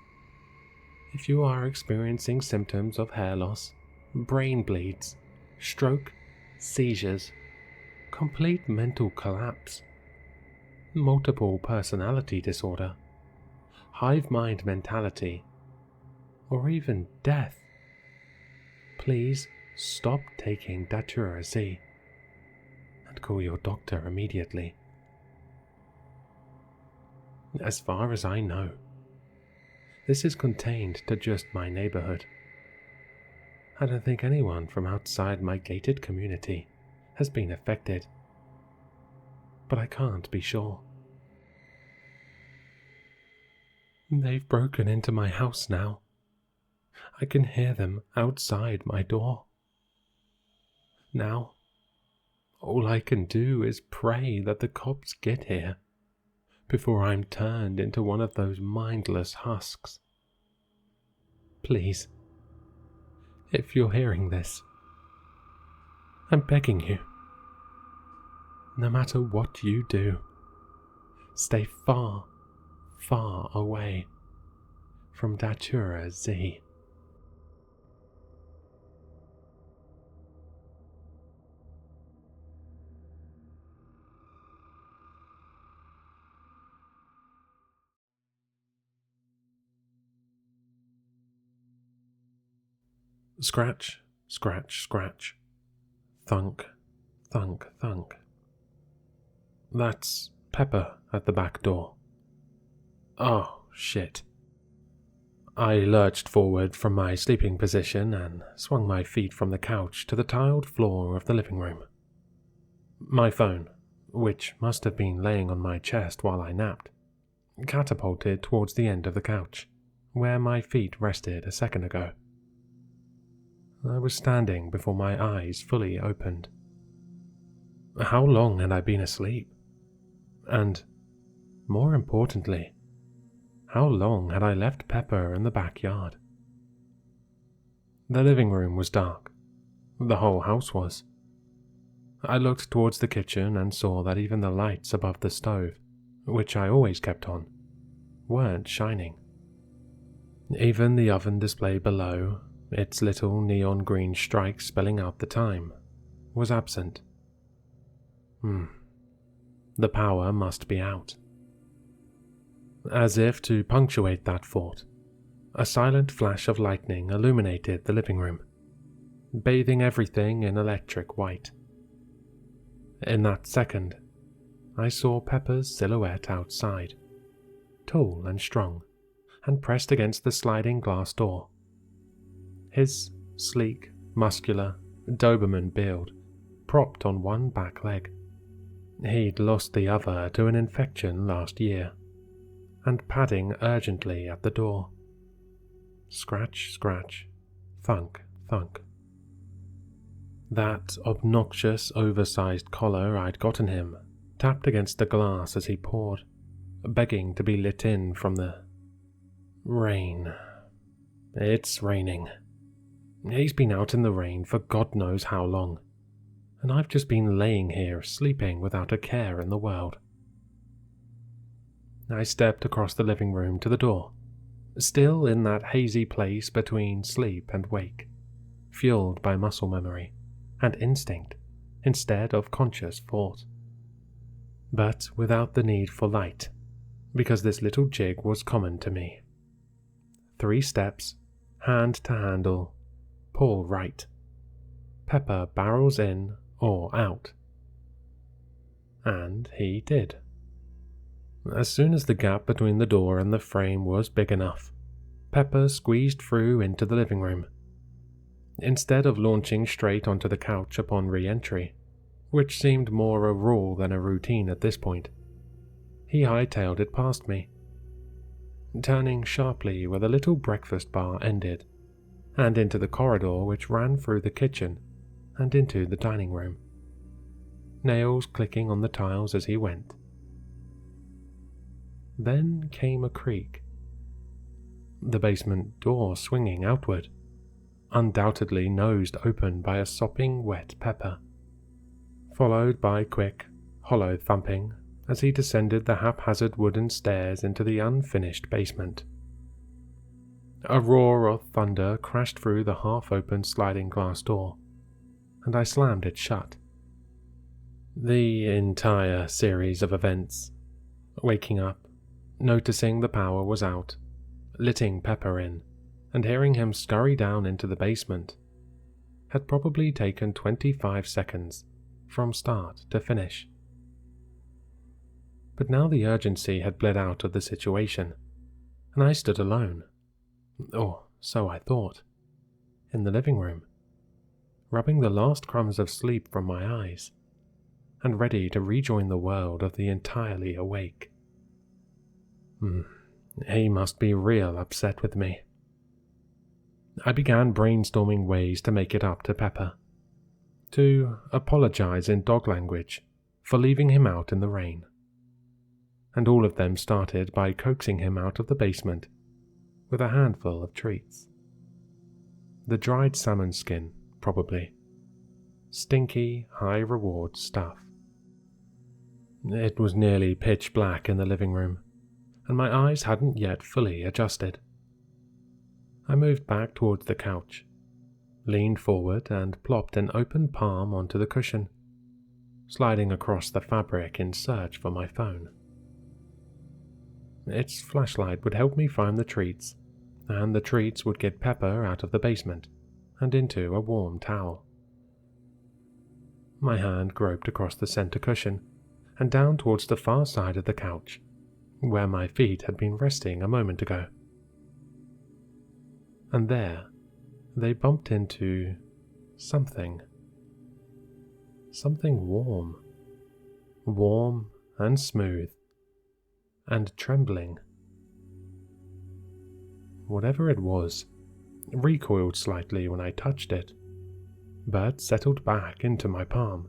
If you are experiencing symptoms of hair loss, brain bleeds, stroke, seizures, complete mental collapse, multiple personality disorder, hive mind mentality, or even death, please stop taking Datura Z and call your doctor immediately. As far as I know, this is contained to just my neighborhood. I don't think anyone from outside my gated community has been affected, but I can't be sure. They've broken into my house now. I can hear them outside my door. Now, all I can do is pray that the cops get here before I'm turned into one of those mindless husks. Please, if you're hearing this, I'm begging you, no matter what you do, stay far, far away from Datura Z. Scratch, scratch, scratch. Thunk, thunk, thunk. That's Pepper at the back door. Oh, shit. I lurched forward from my sleeping position and swung my feet from the couch to the tiled floor of the living room. My phone, which must have been laying on my chest while I napped, catapulted towards the end of the couch, where my feet rested a second ago. I was standing before my eyes fully opened. How long had I been asleep? And, more importantly, how long had I left Pepper in the backyard? The living room was dark. The whole house was. I looked towards the kitchen and saw that even the lights above the stove, which I always kept on, weren't shining. Even the oven display below, its little neon green strike spelling out the time, was absent. The power must be out. As if to punctuate that thought, a silent flash of lightning illuminated the living room, bathing everything in electric white. In that second, I saw Pepper's silhouette outside, tall and strong, and pressed against the sliding glass door. His sleek, muscular, Doberman build propped on one back leg. He'd lost the other to an infection last year, and padding urgently at the door. Scratch, scratch, thunk, thunk. That obnoxious, oversized collar I'd gotten him tapped against the glass as he poured, begging to be lit in from the rain. It's raining. He's been out in the rain for God knows how long, and I've just been laying here sleeping without a care in the world. I stepped across the living room to the door, still in that hazy place between sleep and wake, fueled by muscle memory and instinct instead of conscious thought. But without the need for light, because this little jig was common to me. 3 steps, hand to handle, pull right. Pepper barrels in or out. And he did. As soon as the gap between the door and the frame was big enough, Pepper squeezed through into the living room. Instead of launching straight onto the couch upon re-entry, which seemed more a rule than a routine at this point, he hightailed it past me, turning sharply where the little breakfast bar ended, and into the corridor which ran through the kitchen and into the dining room, nails clicking on the tiles as he went. Then came a creak. The basement door swinging outward, undoubtedly nosed open by a sopping wet Pepper, followed by quick, hollow thumping as he descended the haphazard wooden stairs into the unfinished basement. A roar of thunder crashed through the half-open sliding glass door, and I slammed it shut. The entire series of events, waking up, noticing the power was out, letting Pepper in, and hearing him scurry down into the basement, had probably taken 25 seconds from start to finish. But now the urgency had bled out of the situation, and I stood alone, or so I thought, in the living room, rubbing the last crumbs of sleep from my eyes, and ready to rejoin the world of the entirely awake. He must be real upset with me. I began brainstorming ways to make it up to Pepper, to apologize in dog language for leaving him out in the rain. And all of them started by coaxing him out of the basement with a handful of treats. The dried salmon skin, probably. Stinky, high-reward stuff. It was nearly pitch black in the living room, and my eyes hadn't yet fully adjusted. I moved back towards the couch, leaned forward and plopped an open palm onto the cushion, sliding across the fabric in search for my phone. Its flashlight would help me find the treats, and the treats would get Pepper out of the basement and into a warm towel. My hand groped across the center cushion and down towards the far side of the couch, where my feet had been resting a moment ago. And there, they bumped into something. Something warm. Warm and smooth. And trembling. Whatever it was, recoiled slightly when I touched it, but settled back into my palm.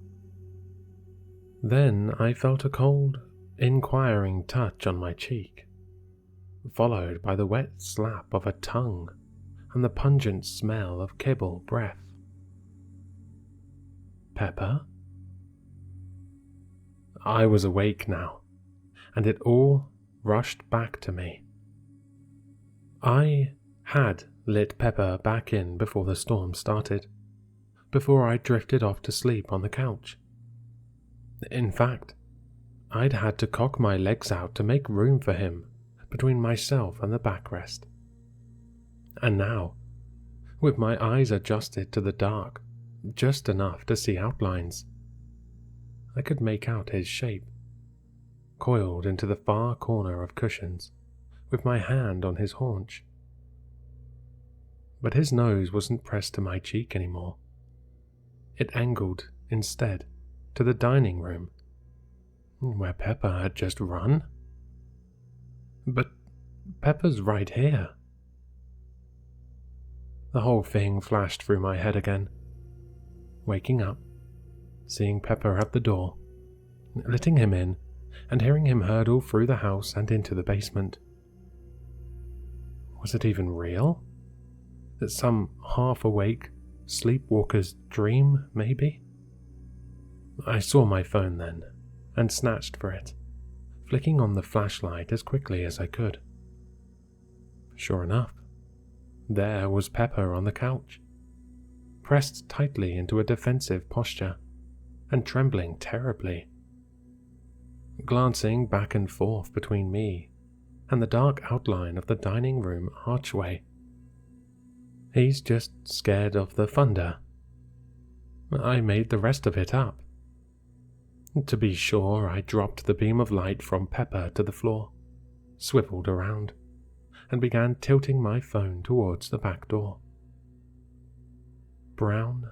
Then I felt a cold, inquiring touch on my cheek, followed by the wet slap of a tongue and the pungent smell of kibble breath. Pepper? I was awake now, and it all rushed back to me. I had lit Pepper back in before the storm started, before I drifted off to sleep on the couch. In fact, I'd had to cock my legs out to make room for him between myself and the backrest. And now, with my eyes adjusted to the dark, just enough to see outlines, I could make out his shape, coiled into the far corner of cushions, with my hand on his haunch. But his nose wasn't pressed to my cheek anymore. It angled, instead, to the dining room, where Pepper had just run. But Pepper's right here. The whole thing flashed through my head again. Waking up, seeing Pepper at the door, letting him in, and hearing him hurtle through the house and into the basement. Was it even real? That some half-awake sleepwalker's dream, maybe? I saw my phone then, and snatched for it, flicking on the flashlight as quickly as I could. Sure enough, there was Pepper on the couch, pressed tightly into a defensive posture and trembling terribly. Glancing back and forth between me and the dark outline of the dining room archway. He's just scared of the thunder. I made the rest of it up. To be sure, I dropped the beam of light from Pepper to the floor, swiveled around, and began tilting my phone towards the back door. Brown,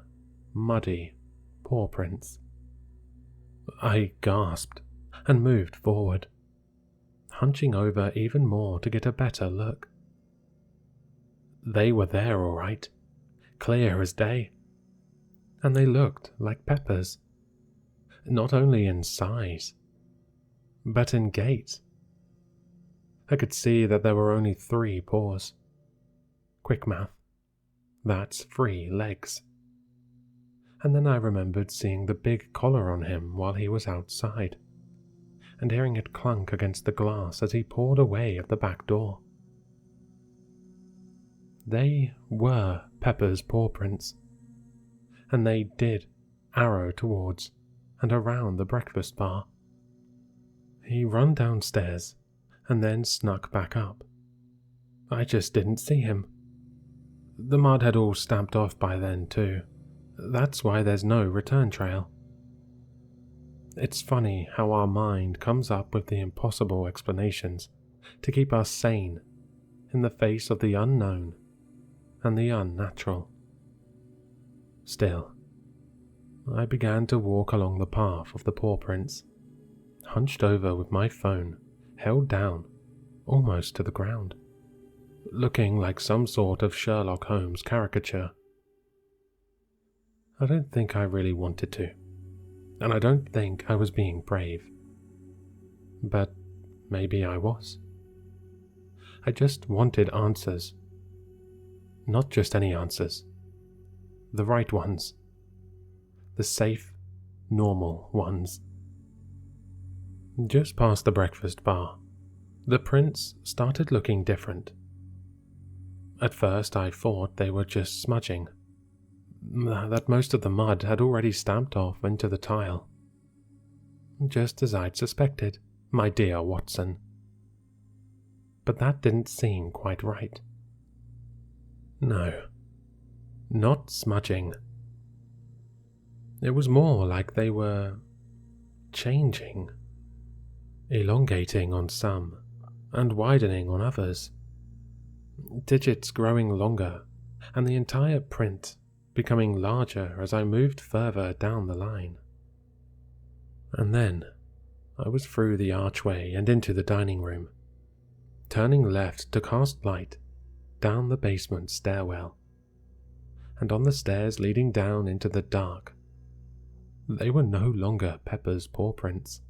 muddy paw prints. I gasped and moved forward, hunching over even more to get a better look. They were there all right, clear as day, and they looked like Pepper's, not only in size, but in gait. I could see that there were only 3 paws. Quick math, that's 3 legs. And then I remembered seeing the big collar on him while he was outside, and hearing it clunk against the glass as he pawed away at the back door. They were Pepper's paw prints, and they did arrow towards and around the breakfast bar. He ran downstairs and then snuck back up. I just didn't see him. The mud had all stamped off by then too. That's why there's no return trail. It's funny how our mind comes up with the impossible explanations to keep us sane in the face of the unknown and the unnatural. Still, I began to walk along the path of the paw prints, hunched over with my phone held down almost to the ground, looking like some sort of Sherlock Holmes caricature. I don't think I really wanted to, and I don't think I was being brave. But maybe I was. I just wanted answers. Not just any answers. The right ones. The safe, normal ones. Just past the breakfast bar, the prints started looking different. At first I thought they were just smudging, that most of the mud had already stamped off into the tile. Just as I'd suspected, my dear Watson. But that didn't seem quite right. No, not smudging. It was more like they were changing, elongating on some and widening on others, digits growing longer and the entire print becoming larger as I moved further down the line. And then I was through the archway and into the dining room, turning left to cast light down the basement stairwell, and on the stairs leading down into the dark. They were no longer Pepper's paw prints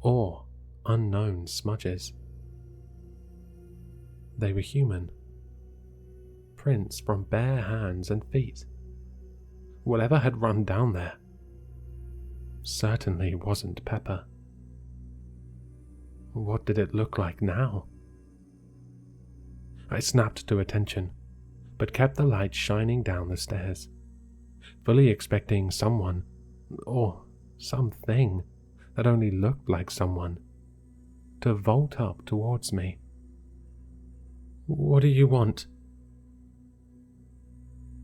or unknown smudges. They were human. Prints from bare hands and feet. Whatever had run down there certainly wasn't Pepper. What did it look like now? I snapped to attention, but kept the light shining down the stairs, fully expecting someone, or something that only looked like someone, to vault up towards me. "What do you want?"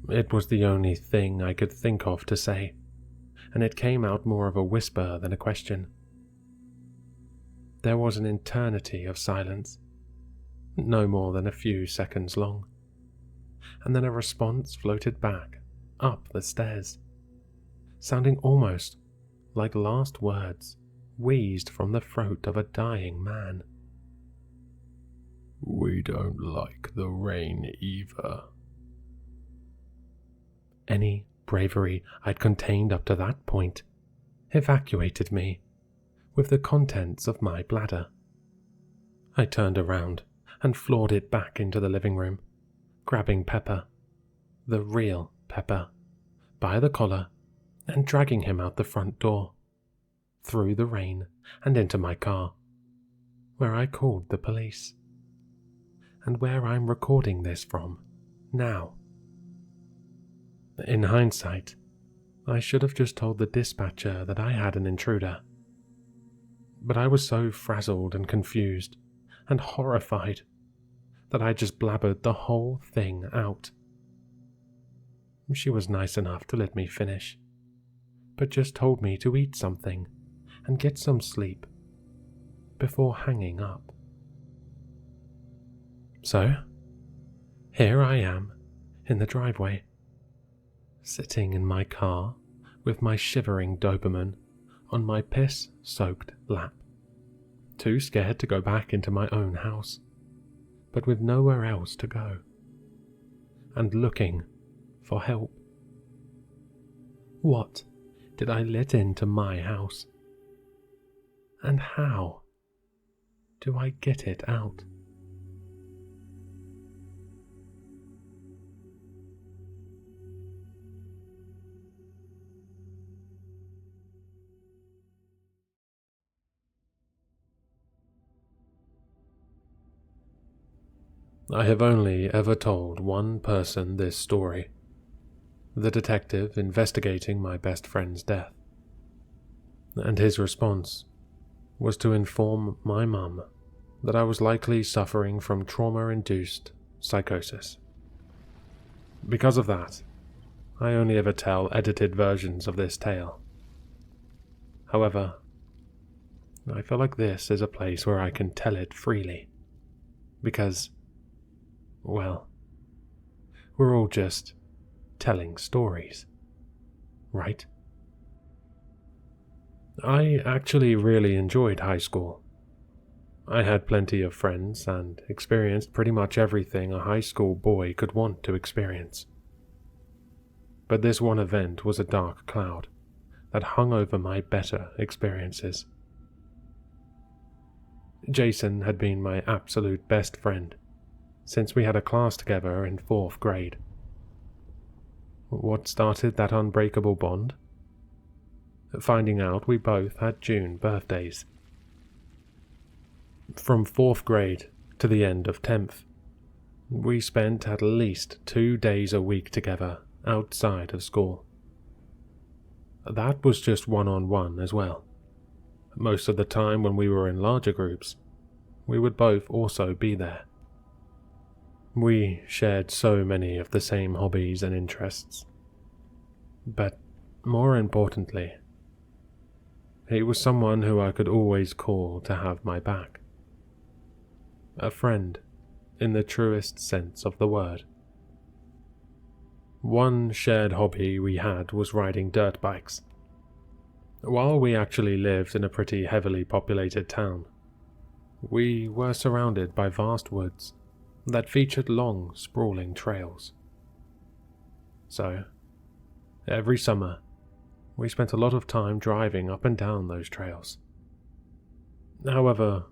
It was the only thing I could think of to say, and it came out more of a whisper than a question. There was an eternity of silence, no more than a few seconds long, and then a response floated back, up the stairs, sounding almost like last words wheezed from the throat of a dying man. "We don't like the rain either." Any bravery I'd contained up to that point evacuated me with the contents of my bladder. I turned around and floored it back into the living room, grabbing Pepper, the real Pepper, by the collar and dragging him out the front door, through the rain and into my car, where I called the police, and where I'm recording this from now. In hindsight, I should have just told the dispatcher that I had an intruder. But I was so frazzled and confused and horrified that I just blabbered the whole thing out. She was nice enough to let me finish, but just told me to eat something and get some sleep before hanging up. So, here I am in the driveway, sitting in my car with my shivering Doberman on my piss-soaked lap, too scared to go back into my own house, but with nowhere else to go, and looking for help. What did I let into my house? And how do I get it out? I have only ever told one person this story, the detective investigating my best friend's death, and his response was to inform my mum that I was likely suffering from trauma-induced psychosis. Because of that, I only ever tell edited versions of this tale. However, I feel like this is a place where I can tell it freely, because, well, we're all just telling stories, right? I actually really enjoyed high school. I had plenty of friends and experienced pretty much everything a high school boy could want to experience. But this one event was a dark cloud that hung over my better experiences. Jason had been my absolute best friend since we had a class together in 4th grade. What started that unbreakable bond? Finding out we both had June birthdays. From 4th grade to the end of 10th, we spent at least 2 days a week together outside of school. That was just one-on-one as well. Most of the time when we were in larger groups, we would both also be there. We shared so many of the same hobbies and interests. But more importantly, he was someone who I could always call to have my back. A friend, in the truest sense of the word. One shared hobby we had was riding dirt bikes. While we actually lived in a pretty heavily populated town, we were surrounded by vast woods that featured long, sprawling trails. So, every summer, we spent a lot of time driving up and down those trails. However,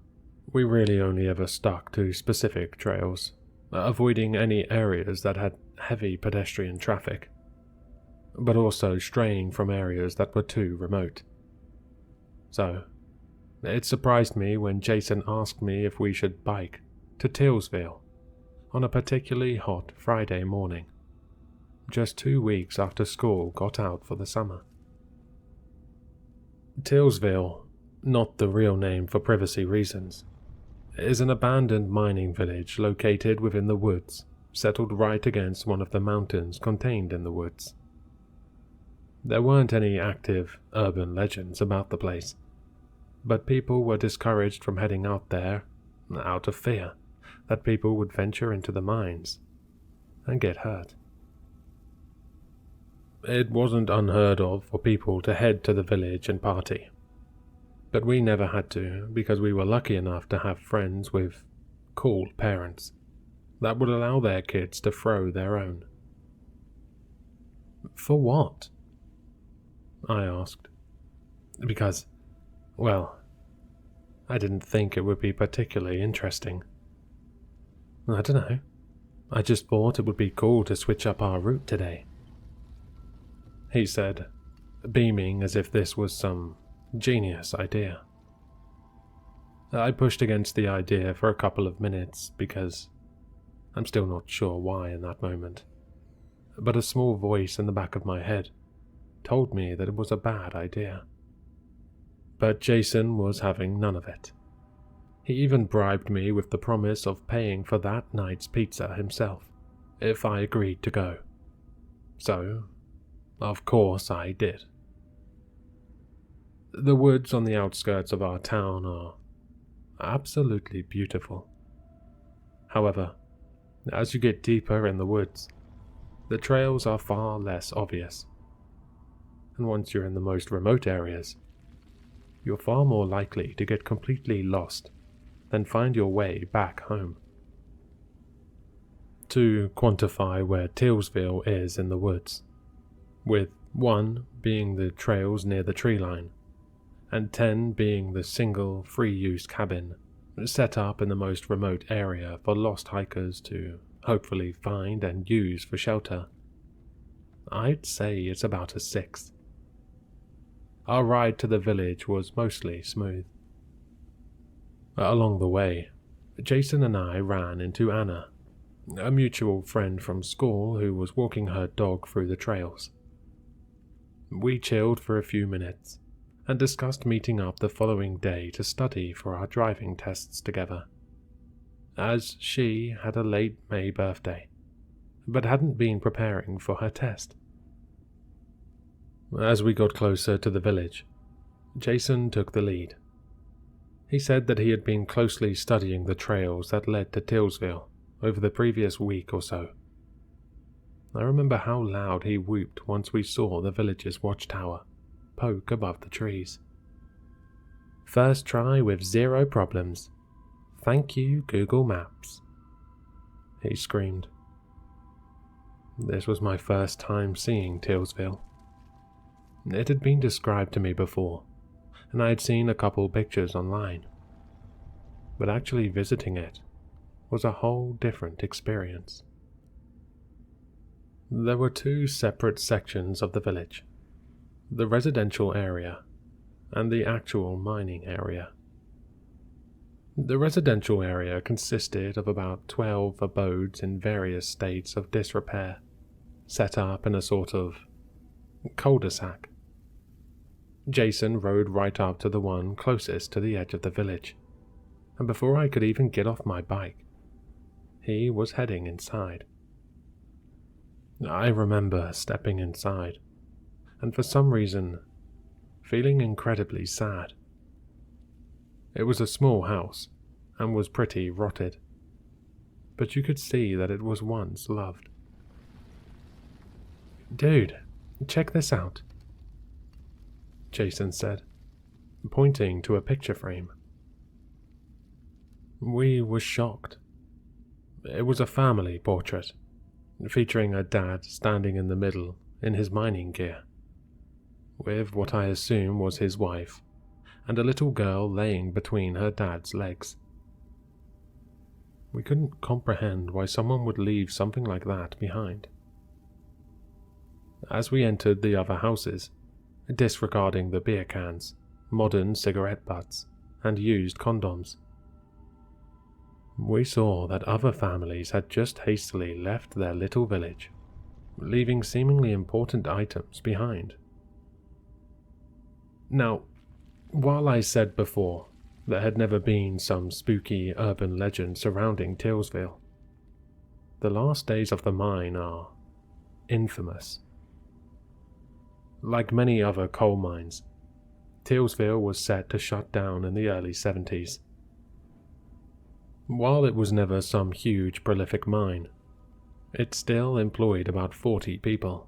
we really only ever stuck to specific trails, avoiding any areas that had heavy pedestrian traffic, but also straying from areas that were too remote. So, it surprised me when Jason asked me if we should bike to Tillsville on a particularly hot Friday morning, just 2 weeks after school got out for the summer. Tillsville, not the real name for privacy reasons, is an abandoned mining village located within the woods, settled right against one of the mountains contained in the woods. There weren't any active urban legends about the place, but people were discouraged from heading out there out of fear that people would venture into the mines and get hurt. It wasn't unheard of for people to head to the village and party, but we never had to because we were lucky enough to have friends with cool parents that would allow their kids to throw their own. For what? I asked. Because, well, I didn't think it would be particularly interesting. I don't know. I just thought it would be cool to switch up our route today, he said, beaming as if this was some genius idea. I pushed against the idea for a couple of minutes because I'm still not sure why in that moment. but a small voice in the back of my head told me that it was a bad idea. But Jason was having none of it. He even bribed me with the promise of paying for that night's pizza himself, if I agreed to go. So, of course I did. The woods on the outskirts of our town are absolutely beautiful. However, as you get deeper in the woods, the trails are far less obvious. And once you're in the most remote areas, you're far more likely to get completely lost than find your way back home. To quantify where Tillsville is in the woods, with 1 being the trails near the tree line, and 10 being the single free-use cabin set up in the most remote area for lost hikers to hopefully find and use for shelter, I'd say it's about a 6. Our ride to the village was mostly smooth. Along the way, Jason and I ran into Anna, a mutual friend from school who was walking her dog through the trails. We chilled for a few minutes and discussed meeting up the following day to study for our driving tests together, as she had a late May birthday, but hadn't been preparing for her test. As we got closer to the village, Jason took the lead. He said that he had been closely studying the trails that led to Tillsville over the previous week or so. I remember how loud he whooped once we saw the village's watchtower poke above the trees. "First try with 0 problems. Thank you, Google Maps," he screamed. This was my first time seeing Tillsville. It had been described to me before, and I had seen a couple pictures online. But actually visiting it was a whole different experience. There were 2 separate sections of the village, the residential area and the actual mining area. The residential area consisted of about 12 abodes in various states of disrepair, set up in a sort of cul-de-sac. Jason rode right up to the one closest to the edge of the village, and before I could even get off my bike, he was heading inside. I remember stepping inside, and for some reason, feeling incredibly sad. It was a small house, and was pretty rotted, but you could see that it was once loved. "Dude, check this out," Jason said, pointing to a picture frame. We were shocked. It was a family portrait, featuring a dad standing in the middle in his mining gear, with what I assume was his wife, and a little girl laying between her dad's legs. We couldn't comprehend why someone would leave something like that behind. As we entered the other houses, disregarding the beer cans, modern cigarette butts, and used condoms, we saw that other families had just hastily left their little village, leaving seemingly important items behind. Now, while I said before there had never been some spooky urban legend surrounding Tillsville, the last days of the mine are infamous. Like many other coal mines, Tillsville was set to shut down in the early 70s. While it was never some huge prolific mine, it still employed about 40 people,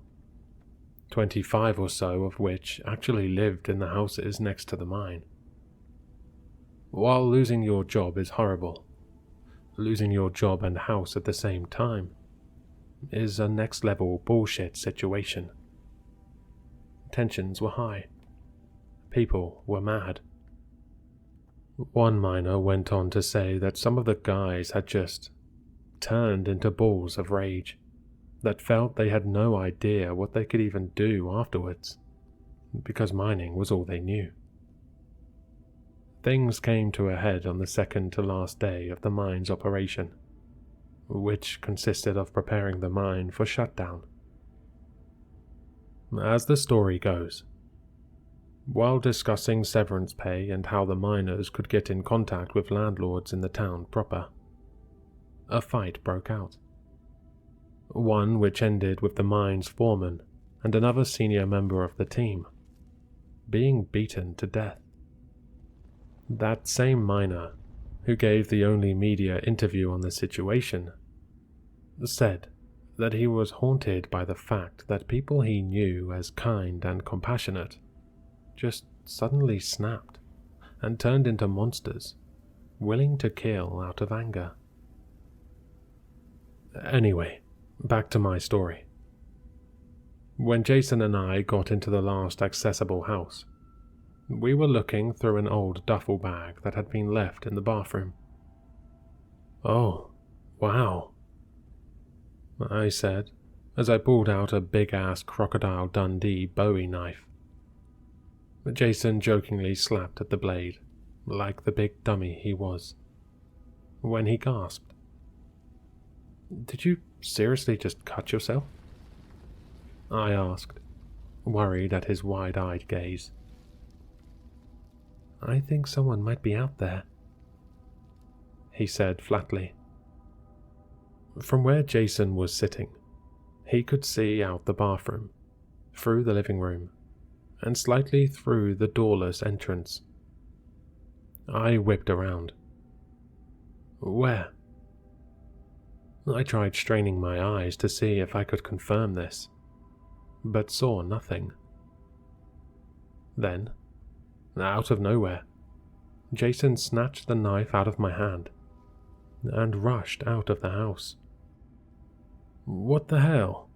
25 or so of which actually lived in the houses next to the mine. While losing your job is horrible, losing your job and house at the same time is a next level bullshit situation. Tensions were high. People were mad. One miner went on to say that some of the guys had just turned into balls of rage, that felt they had no idea what they could even do afterwards, because mining was all they knew. Things came to a head on the second to last day of the mine's operation, which consisted of preparing the mine for shutdown As the story goes, while discussing severance pay and how the miners could get in contact with landlords in the town proper, a fight broke out. One which ended with the mine's foreman and another senior member of the team being beaten to death. That same miner, who gave the only media interview on the situation, said that he was haunted by the fact that people he knew as kind and compassionate just suddenly snapped and turned into monsters, willing to kill out of anger. Anyway, back to my story. When Jason and I got into the last accessible house, we were looking through an old duffel bag that had been left in the bathroom. "Oh, wow," I said as I pulled out a big-ass Crocodile Dundee Bowie knife. Jason jokingly slapped at the blade, like the big dummy he was, when he gasped. "Did you seriously just cut yourself?" I asked, worried at his wide-eyed gaze. "I think someone might be out there," he said flatly. From where Jason was sitting, he could see out the bathroom, through the living room, and slightly through the doorless entrance. I whipped around. "Where?" I tried straining my eyes to see if I could confirm this, but saw nothing. Then, out of nowhere, Jason snatched the knife out of my hand and rushed out of the house. "What the hell?"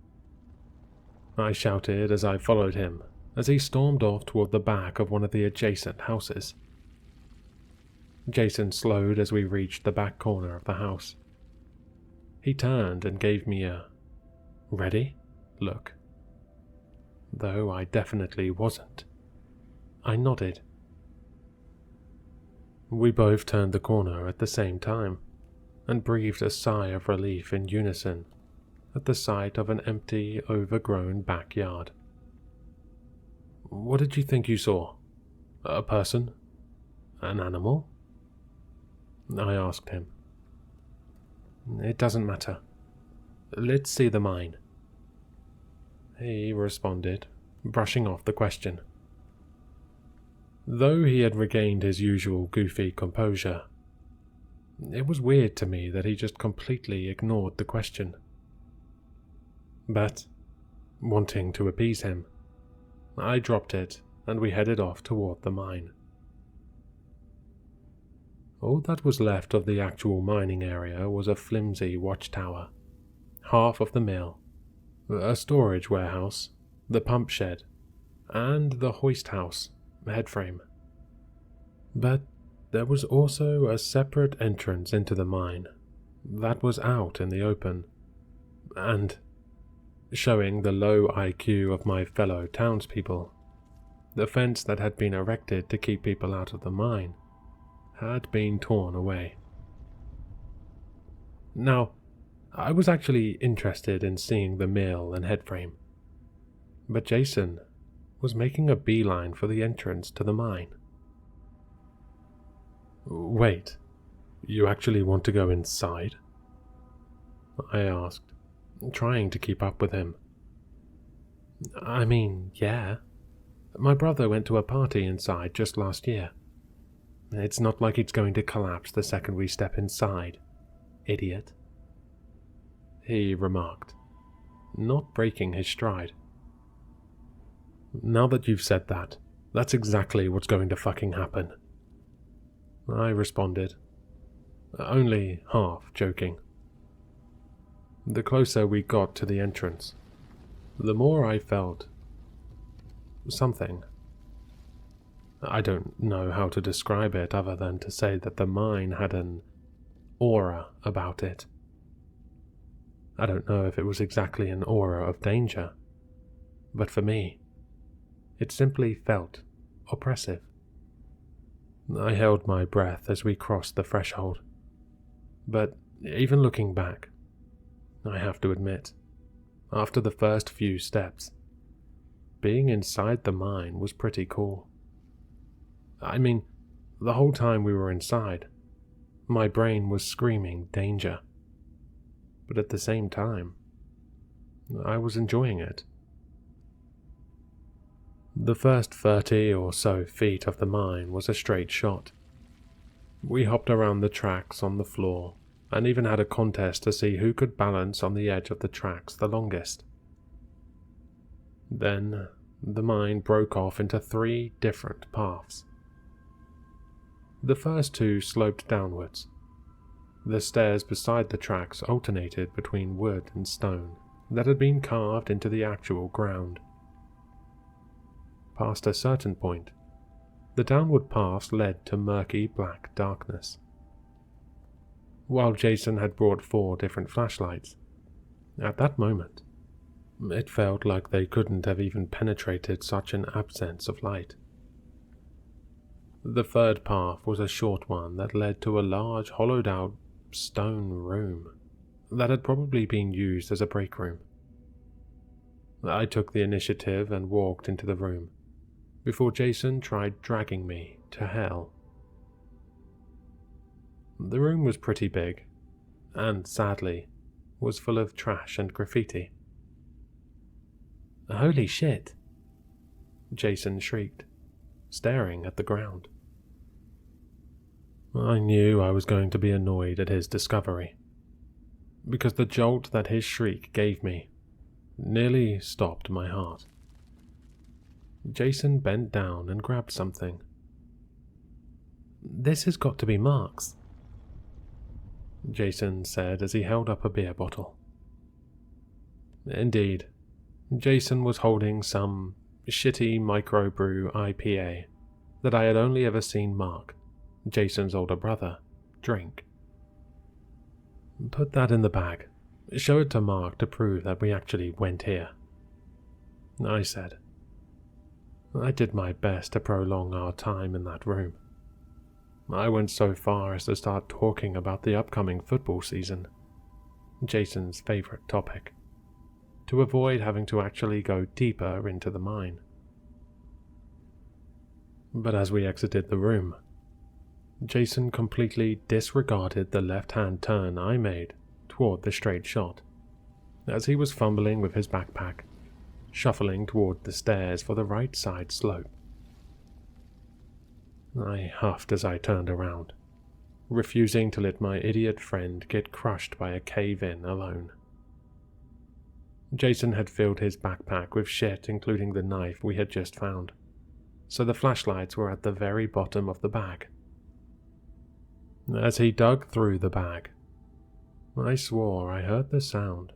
I shouted as I followed him as he stormed off toward the back of one of the adjacent houses. Jason slowed as we reached the back corner of the house. He turned and gave me a "ready?" look. Though I definitely wasn't. I nodded. We both turned the corner at the same time and breathed a sigh of relief in unison at the sight of an empty, overgrown backyard. "What did you think you saw? A person? An animal?" I asked him. "It doesn't matter. Let's see the mine," he responded, brushing off the question. Though he had regained his usual goofy composure, it was weird to me that he just completely ignored the question. But, wanting to appease him, I dropped it and we headed off toward the mine. All that was left of the actual mining area was a flimsy watchtower, half of the mill, a storage warehouse, the pump shed, and the hoist house headframe. But there was also a separate entrance into the mine that was out in the open, and, showing the low IQ of my fellow townspeople, the fence that had been erected to keep people out of the mine had been torn away. Now, I was actually interested in seeing the mill and headframe, but Jason was making a beeline for the entrance to the mine. "Wait, you actually want to go inside?" I asked, trying to keep up with him. "I mean, yeah. My brother went to a party inside just last year. It's not like it's going to collapse the second we step inside, idiot," he remarked, not breaking his stride. "Now that you've said that, that's exactly what's going to fucking happen," I responded, only half joking. The closer we got to the entrance, the more I felt something. I don't know how to describe it other than to say that the mine had an aura about it. I don't know if it was exactly an aura of danger, but for me, it simply felt oppressive. I held my breath as we crossed the threshold, but even looking back, I have to admit, after the first few steps, being inside the mine was pretty cool. I mean, the whole time we were inside, my brain was screaming danger. But at the same time, I was enjoying it. The first 30 or so feet of the mine was a straight shot. We hopped around the tracks on the floor, and even had a contest to see who could balance on the edge of the tracks the longest. Then, the mine broke off into 3 different paths. The first 2 sloped downwards. The stairs beside the tracks alternated between wood and stone that had been carved into the actual ground. Past a certain point, the downward paths led to murky black darkness. While Jason had brought 4 different flashlights, at that moment, it felt like they couldn't have even penetrated such an absence of light. The third path was a short one that led to a large hollowed-out stone room that had probably been used as a break room. I took the initiative and walked into the room, before Jason tried dragging me to hell. The room was pretty big, and sadly, was full of trash and graffiti. "Holy shit!" Jason shrieked, staring at the ground. I knew I was going to be annoyed at his discovery, because the jolt that his shriek gave me nearly stopped my heart. Jason bent down and grabbed something. "This has got to be Mark's," Jason said as he held up a beer bottle. Indeed, Jason was holding some shitty microbrew IPA that I had only ever seen Mark, Jason's older brother, drink. "Put that in the bag. Show it to Mark to prove that we actually went here," I said. I did my best to prolong our time in that room. I went so far as to start talking about the upcoming football season, Jason's favorite topic, to avoid having to actually go deeper into the mine. But as we exited the room, Jason completely disregarded the left-hand turn I made toward the straight shot, as he was fumbling with his backpack, shuffling toward the stairs for the right side slope. I huffed as I turned around, refusing to let my idiot friend get crushed by a cave-in alone. Jason had filled his backpack with shit, including the knife we had just found, so the flashlights were at the very bottom of the bag. As he dug through the bag, I swore I heard the sound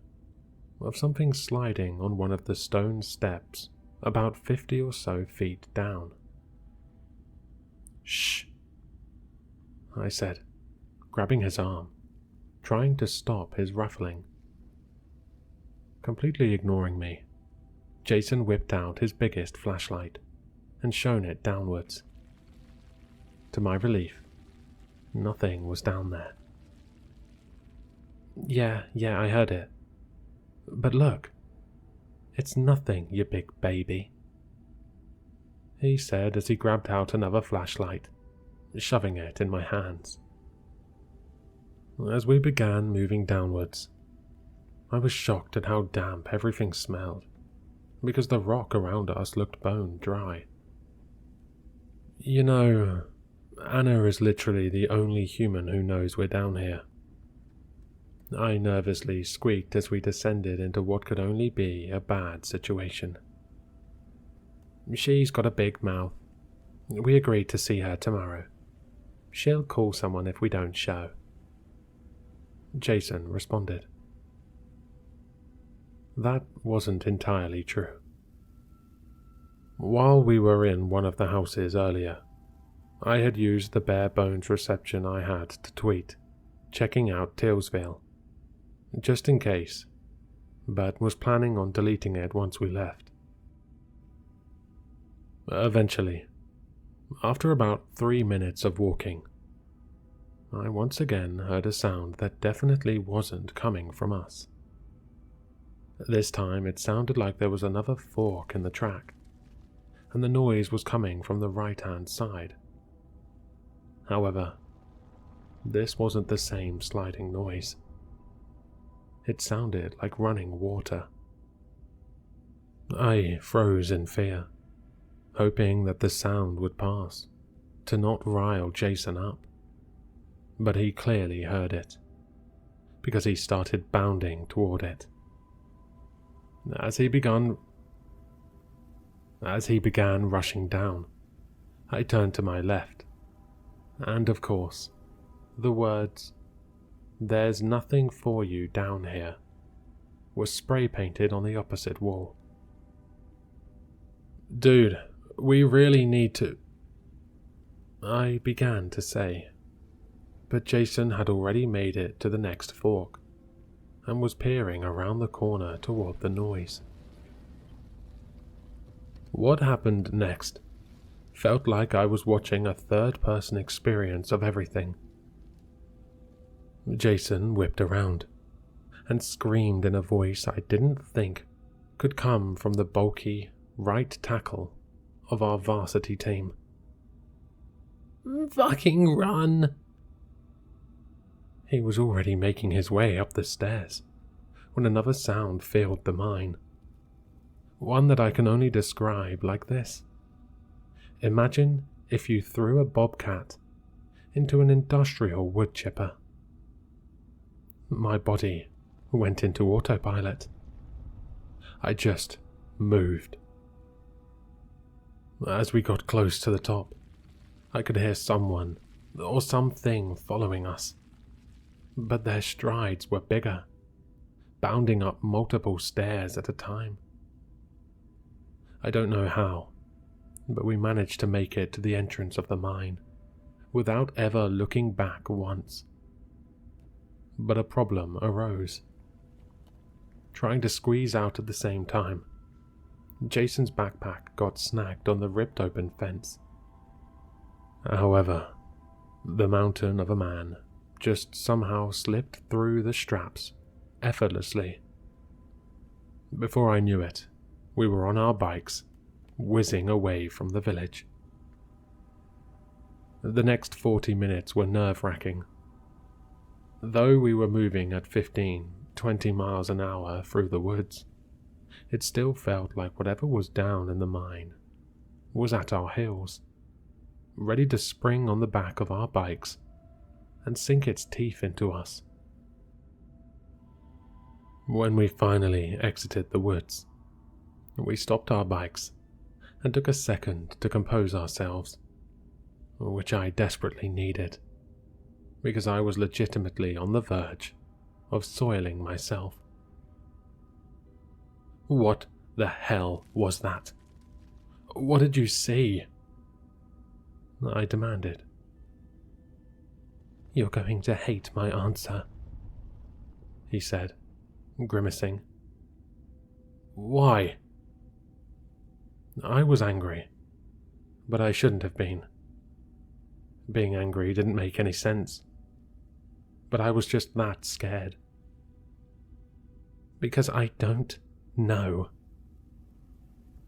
of something sliding on one of the stone steps about 50 or so feet down. "Shh," I said, grabbing his arm, trying to stop his ruffling. Completely ignoring me, Jason whipped out his biggest flashlight and shone it downwards. To my relief, nothing was down there. Yeah, I heard it. But look, it's nothing, you big baby," he said as he grabbed out another flashlight, shoving it in my hands. As we began moving downwards, I was shocked at how damp everything smelled, because the rock around us looked bone dry. You know, Anna is literally the only human who knows we're down here. I nervously squeaked as we descended into what could only be a bad situation. "She's got a big mouth. We agreed to see her tomorrow. She'll call someone if we don't show," Jason responded. That wasn't entirely true. While we were in one of the houses earlier, I had used the bare bones reception I had to tweet, checking out Tillsville, just in case, but was planning on deleting it once we left. Eventually, after about 3 minutes of walking, I once again heard a sound that definitely wasn't coming from us. This time it sounded like there was another fork in the track, and the noise was coming from the right-hand side. However, this wasn't the same sliding noise. It sounded like running water. I froze in fear, hoping that the sound would pass, to not rile Jason up. But he clearly heard it, because he started bounding toward it. As he began rushing down, I turned to my left, and of course, the words, "There's nothing for you down here," were spray painted on the opposite wall. "Dude, we really need to," I began to say, but Jason had already made it to the next fork and was peering around the corner toward the noise. What happened next felt like I was watching a third-person experience of everything. Jason whipped around and screamed in a voice I didn't think could come from the bulky right tackle of our varsity team. "Fucking run!" He was already making his way up the stairs when another sound filled the mine. One that I can only describe like this. Imagine if you threw a bobcat into an industrial wood chipper. My body went into autopilot. I just moved. As we got close to the top, I could hear someone or something following us, but their strides were bigger, bounding up multiple stairs at a time. I don't know how, but we managed to make it to the entrance of the mine without ever looking back once. But a problem arose. Trying to squeeze out at the same time, Jason's backpack got snagged on the ripped-open fence. However, the mountain of a man just somehow slipped through the straps effortlessly. Before I knew it, we were on our bikes, whizzing away from the village. The next 40 minutes were nerve-wracking. Though we were moving at 15-20 miles an hour through the woods, it still felt like whatever was down in the mine was at our heels, ready to spring on the back of our bikes and sink its teeth into us. When we finally exited the woods, we stopped our bikes and took a second to compose ourselves, which I desperately needed, because I was legitimately on the verge of soiling myself. What the hell was that? What did you see? I demanded. "You're going to hate my answer," he said, grimacing. "Why?" I was angry, but I shouldn't have been. Being angry didn't make any sense, but I was just that scared. Because I don't know.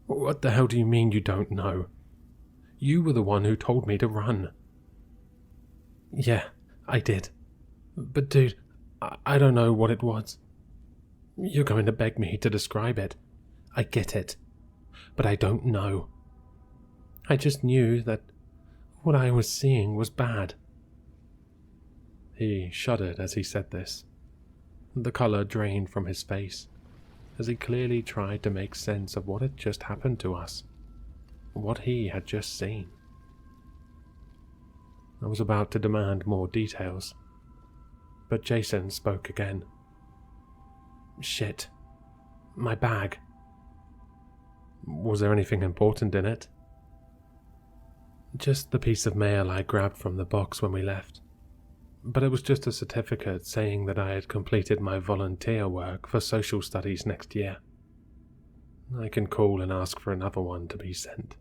"What the hell do you mean you don't know? You were the one who told me to run." "Yeah, I did. But dude, I don't know what it was. You're going to beg me to describe it. I get it. But I don't know. I just knew that what I was seeing was bad." He shuddered as he said this. The colour drained from his face, as he clearly tried to make sense of what had just happened to us, what he had just seen. I was about to demand more details, but Jason spoke again. "Shit. My bag. Was there anything important in it?" "Just the piece of mail I grabbed from the box when we left. But it was just a certificate saying that I had completed my volunteer work for social studies next year. I can call and ask for another one to be sent."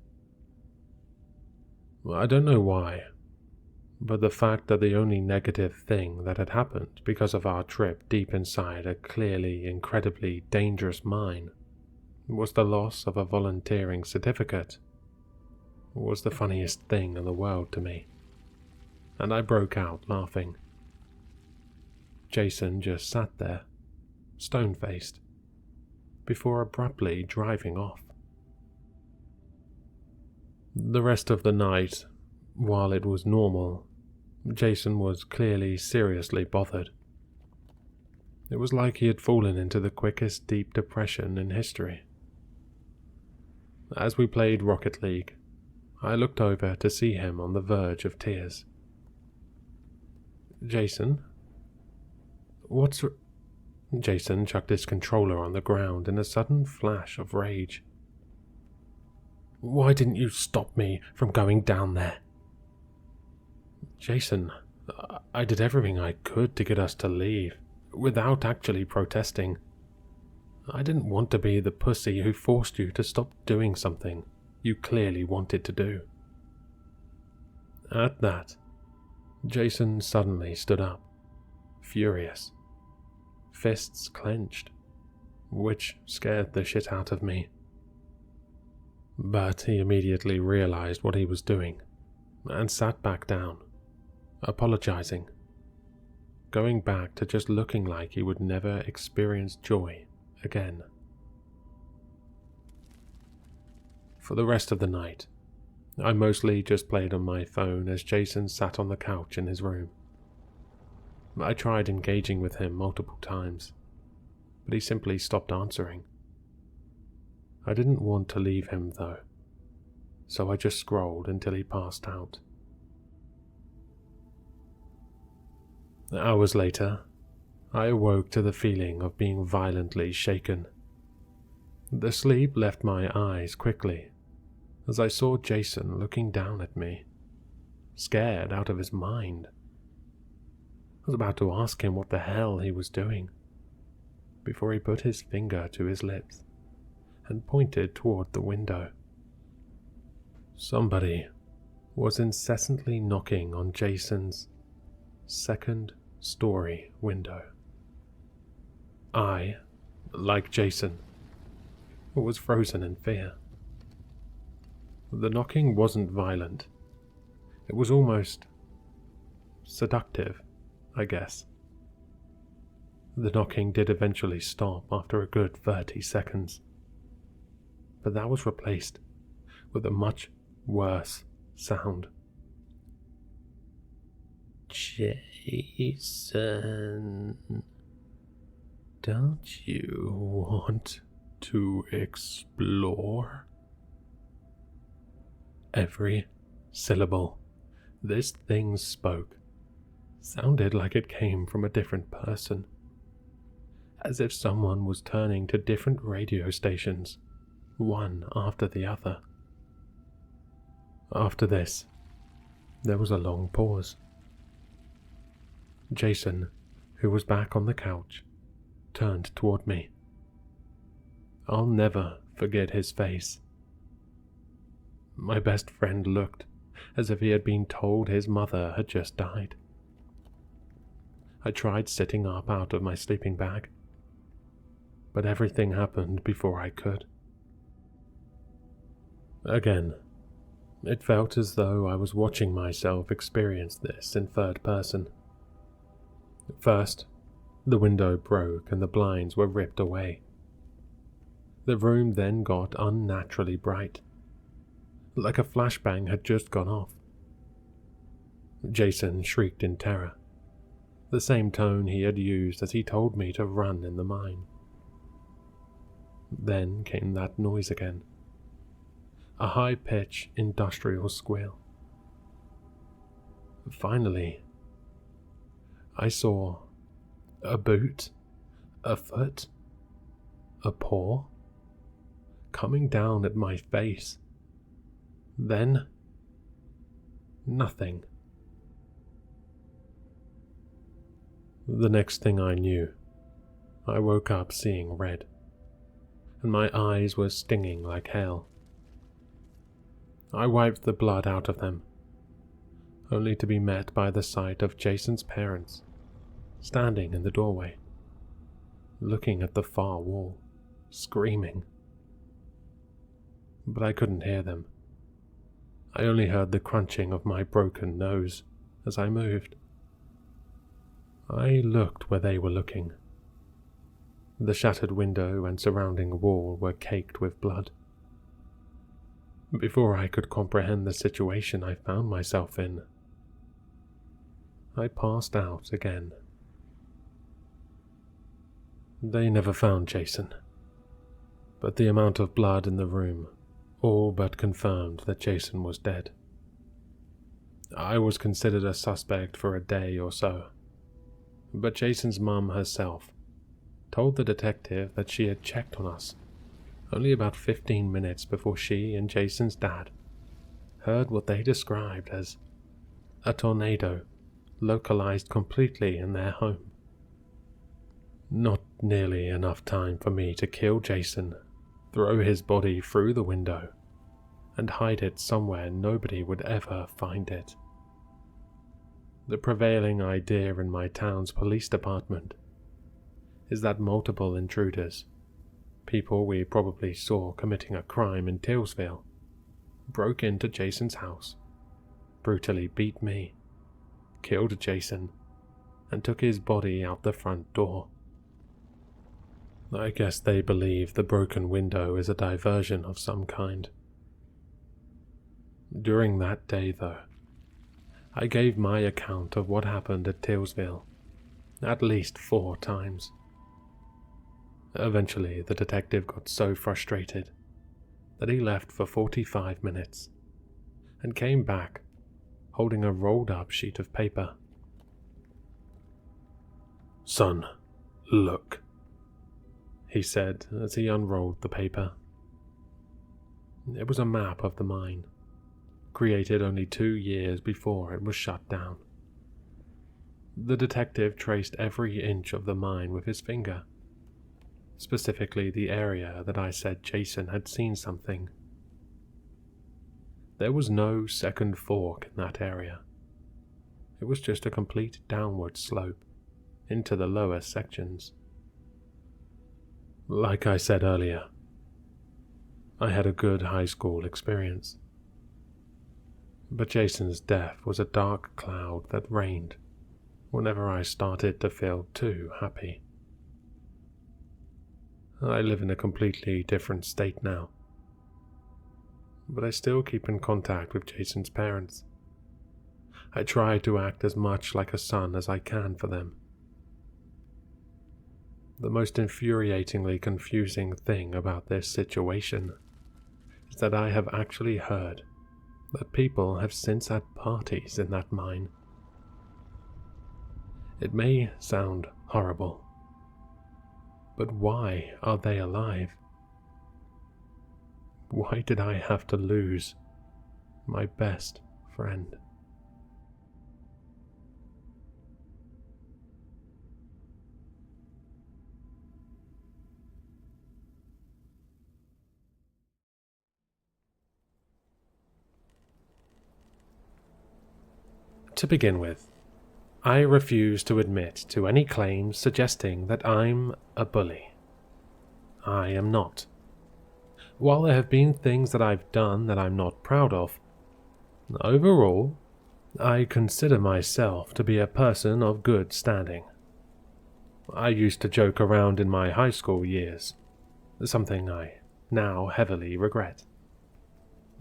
I don't know why, but the fact that the only negative thing that had happened because of our trip deep inside a clearly incredibly dangerous mine was the loss of a volunteering certificate was the funniest thing in the world to me, and I broke out laughing. Jason just sat there, stone-faced, before abruptly driving off. The rest of the night, while it was normal, Jason was clearly seriously bothered. It was like he had fallen into the quickest deep depression in history. As we played Rocket League, I looked over to see him on the verge of tears. "Jason? Jason chucked his controller on the ground in a sudden flash of rage. "Why didn't you stop me from going down there?" "Jason, I did everything I could to get us to leave, without actually protesting. I didn't want to be the pussy who forced you to stop doing something you clearly wanted to do." At that, Jason suddenly stood up, furious, fists clenched, which scared the shit out of me. But he immediately realized what he was doing and sat back down, apologizing, going back to just looking like he would never experience joy again. For the rest of the night, I mostly just played on my phone as Jason sat on the couch in his room. I tried engaging with him multiple times, but he simply stopped answering. I didn't want to leave him though, so I just scrolled until he passed out. Hours later, I awoke to the feeling of being violently shaken. The sleep left my eyes quickly as I saw Jason looking down at me, scared out of his mind. I was about to ask him what the hell he was doing, before he put his finger to his lips and pointed toward the window. Somebody was incessantly knocking on Jason's second-story window. I, like Jason, was frozen in fear. The knocking wasn't violent. It was almost seductive, I guess. The knocking did eventually stop after a good 30 seconds, but that was replaced with a much worse sound. "Jason, don't you want to explore?" Every syllable this thing spoke sounded like it came from a different person, as if someone was turning to different radio stations, one after the other. After this, there was a long pause. Jason, who was back on the couch, turned toward me. I'll never forget his face. My best friend looked as if he had been told his mother had just died. I tried sitting up out of my sleeping bag, but everything happened before I could. Again, it felt as though I was watching myself experience this in third person. First, the window broke and the blinds were ripped away. The room then got unnaturally bright, like a flashbang had just gone off. Jason shrieked in terror, the same tone he had used as he told me to run in the mine. Then came that noise again, a high-pitched industrial squeal. Finally, I saw a boot, a foot, a paw, coming down at my face. Then, nothing. The next thing I knew, I woke up seeing red, and my eyes were stinging like hell. I wiped the blood out of them, only to be met by the sight of Jason's parents, standing in the doorway, looking at the far wall, screaming. But I couldn't hear them. I only heard the crunching of my broken nose as I moved. I looked where they were looking. The shattered window and surrounding wall were caked with blood. Before I could comprehend the situation I found myself in, I passed out again. They never found Jason, but the amount of blood in the room all but confirmed that Jason was dead. I was considered a suspect for a day or so, but Jason's mum herself told the detective that she had checked on us only about 15 minutes before she and Jason's dad heard what they described as a tornado localized completely in their home. Not nearly enough time for me to kill Jason, throw his body through the window, and hide it somewhere nobody would ever find it. The prevailing idea in my town's police department is that multiple intruders, people we probably saw committing a crime in Tillsville, broke into Jason's house, brutally beat me, killed Jason, and took his body out the front door. I guess they believe the broken window is a diversion of some kind. During that day, though, I gave my account of what happened at Tillsville at least 4 times. Eventually, the detective got so frustrated that he left for 45 minutes and came back holding a rolled-up sheet of paper. "Son, look," he said as he unrolled the paper. It was a map of the mine, created only 2 years before it was shut down. The detective traced every inch of the mine with his finger, specifically the area that I said Jason had seen something. There was no second fork in that area. It was just a complete downward slope into the lower sections. Like I said earlier, I had a good high school experience. But Jason's death was a dark cloud that rained whenever I started to feel too happy. I live in a completely different state now, but I still keep in contact with Jason's parents. I try to act as much like a son as I can for them. The most infuriatingly confusing thing about this situation is that I have actually heard that people have since had parties in that mine. It may sound horrible, but why are they alive? Why did I have to lose my best friend? To begin with, I refuse to admit to any claims suggesting that I'm a bully. I am not. While there have been things that I've done that I'm not proud of, overall, I consider myself to be a person of good standing. I used to joke around in my high school years, something I now heavily regret.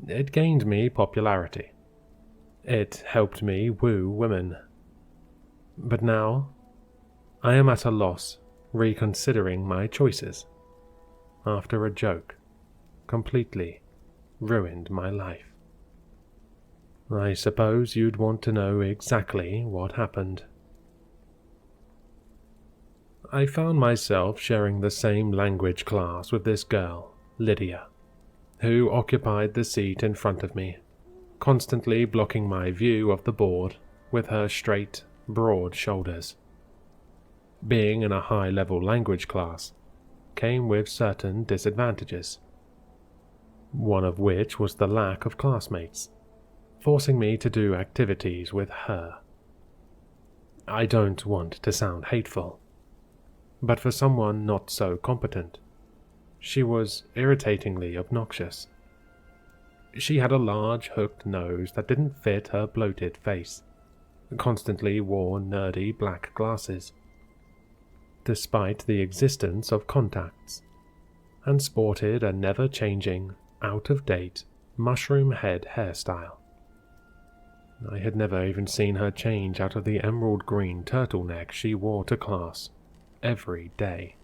It gained me popularity. It helped me woo women. But now, I am at a loss reconsidering my choices after a joke completely ruined my life. I suppose you'd want to know exactly what happened. I found myself sharing the same language class with this girl, Lydia, who occupied the seat in front of me, constantly blocking my view of the board with her straight, broad shoulders. Being in a high-level language class came with certain disadvantages, one of which was the lack of classmates. forcing me to do activities with her. I don't want to sound hateful, but for someone not so competent, she was irritatingly obnoxious. She had a large hooked nose that didn't fit her bloated face, constantly wore nerdy black glasses, despite the existence of contacts, and sported a never-changing, out-of-date, mushroom head hairstyle. I had never even seen her change out of the emerald green turtleneck she wore to class every day.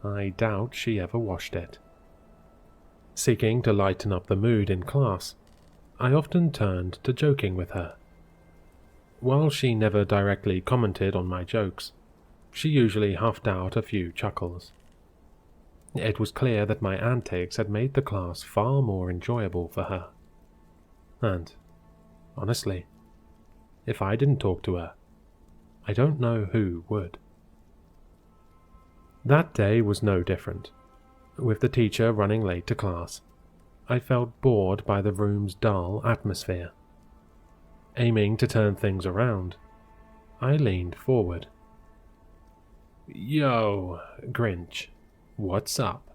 I doubt she ever washed it. Seeking to lighten up the mood in class, I often turned to joking with her. While she never directly commented on my jokes, she usually huffed out a few chuckles. It was clear that my antics had made the class far more enjoyable for her. And, honestly, if I didn't talk to her, I don't know who would. That day was no different. With the teacher running late to class, I felt bored by the room's dull atmosphere. Aiming to turn things around, I leaned forward. "Yo, Grinch, what's up?"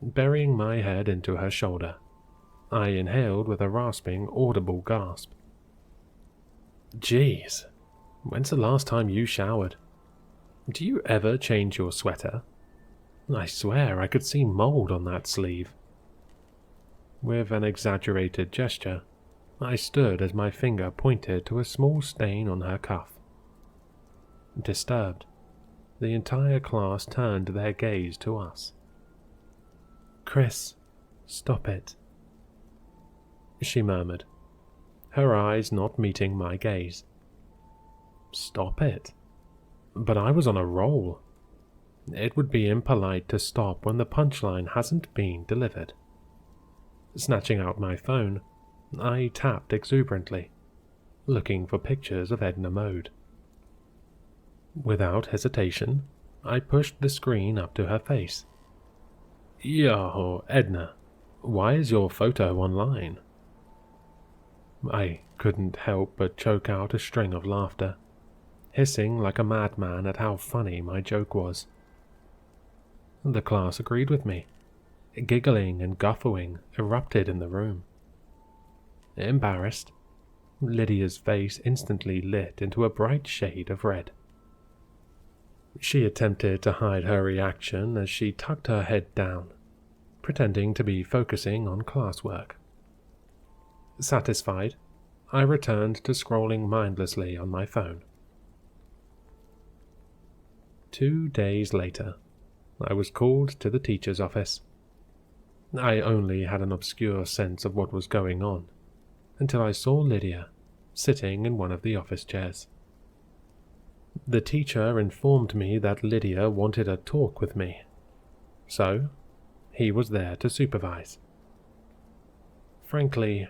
Burying my head into her shoulder, I inhaled with a rasping, audible gasp. "Jeez, when's the last time you showered? Do you ever change your sweater? I swear I could see mold on that sleeve." With an exaggerated gesture, I stood as my finger pointed to a small stain on her cuff. Disturbed, the entire class turned their gaze to us. "Chris, stop it," she murmured, her eyes not meeting my gaze. Stop it? But I was on a roll. It would be impolite to stop when the punchline hasn't been delivered. Snatching out my phone, I tapped exuberantly, looking for pictures of Edna Mode. Without hesitation, I pushed the screen up to her face. "Yo, Edna, why is your photo online?" I couldn't help but choke out a string of laughter, hissing like a madman at how funny my joke was. The class agreed with me. Giggling and guffawing erupted in the room. Embarrassed, Lydia's face instantly lit into a bright shade of red. She attempted to hide her reaction as she tucked her head down, pretending to be focusing on classwork. Satisfied, I returned to scrolling mindlessly on my phone. 2 days later, I was called to the teacher's office. I only had an obscure sense of what was going on until I saw Lydia sitting in one of the office chairs. The teacher informed me that Lydia wanted a talk with me, so he was there to supervise. Frankly,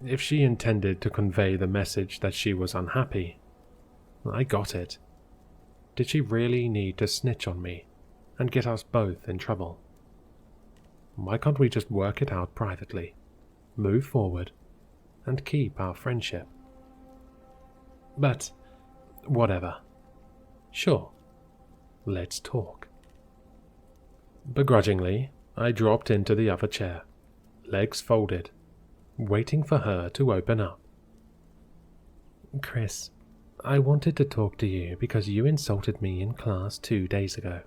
if she intended to convey the message that she was unhappy, I got it. Did she really need to snitch on me and get us both in trouble? Why can't we just work it out privately, move forward, and keep our friendship? But, whatever. Sure, let's talk. Begrudgingly, I dropped into the other chair, legs folded, waiting for her to open up. "Chris, I wanted to talk to you because you insulted me in class 2 days ago.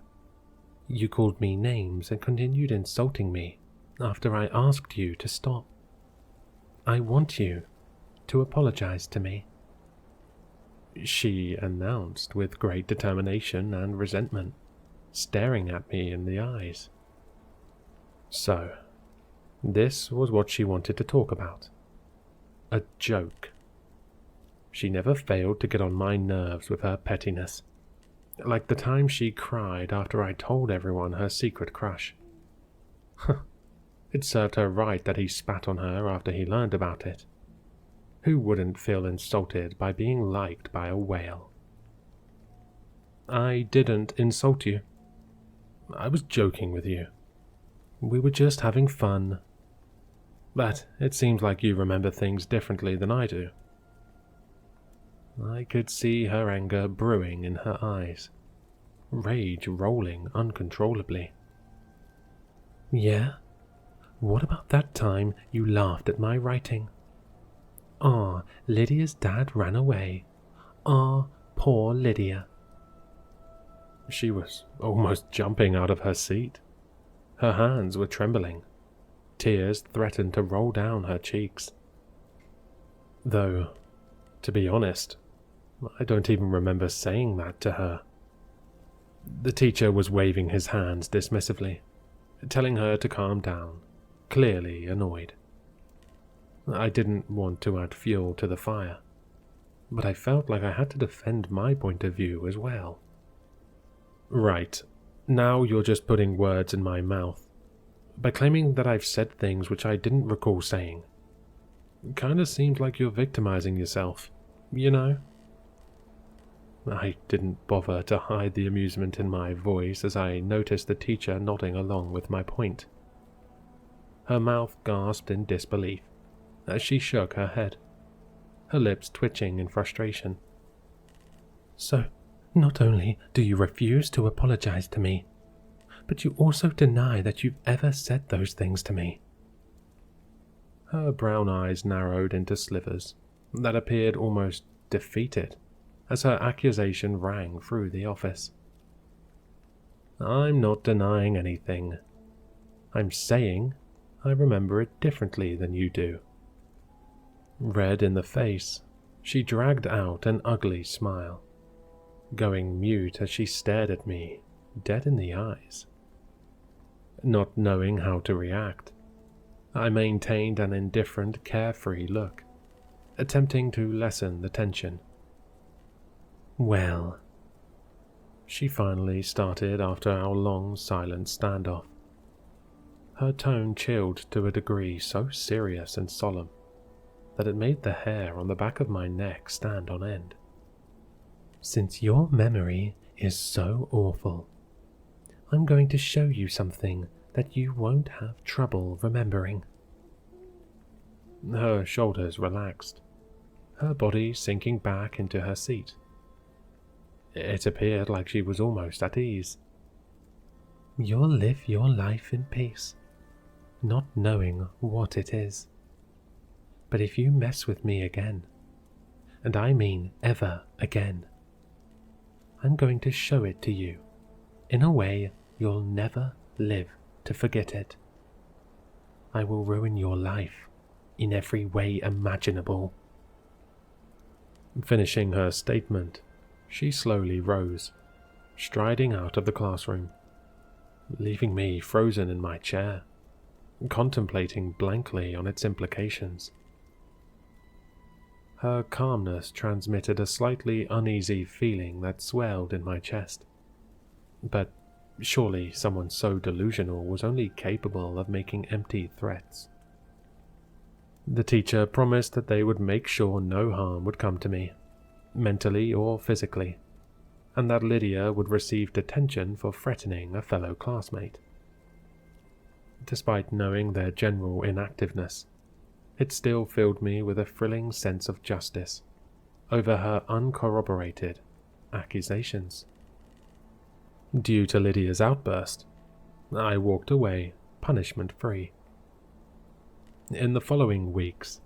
You called me names and continued insulting me after I asked you to stop. I want you to apologize to me," she announced with great determination and resentment, staring at me in the eyes. So, this was what she wanted to talk about. A joke. She never failed to get on my nerves with her pettiness, like the time she cried after I told everyone her secret crush. It served her right that he spat on her after he learned about it. Who wouldn't feel insulted by being liked by a whale? "I didn't insult you. I was joking with you. We were just having fun. But it seems like you remember things differently than I do. I could see her anger brewing in her eyes, rage rolling uncontrollably. Yeah? What about that time you laughed at my writing? Ah, Lydia's dad ran away. Ah, poor Lydia. She was almost jumping out of her seat. Her hands were trembling. Tears threatened to roll down her cheeks. Though, to be honest, I don't even remember saying that to her. The teacher was waving his hands dismissively, telling her to calm down, clearly annoyed. I didn't want to add fuel to the fire, but I felt like I had to defend my point of view as well. Right, now you're just putting words in my mouth, by claiming that I've said things which I didn't recall saying. Kinda seems like you're victimizing yourself, you know? I didn't bother to hide the amusement in my voice as I noticed the teacher nodding along with my point. Her mouth gasped in disbelief as she shook her head, her lips twitching in frustration. So, not only do you refuse to apologize to me, but you also deny that you've ever said those things to me. Her brown eyes narrowed into slivers that appeared almost defeated as her accusation rang through the office. I'm not denying anything. I'm saying I remember it differently than you do. Red in the face, she dragged out an ugly smile, going mute as she stared at me, dead in the eyes. Not knowing how to react, I maintained an indifferent, carefree look, attempting to lessen the tension. Well, she finally started after our long, silent standoff. Her tone chilled to a degree so serious and solemn that it made the hair on the back of my neck stand on end. Since your memory is so awful, I'm going to show you something that you won't have trouble remembering. Her shoulders relaxed, her body sinking back into her seat. It appeared like she was almost at ease. You'll live your life in peace, not knowing what it is. But if you mess with me again, and I mean ever again, I'm going to show it to you in a way you'll never live to forget it. I will ruin your life in every way imaginable. Finishing her statement, she slowly rose, striding out of the classroom, leaving me frozen in my chair, contemplating blankly on its implications. Her calmness transmitted a slightly uneasy feeling that swelled in my chest. But surely someone so delusional was only capable of making empty threats. The teacher promised that they would make sure no harm would come to me, mentally or physically, and that Lydia would receive detention for threatening a fellow classmate. Despite knowing their general inactiveness, it still filled me with a thrilling sense of justice over her uncorroborated accusations. Due to Lydia's outburst, I walked away punishment-free. In the following weeks,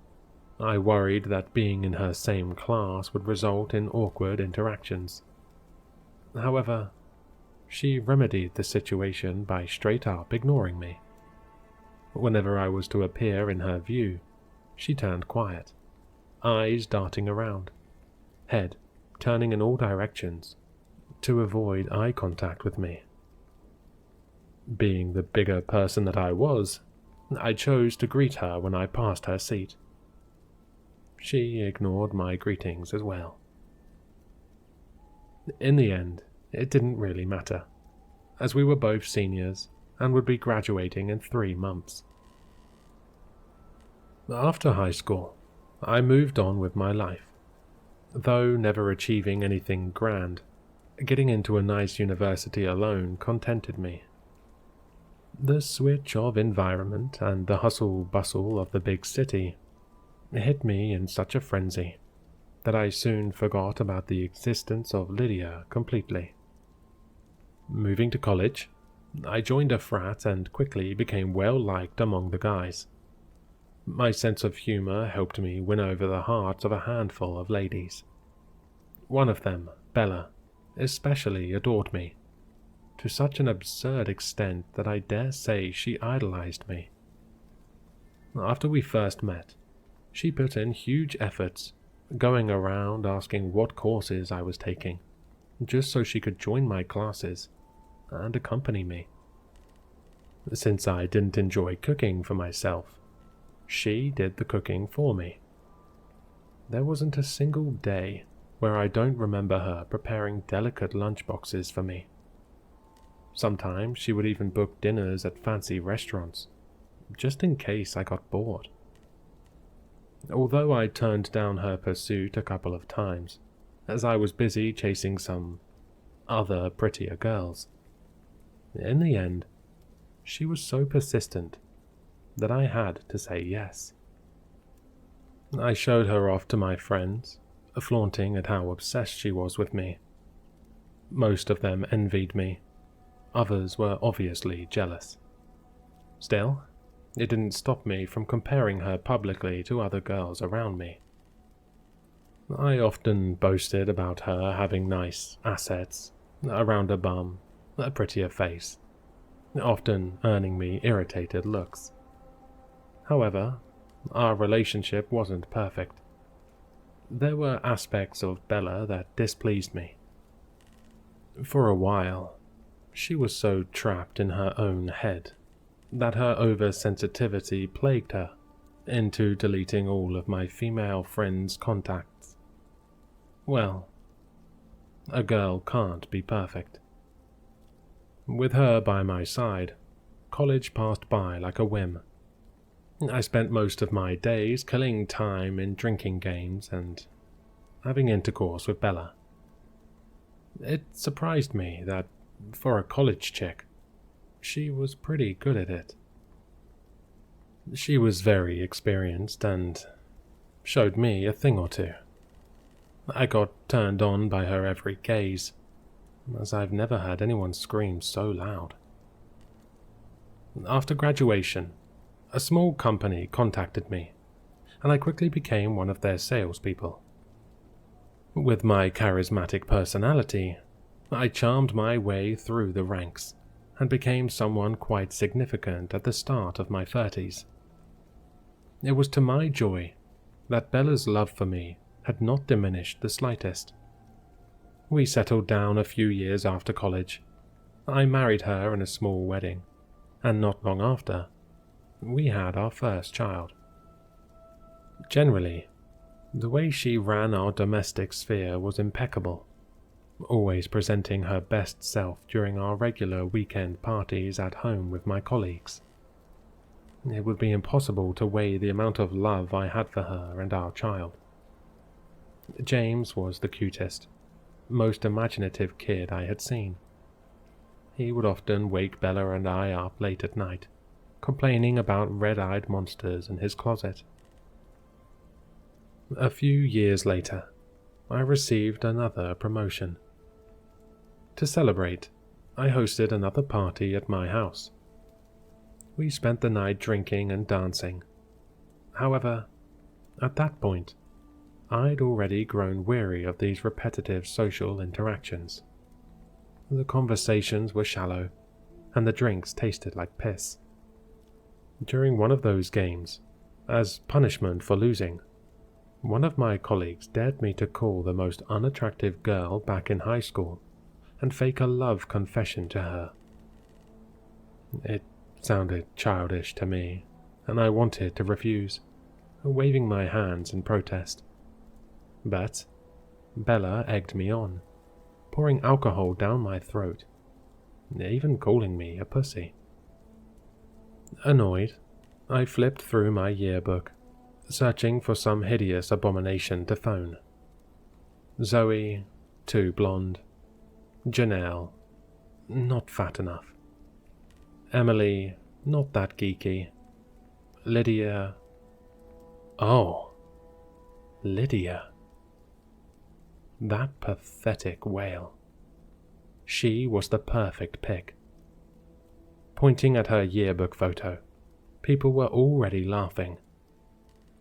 I worried that being in her same class would result in awkward interactions. However, she remedied the situation by straight up ignoring me. Whenever I was to appear in her view, she turned quiet, eyes darting around, head turning in all directions to avoid eye contact with me. Being the bigger person that I was, I chose to greet her when I passed her seat. She ignored my greetings as well. In the end, it didn't really matter, as we were both seniors and would be graduating in 3 months. After high school, I moved on with my life. Though never achieving anything grand, getting into a nice university alone contented me. The switch of environment and the hustle-bustle of the big city hit me in such a frenzy that I soon forgot about the existence of Lydia completely. Moving to college, I joined a frat and quickly became well liked among the guys. My sense of humor helped me win over the hearts of a handful of ladies. One of them, Bella, especially adored me, to such an absurd extent that I dare say she idolized me. After we first met, she put in huge efforts, going around asking what courses I was taking, just so she could join my classes and accompany me. Since I didn't enjoy cooking for myself, she did the cooking for me. There wasn't a single day where I don't remember her preparing delicate lunchboxes for me. Sometimes she would even book dinners at fancy restaurants, just in case I got bored. Although I turned down her pursuit a couple of times, as I was busy chasing some other prettier girls, in the end, she was so persistent that I had to say yes. I showed her off to my friends, flaunting at how obsessed she was with me. Most of them envied me. Others were obviously jealous. Still, it didn't stop me from comparing her publicly to other girls around me. I often boasted about her having nice assets, a rounder bum, a prettier face, often earning me irritated looks. However, our relationship wasn't perfect. There were aspects of Bella that displeased me. For a while, she was so trapped in her own head that her oversensitivity plagued her into deleting all of my female friends' contacts. Well, a girl can't be perfect. With her by my side, college passed by like a whim. I spent most of my days killing time in drinking games and having intercourse with Bella. It surprised me that, for a college chick, she was pretty good at it. She was very experienced and showed me a thing or two. I got turned on by her every gaze, as I've never had anyone scream so loud. After graduation, a small company contacted me, and I quickly became one of their salespeople. With my charismatic personality, I charmed my way through the ranks and became someone quite significant at the start of my 30s. It was to my joy that Bella's love for me had not diminished the slightest. We settled down a few years after college. I married her in a small wedding, and not long after, we had our first child. Generally, the way she ran our domestic sphere was impeccable, always presenting her best self during our regular weekend parties at home with my colleagues. It would be impossible to weigh the amount of love I had for her and our child. James was the cutest, most imaginative kid I had seen. He would often wake Bella and I up late at night, complaining about red-eyed monsters in his closet. A few years later, I received another promotion. To celebrate, I hosted another party at my house. We spent the night drinking and dancing. However, at that point, I'd already grown weary of these repetitive social interactions. The conversations were shallow, and the drinks tasted like piss. During one of those games, as punishment for losing, one of my colleagues dared me to call the most unattractive girl back in high school and fake a love confession to her. It sounded childish to me, and I wanted to refuse, waving my hands in protest. But Bella egged me on, pouring alcohol down my throat, even calling me a pussy. Annoyed, I flipped through my yearbook, searching for some hideous abomination to phone. Zoe, too blonde. Janelle, not fat enough. Emily, not that geeky. Lydia. Oh, Lydia. That pathetic whale. She was the perfect pick. Pointing at her yearbook photo, people were already laughing.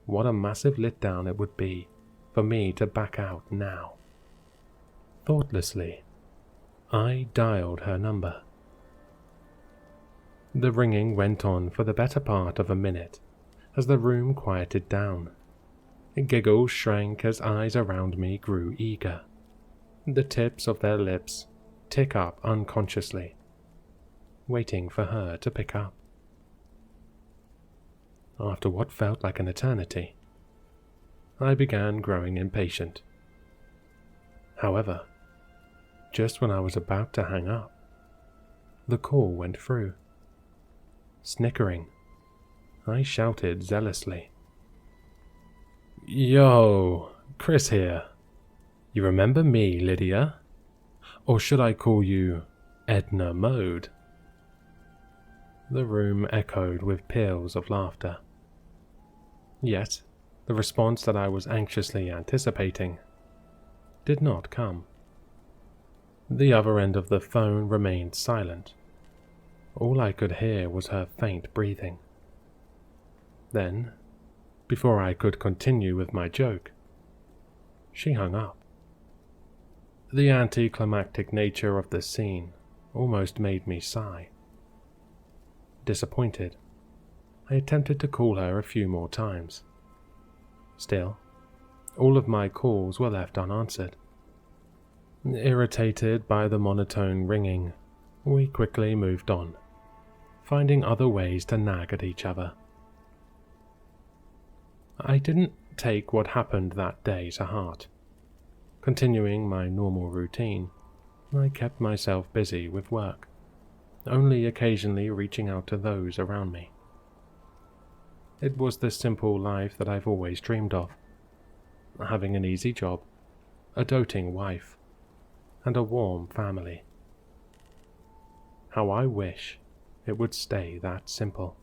What a massive letdown it would be for me to back out now. Thoughtlessly, I dialed her number. The ringing went on for the better part of a minute as the room quieted down. Giggles shrank as eyes around me grew eager. The tips of their lips tick up unconsciously, waiting for her to pick up. After what felt like an eternity, I began growing impatient. However, just when I was about to hang up, the call went through. Snickering, I shouted zealously, "Yo, Chris here. You remember me, Lydia? Or should I call you Edna Mode?" The room echoed with peals of laughter. Yet, the response that I was anxiously anticipating did not come. The other end of the phone remained silent. All I could hear was her faint breathing. Then, before I could continue with my joke, she hung up. The anticlimactic nature of the scene almost made me sigh. Disappointed, I attempted to call her a few more times. Still, all of my calls were left unanswered. Irritated by the monotone ringing, we quickly moved on, finding other ways to nag at each other. I didn't take what happened that day to heart. Continuing my normal routine, I kept myself busy with work, only occasionally reaching out to those around me. It was the simple life that I've always dreamed of, having an easy job, a doting wife, and a warm family. How I wish it would stay that simple.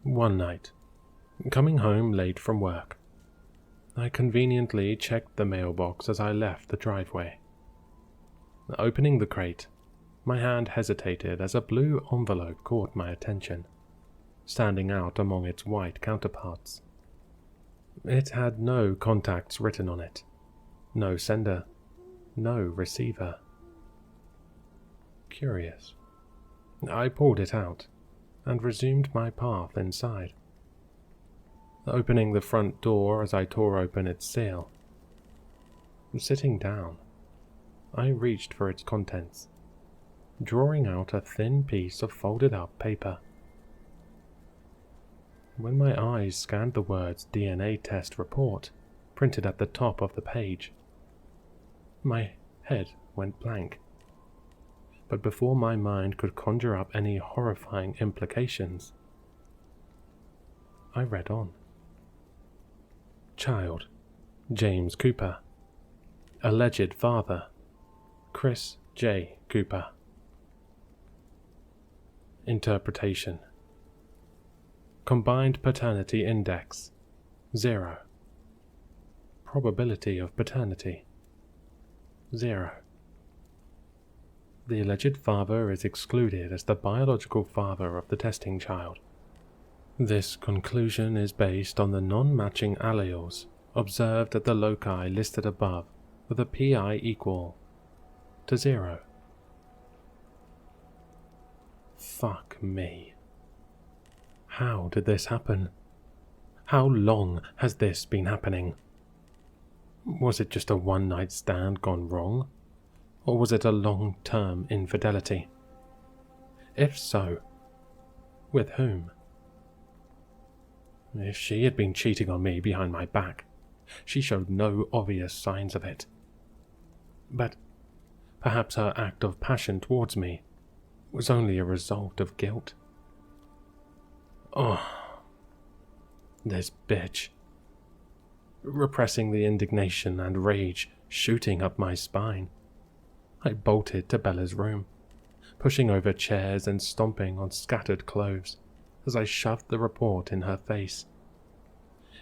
One night, coming home late from work, I conveniently checked the mailbox as I left the driveway. Opening the crate, my hand hesitated as a blue envelope caught my attention, standing out among its white counterparts. It had no contacts written on it, no sender, no receiver. Curious. I pulled it out and resumed my path inside. Opening the front door as I tore open its seal. Sitting down, I reached for its contents, drawing out a thin piece of folded up paper. When my eyes scanned the words DNA test report printed at the top of the page, my head went blank. But before my mind could conjure up any horrifying implications, I read on. Child, James Cooper. Alleged father, Chris J. Cooper. Interpretation. Combined paternity index, 0. Probability of paternity, 0. The alleged father is excluded as the biological father of the testing child. This conclusion is based on the non-matching alleles observed at the loci listed above with a pi equal to 0. Fuck me. How did this happen? How long has this been happening? Was it just a one-night stand gone wrong? Or was it a long-term infidelity? If so, with whom? If she had been cheating on me behind my back, she showed no obvious signs of it. But perhaps her act of passion towards me was only a result of guilt. Oh, this bitch. Repressing the indignation and rage shooting up my spine, I bolted to Bella's room, pushing over chairs and stomping on scattered clothes as I shoved the report in her face.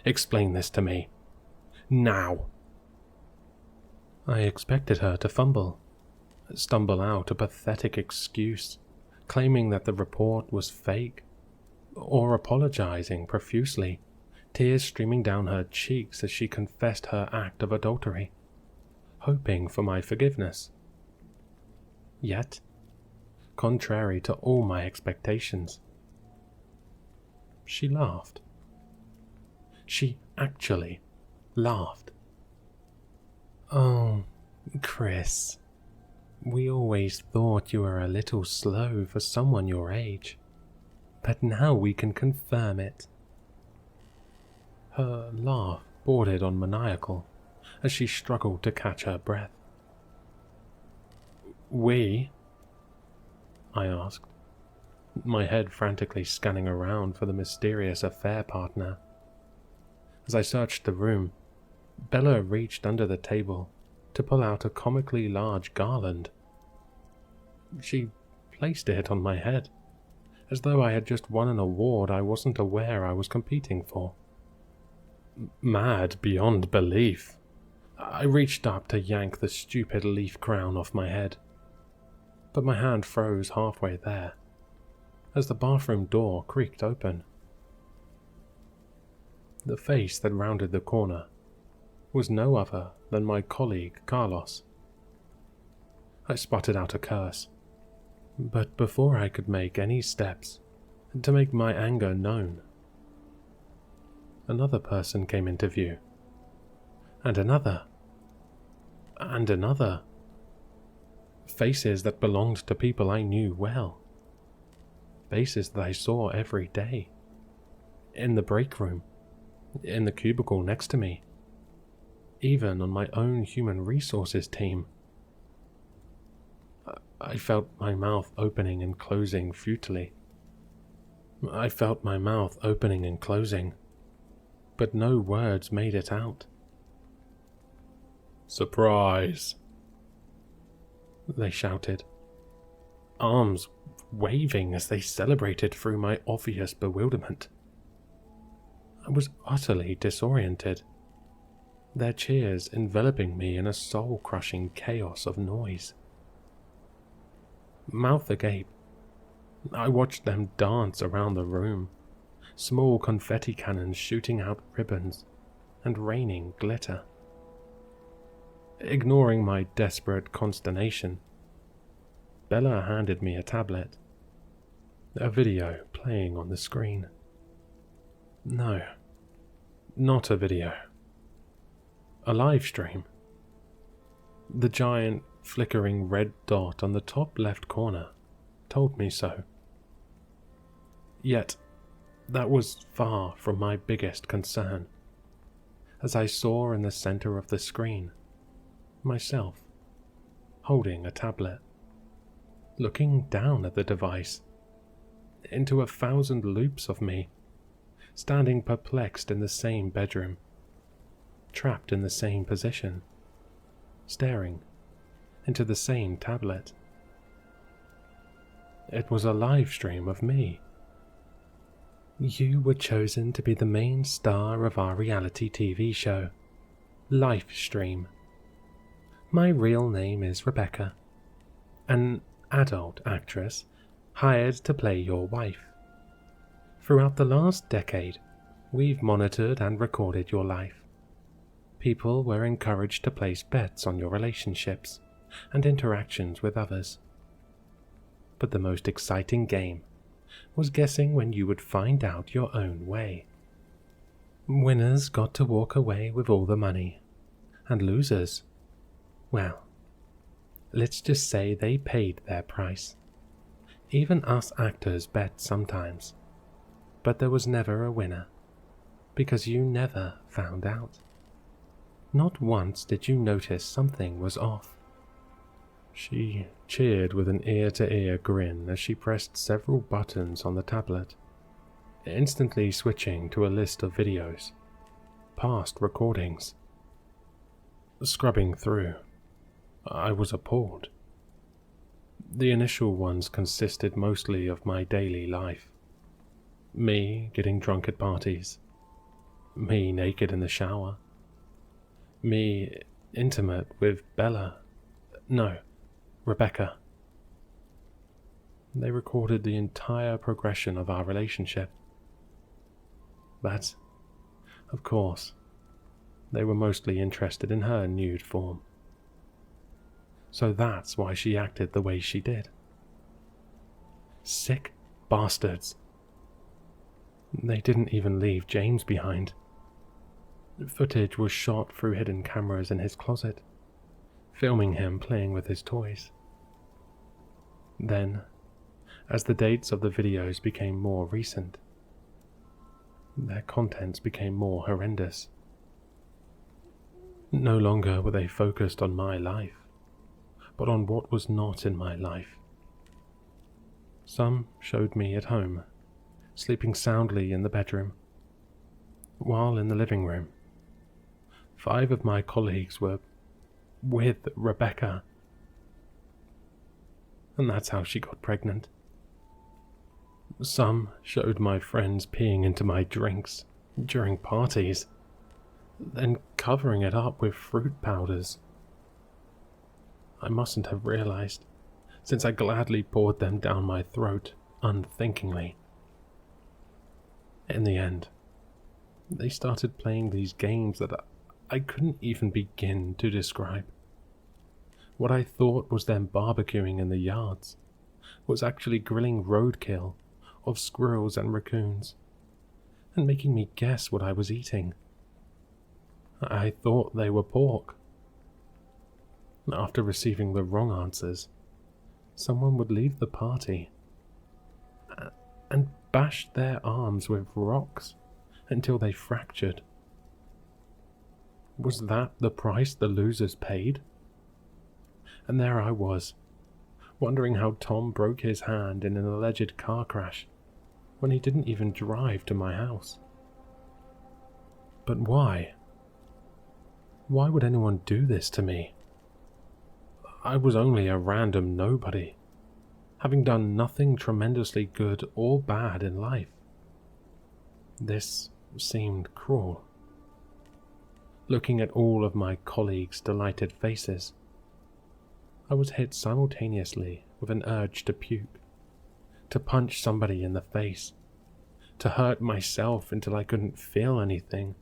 "Explain this to me. Now!" I expected her to stumble out a pathetic excuse, claiming that the report was fake, or apologizing profusely, tears streaming down her cheeks as she confessed her act of adultery, hoping for my forgiveness. Yet, contrary to all my expectations, she laughed. She actually laughed. "Oh, Chris, we always thought you were a little slow for someone your age, but now we can confirm it." Her laugh bordered on maniacal as she struggled to catch her breath. "We?" I asked, my head frantically scanning around for the mysterious affair partner. As I searched the room, Bella reached under the table to pull out a comically large garland. She placed it on my head, as though I had just won an award I wasn't aware I was competing for. Mad beyond belief, I reached up to yank the stupid leaf crown off my head, but my hand froze halfway there as the bathroom door creaked open. The face that rounded the corner was no other than my colleague Carlos. I sputtered out a curse, but before I could make any steps to make my anger known, another person came into view, and another, and another. Faces that belonged to people I knew well. Faces that I saw every day. In the break room, in the cubicle next to me, even on my own human resources team. I felt my mouth opening and closing futilely. I felt my mouth opening and closing, but no words made it out. "Surprise!" they shouted, arms waving as they celebrated through my obvious bewilderment. I was utterly disoriented, their cheers enveloping me in a soul-crushing chaos of noise. Mouth agape, I watched them dance around the room, small confetti cannons shooting out ribbons and raining glitter. Ignoring my desperate consternation, Bella handed me a tablet, a video playing on the screen. No, not a video. A live stream. The giant, flickering red dot on the top left corner told me so. Yet, that was far from my biggest concern, as I saw in the center of the screen myself, holding a tablet, looking down at the device, into 1,000 loops of me, standing perplexed in the same bedroom, trapped in the same position, staring into the same tablet. It was a live stream of me. You were chosen to be the main star of our reality TV show, Live Stream. My real name is Rebecca, an adult actress hired to play your wife. Throughout the last decade, we've monitored and recorded your life. People were encouraged to place bets on your relationships and interactions with others. But the most exciting game was guessing when you would find out your own way. Winners got to walk away with all the money, and losers, well, let's just say they paid their price. Even us actors bet sometimes, but there was never a winner, because you never found out. Not once did you notice something was off. She cheered with an ear-to-ear grin as she pressed several buttons on the tablet, instantly switching to a list of videos, past recordings. Scrubbing through, I was appalled. The initial ones consisted mostly of my daily life. Me getting drunk at parties. Me naked in the shower. Me intimate with Bella. No, Rebecca. They recorded the entire progression of our relationship. But, of course, they were mostly interested in her nude form. So that's why she acted the way she did. Sick bastards. They didn't even leave James behind. Footage was shot through hidden cameras in his closet, filming him playing with his toys. Then, as the dates of the videos became more recent, their contents became more horrendous. No longer were they focused on my life, but on what was not in my life. Some showed me at home, sleeping soundly in the bedroom, while in the living room. 5 of my colleagues were with Rebecca, and that's how she got pregnant. Some showed my friends peeing into my drinks during parties, then covering it up with fruit powders. I mustn't have realized, since I gladly poured them down my throat unthinkingly. In the end, they started playing these games that I couldn't even begin to describe. What I thought was them barbecuing in the yards was actually grilling roadkill of squirrels and raccoons, and making me guess what I was eating. I thought they were pork. After receiving the wrong answers, someone would leave the party and bash their arms with rocks until they fractured. Was that the price the losers paid? And there I was, wondering how Tom broke his hand in an alleged car crash when he didn't even drive to my house. But why? Why would anyone do this to me? I was only a random nobody, having done nothing tremendously good or bad in life. This seemed cruel. Looking at all of my colleagues' delighted faces, I was hit simultaneously with an urge to puke, to punch somebody in the face, to hurt myself until I couldn't feel anything,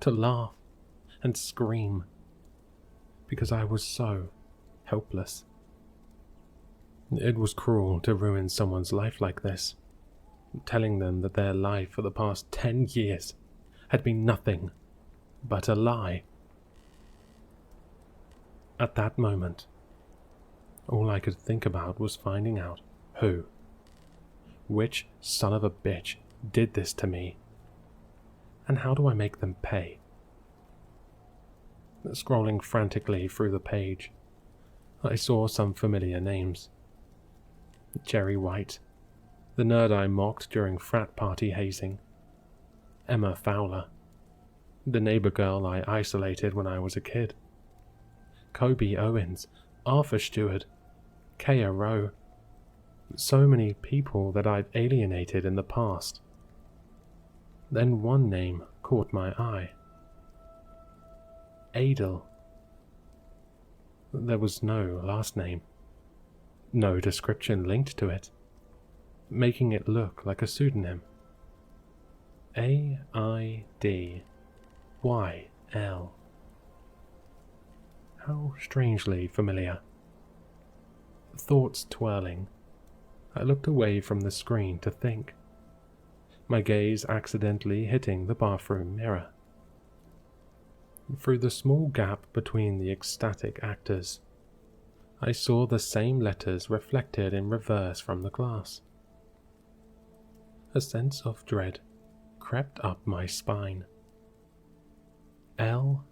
to laugh and scream, because I was so helpless. It was cruel to ruin someone's life like this, telling them that their life for the past 10 years had been nothing but a lie. At that moment, all I could think about was finding out which son of a bitch did this to me, and how do I make them pay? Scrolling frantically through the page, I saw some familiar names. Jerry White, the nerd I mocked during frat party hazing. Emma Fowler, the neighbor girl I isolated when I was a kid. Kobe Owens, Arthur Stewart, Kaya Rowe. So many people that I've alienated in the past. Then one name caught my eye. Adel. There was no last name, no description linked to it, making it look like a pseudonym. A-I-D-Y-L. How strangely familiar. Thoughts twirling, I looked away from the screen to think, my gaze accidentally hitting the bathroom mirror. Through the small gap between the ecstatic actors, I saw the same letters reflected in reverse from the glass. A sense of dread crept up my spine. L-Y-D-I-A.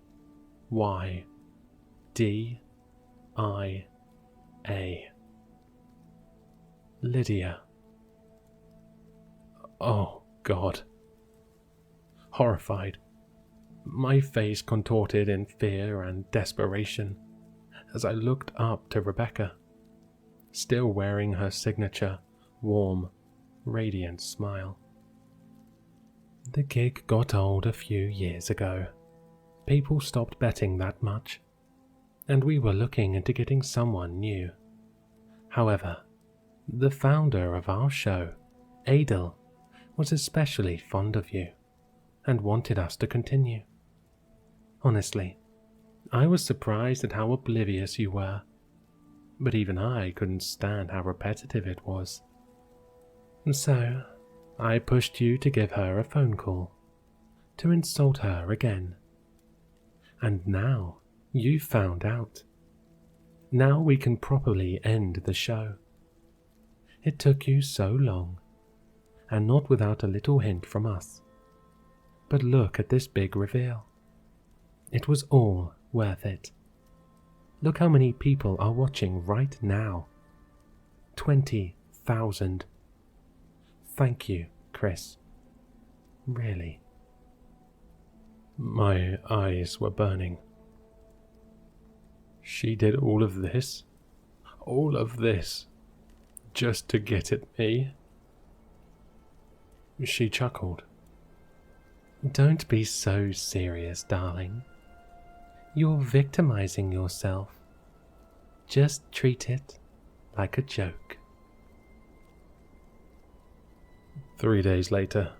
Lydia. Oh, God. Horrified, my face contorted in fear and desperation as I looked up to Rebecca, still wearing her signature, warm, radiant smile. The gig got old a few years ago. People stopped betting that much, and we were looking into getting someone new. However, the founder of our show, Adel, was especially fond of you and wanted us to continue. Honestly, I was surprised at how oblivious you were, but even I couldn't stand how repetitive it was. So, I pushed you to give her a phone call, to insult her again. And now you've found out. Now we can properly end the show. It took you so long, and not without a little hint from us. But look at this big reveal. It was all worth it. Look how many people are watching right now. 20,000. Thank you, Chris. Really. My eyes were burning. She did all of this? All of this? Just to get at me? She chuckled. Don't be so serious, darling. You're victimizing yourself. Just treat it like a joke. 3 days later,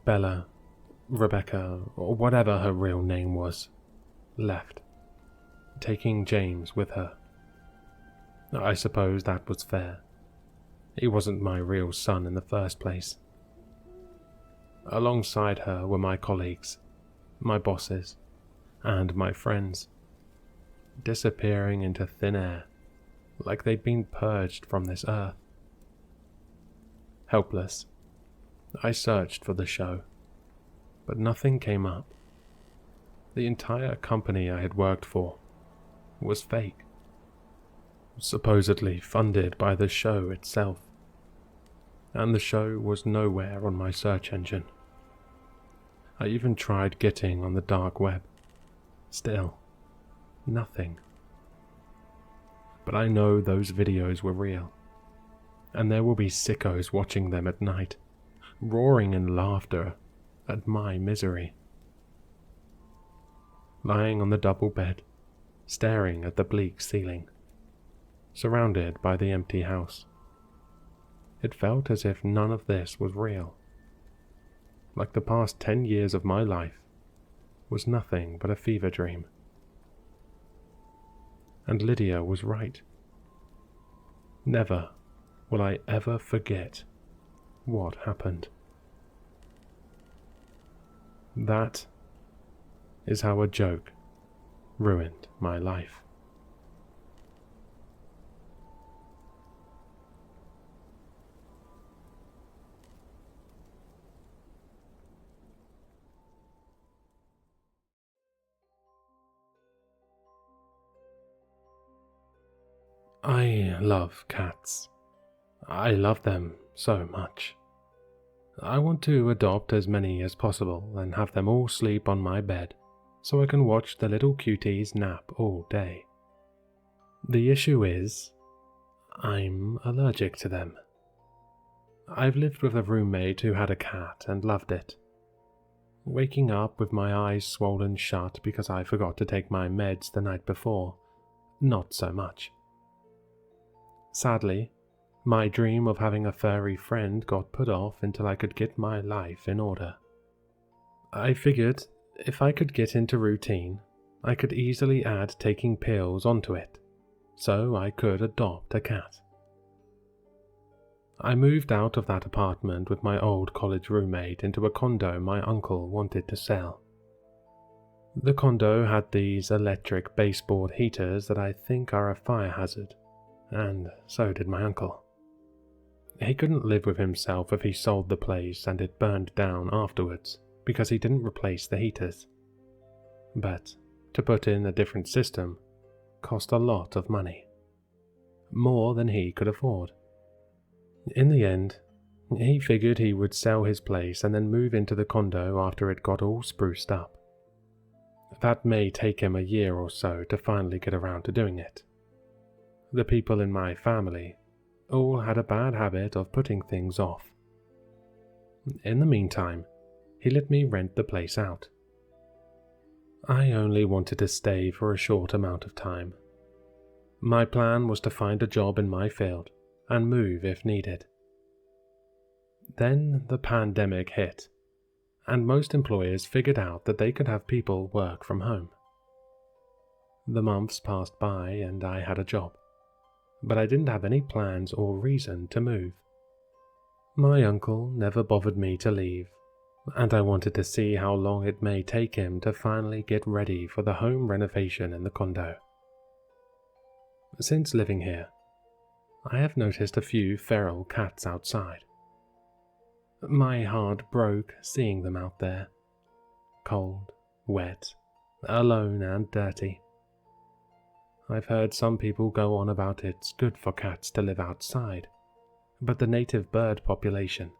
Bella, Rebecca, or whatever her real name was, left, taking James with her. I suppose that was fair. He wasn't my real son in the first place. Alongside her were my colleagues, my bosses, and my friends, disappearing into thin air like they'd been purged from this earth. Helpless, I searched for the show, but nothing came up. The entire company I had worked for was fake, supposedly funded by the show itself, and the show was nowhere on my search engine. I even tried getting on the dark web. Still, nothing. But I know those videos were real, and there will be sickos watching them at night, roaring in laughter at my misery. Lying on the double bed, staring at the bleak ceiling, surrounded by the empty house, it felt as if none of this was real. Like the past 10 years of my life was nothing but a fever dream. And Lydia was right. Never will I ever forget what happened. That is how a joke ruined my life. I love cats. I love them so much. I want to adopt as many as possible and have them all sleep on my bed so I can watch the little cuties nap all day. The issue is, I'm allergic to them. I've lived with a roommate who had a cat and loved it. Waking up with my eyes swollen shut because I forgot to take my meds the night before, not so much. Sadly, my dream of having a furry friend got put off until I could get my life in order. I figured if I could get into routine, I could easily add taking pills onto it, so I could adopt a cat. I moved out of that apartment with my old college roommate into a condo my uncle wanted to sell. The condo had these electric baseboard heaters that I think are a fire hazard, and so did my uncle. He couldn't live with himself if he sold the place and it burned down afterwards because he didn't replace the heaters. But to put in a different system cost a lot of money, more than he could afford. In the end, he figured he would sell his place and then move into the condo after it got all spruced up. That may take him a year or so to finally get around to doing it. the people in my family, all had a bad habit of putting things off. In the meantime, he let me rent the place out. I only wanted to stay for a short amount of time. My plan was to find a job in my field and move if needed. Then the pandemic hit, and most employers figured out that they could have people work from home. The months passed by and I had a job, but I didn't have any plans or reason to move. My uncle never bothered me to leave, and I wanted to see how long it may take him to finally get ready for the home renovation in the condo. Since living here, I have noticed a few feral cats outside. My heart broke seeing them out there, cold, wet, alone and dirty. I've heard some people go on about it's good for cats to live outside, but the native bird population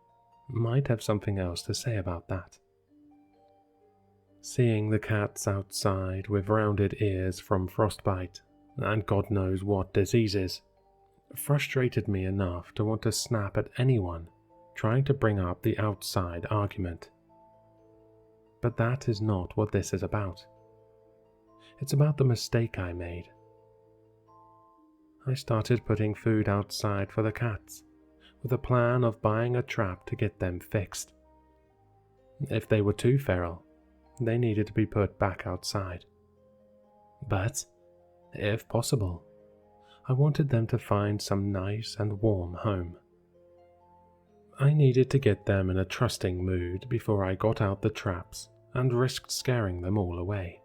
might have something else to say about that. Seeing the cats outside with rounded ears from frostbite and God knows what diseases frustrated me enough to want to snap at anyone trying to bring up the outside argument. But that is not what this is about. It's about the mistake I made. I started putting food outside for the cats, with a plan of buying a trap to get them fixed. If they were too feral, they needed to be put back outside. But, if possible, I wanted them to find some nice and warm home. I needed to get them in a trusting mood before I got out the traps and risked scaring them all away.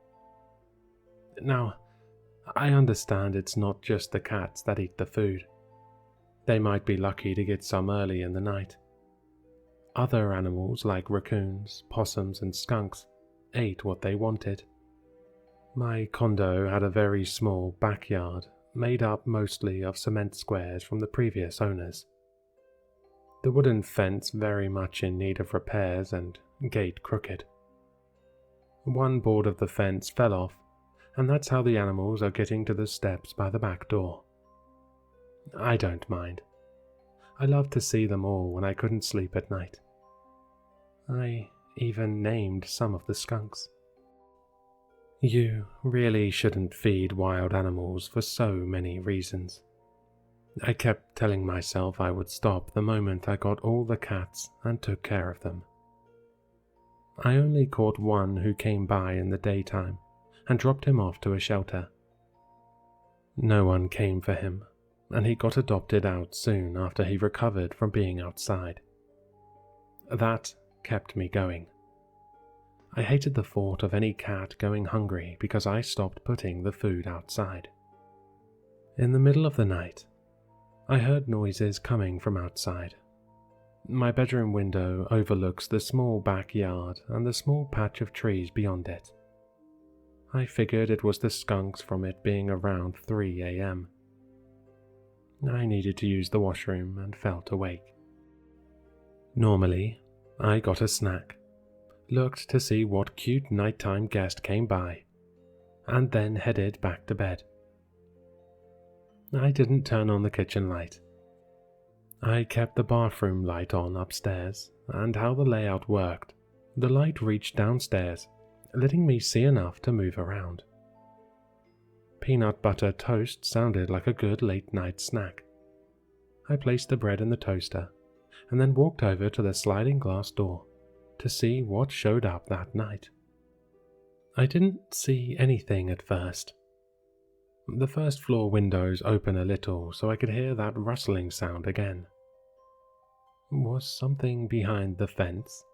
Now, I understand it's not just the cats that eat the food. They might be lucky to get some early in the night. Other animals like raccoons, possums, and skunks ate what they wanted. My condo had a very small backyard made up mostly of cement squares from the previous owners. The wooden fence very much in need of repairs and gate crooked. One board of the fence fell off, and that's how the animals are getting to the steps by the back door. I don't mind. I loved to see them all when I couldn't sleep at night. I even named some of the skunks. You really shouldn't feed wild animals for so many reasons. I kept telling myself I would stop the moment I got all the cats and took care of them. I only caught one who came by in the daytime and dropped him off to a shelter. No one came for him, and he got adopted out soon after he recovered from being outside. That kept me going. I hated the thought of any cat going hungry because I stopped putting the food outside. In the middle of the night, I heard noises coming from outside. My bedroom window overlooks the small backyard and the small patch of trees beyond it. I figured it was the skunks from it being around 3 a.m. I needed to use the washroom and felt awake. Normally, I got a snack, looked to see what cute nighttime guest came by, and then headed back to bed. I didn't turn on the kitchen light. I kept the bathroom light on upstairs, and how the layout worked, the light reached downstairs, letting me see enough to move around. Peanut butter toast sounded like a good late-night snack. I placed the bread in the toaster, and then walked over to the sliding glass door to see what showed up that night. I didn't see anything at first. The first floor windows open a little so I could hear that rustling sound again. Was something behind the fence?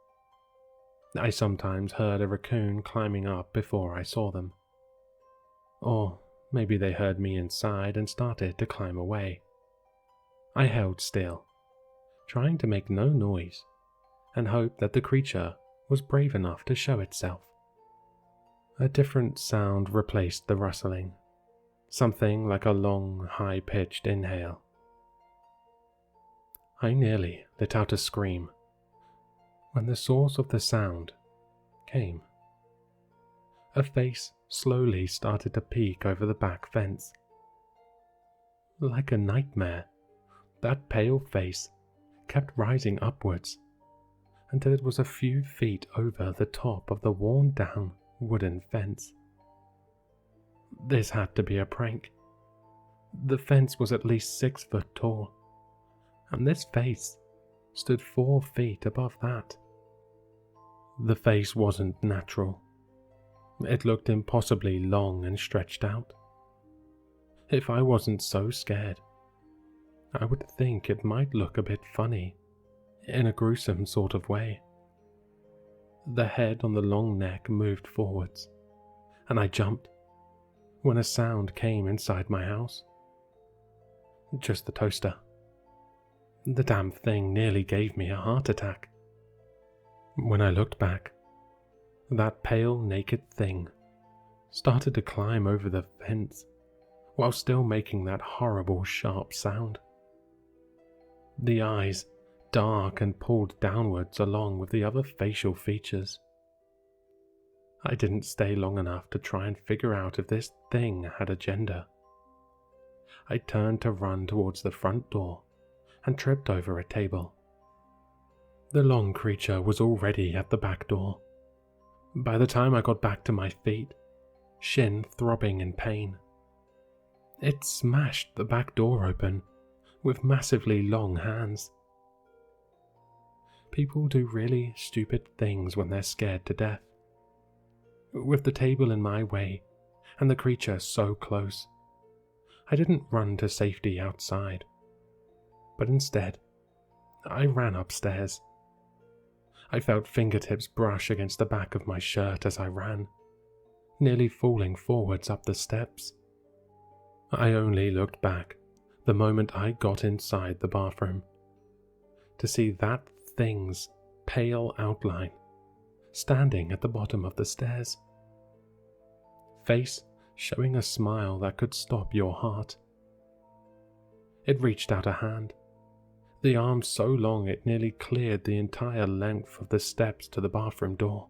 I sometimes heard a raccoon climbing up before I saw them. Or maybe they heard me inside and started to climb away. I held still, trying to make no noise, and hoped that the creature was brave enough to show itself. A different sound replaced the rustling, something like a long, high-pitched inhale. I nearly let out a scream when the source of the sound came. A face slowly started to peek over the back fence. Like a nightmare, that pale face kept rising upwards until it was a few feet over the top of the worn-down wooden fence. This had to be a prank. The fence was at least 6 foot tall, and this face stood 4 feet above that. The face wasn't natural. It looked impossibly long and stretched out. If I wasn't so scared, I would think it might look a bit funny, in a gruesome sort of way. The head on the long neck moved forwards, and I jumped when a sound came inside my house. Just the toaster. The damn thing nearly gave me a heart attack. When I looked back, that pale, naked thing started to climb over the fence while still making that horrible, sharp sound. The eyes dark and pulled downwards along with the other facial features. I didn't stay long enough to try and figure out if this thing had a gender. I turned to run towards the front door and tripped over a table. The long creature was already at the back door. By the time I got back to my feet, shin throbbing in pain, it smashed the back door open with massively long hands. People do really stupid things when they're scared to death. With the table in my way and the creature so close, I didn't run to safety outside, but instead, I ran upstairs. I felt fingertips brush against the back of my shirt as I ran, nearly falling forwards up the steps. I only looked back the moment I got inside the bathroom to see that thing's pale outline standing at the bottom of the stairs, face showing a smile that could stop your heart. It reached out a hand, the arm so long it nearly cleared the entire length of the steps to the bathroom door.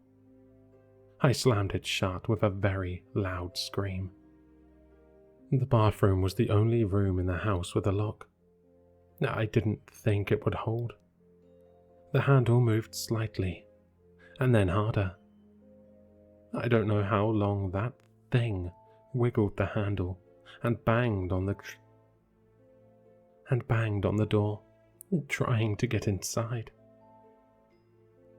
I slammed it shut with a very loud scream. The bathroom was the only room in the house with a lock. I didn't think it would hold. The handle moved slightly, and then harder. I don't know how long that thing wiggled the handle and banged on the door, trying to get inside.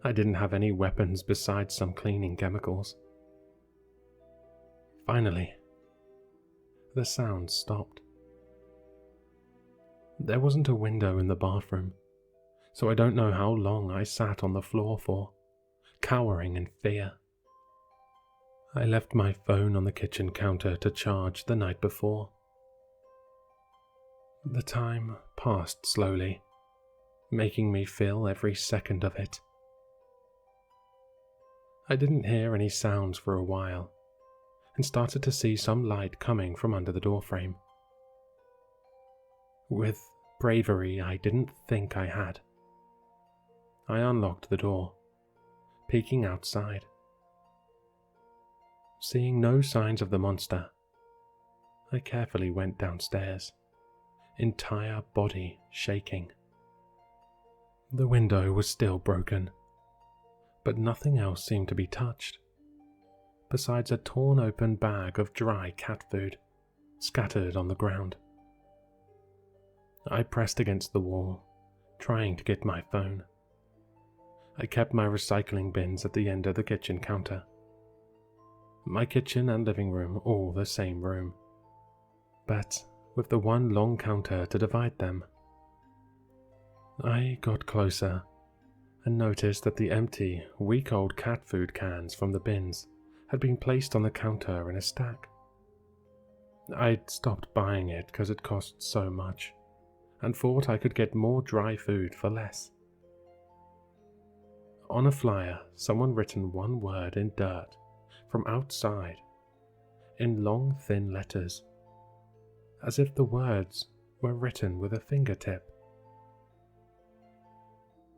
I didn't have any weapons besides some cleaning chemicals. Finally, the sound stopped. There wasn't a window in the bathroom, so I don't know how long I sat on the floor for, cowering in fear. I left my phone on the kitchen counter to charge the night before. The time passed slowly, making me feel every second of it. I didn't hear any sounds for a while, and started to see some light coming from under the doorframe. With bravery I didn't think I had, I unlocked the door, peeking outside. Seeing no signs of the monster, I carefully went downstairs, entire body shaking. The window was still broken, but nothing else seemed to be touched, besides a torn open bag of dry cat food scattered on the ground. I pressed against the wall, trying to get my phone. I kept my recycling bins at the end of the kitchen counter. My kitchen and living room all the same room, but with the one long counter to divide them. I got closer and noticed that the empty, week-old cat food cans from the bins had been placed on the counter in a stack. I'd stopped buying it because it cost so much, and thought I could get more dry food for less. On a flyer, someone written one word in dirt from outside, in long thin letters, as if the words were written with a fingertip.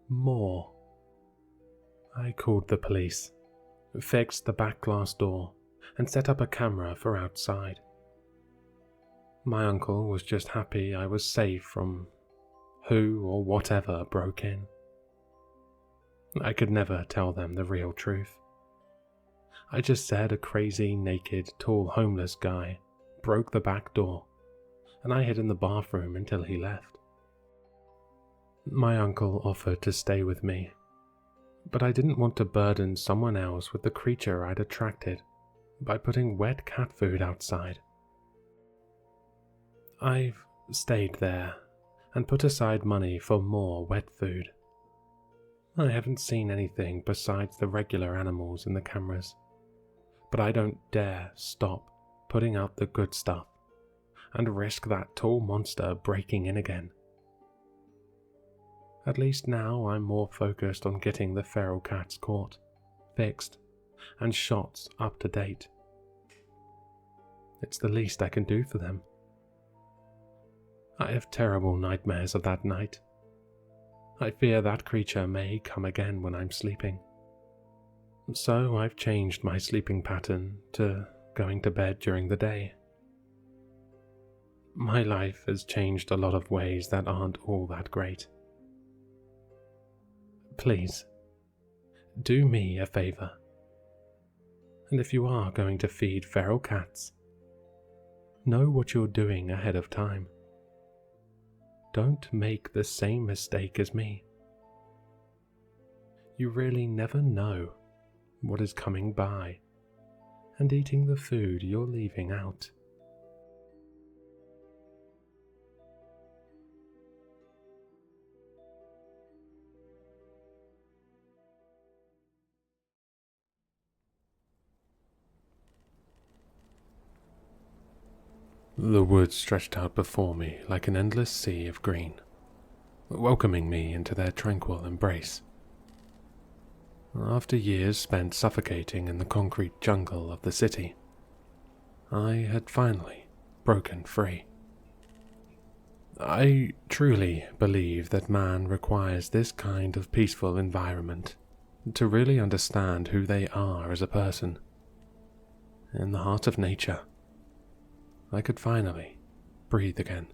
More. I called the police, fixed the back glass door, and set up a camera for outside. My uncle was just happy I was safe from who or whatever broke in. I could never tell them the real truth. I just said a crazy, naked, tall, homeless guy broke the back door, and I hid in the bathroom until he left. My uncle offered to stay with me, but I didn't want to burden someone else with the creature I'd attracted by putting wet cat food outside. I've stayed there and put aside money for more wet food. I haven't seen anything besides the regular animals in the cameras, but I don't dare stop putting out the good stuff and risk that tall monster breaking in again. At least now I'm more focused on getting the feral cats caught, fixed, and shots up to date. It's the least I can do for them. I have terrible nightmares of that night. I fear that creature may come again when I'm sleeping. So I've changed my sleeping pattern to going to bed during the day. My life has changed a lot of ways that aren't all that great. Please, do me a favor. And if you are going to feed feral cats, know what you're doing ahead of time. Don't make the same mistake as me. You really never know what is coming by and eating the food you're leaving out. The woods stretched out before me like an endless sea of green, welcoming me into their tranquil embrace. After years spent suffocating in the concrete jungle of the city, I had finally broken free. I truly believe that man requires this kind of peaceful environment to really understand who they are as a person. In the heart of nature, I could finally breathe again.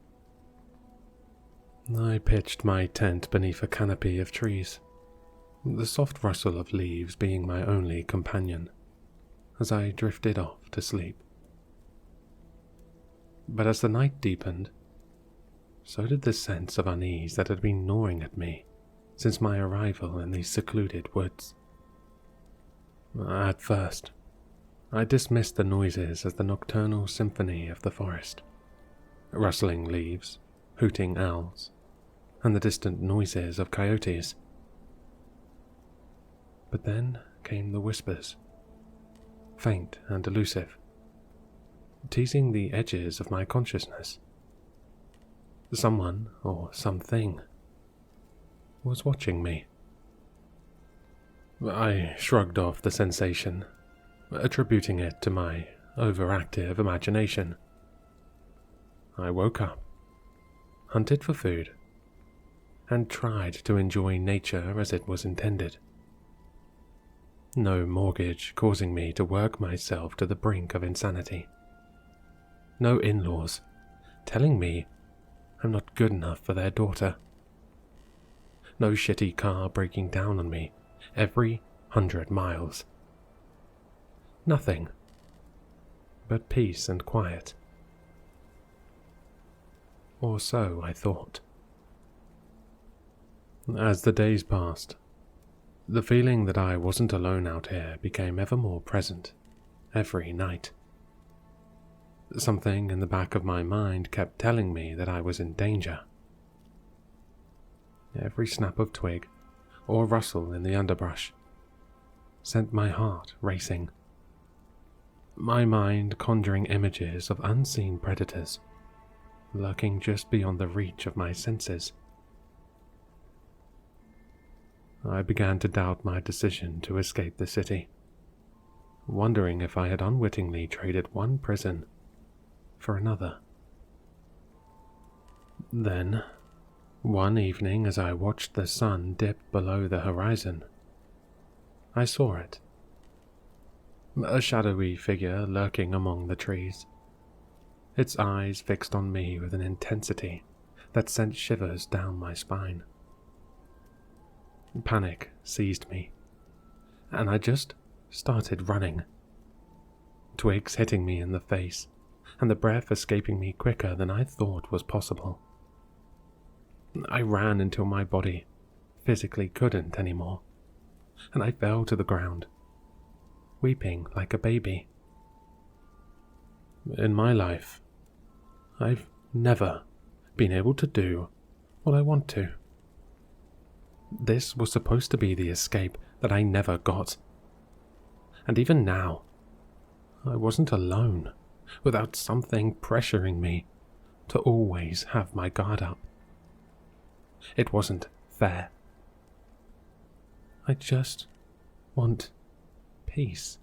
I pitched my tent beneath a canopy of trees, the soft rustle of leaves being my only companion, as I drifted off to sleep. But as the night deepened, so did the sense of unease that had been gnawing at me since my arrival in these secluded woods. At first, I dismissed the noises as the nocturnal symphony of the forest, rustling leaves, hooting owls, and the distant noises of coyotes. But then came the whispers, faint and elusive, teasing the edges of my consciousness. Someone, or something, was watching me. I shrugged off the sensation, attributing it to my overactive imagination. I woke up, hunted for food, and tried to enjoy nature as it was intended. No mortgage causing me to work myself to the brink of insanity. No in-laws telling me I'm not good enough for their daughter. No shitty car breaking down on me every 100 miles. Nothing but peace and quiet. Or so I thought. As the days passed, the feeling that I wasn't alone out here became ever more present every night. Something in the back of my mind kept telling me that I was in danger. Every snap of twig or rustle in the underbrush sent my heart racing, my mind conjuring images of unseen predators lurking just beyond the reach of my senses. I began to doubt my decision to escape the city, wondering if I had unwittingly traded one prison for another. Then, one evening as I watched the sun dip below the horizon, I saw it. A shadowy figure lurking among the trees. its eyes fixed on me with an intensity that sent shivers down my spine. Panic seized me, and I just started running. Twigs hitting me in the face, and the breath escaping me quicker than I thought was possible. I ran until my body physically couldn't anymore, and I fell to the ground, weeping like a baby. In my life, I've never been able to do what I want to. This was supposed to be the escape that I never got. And even now, I wasn't alone without something pressuring me to always have my guard up. It wasn't fair. I just want peace.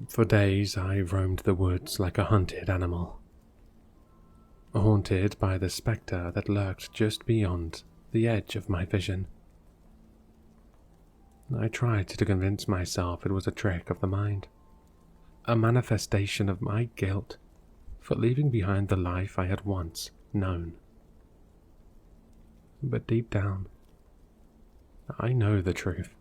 For days I roamed the woods like a hunted animal, haunted by the spectre that lurked just beyond the edge of my vision. I tried to convince myself it was a trick of the mind, a manifestation of my guilt for leaving behind the life I had once known. But deep down, I know the truth.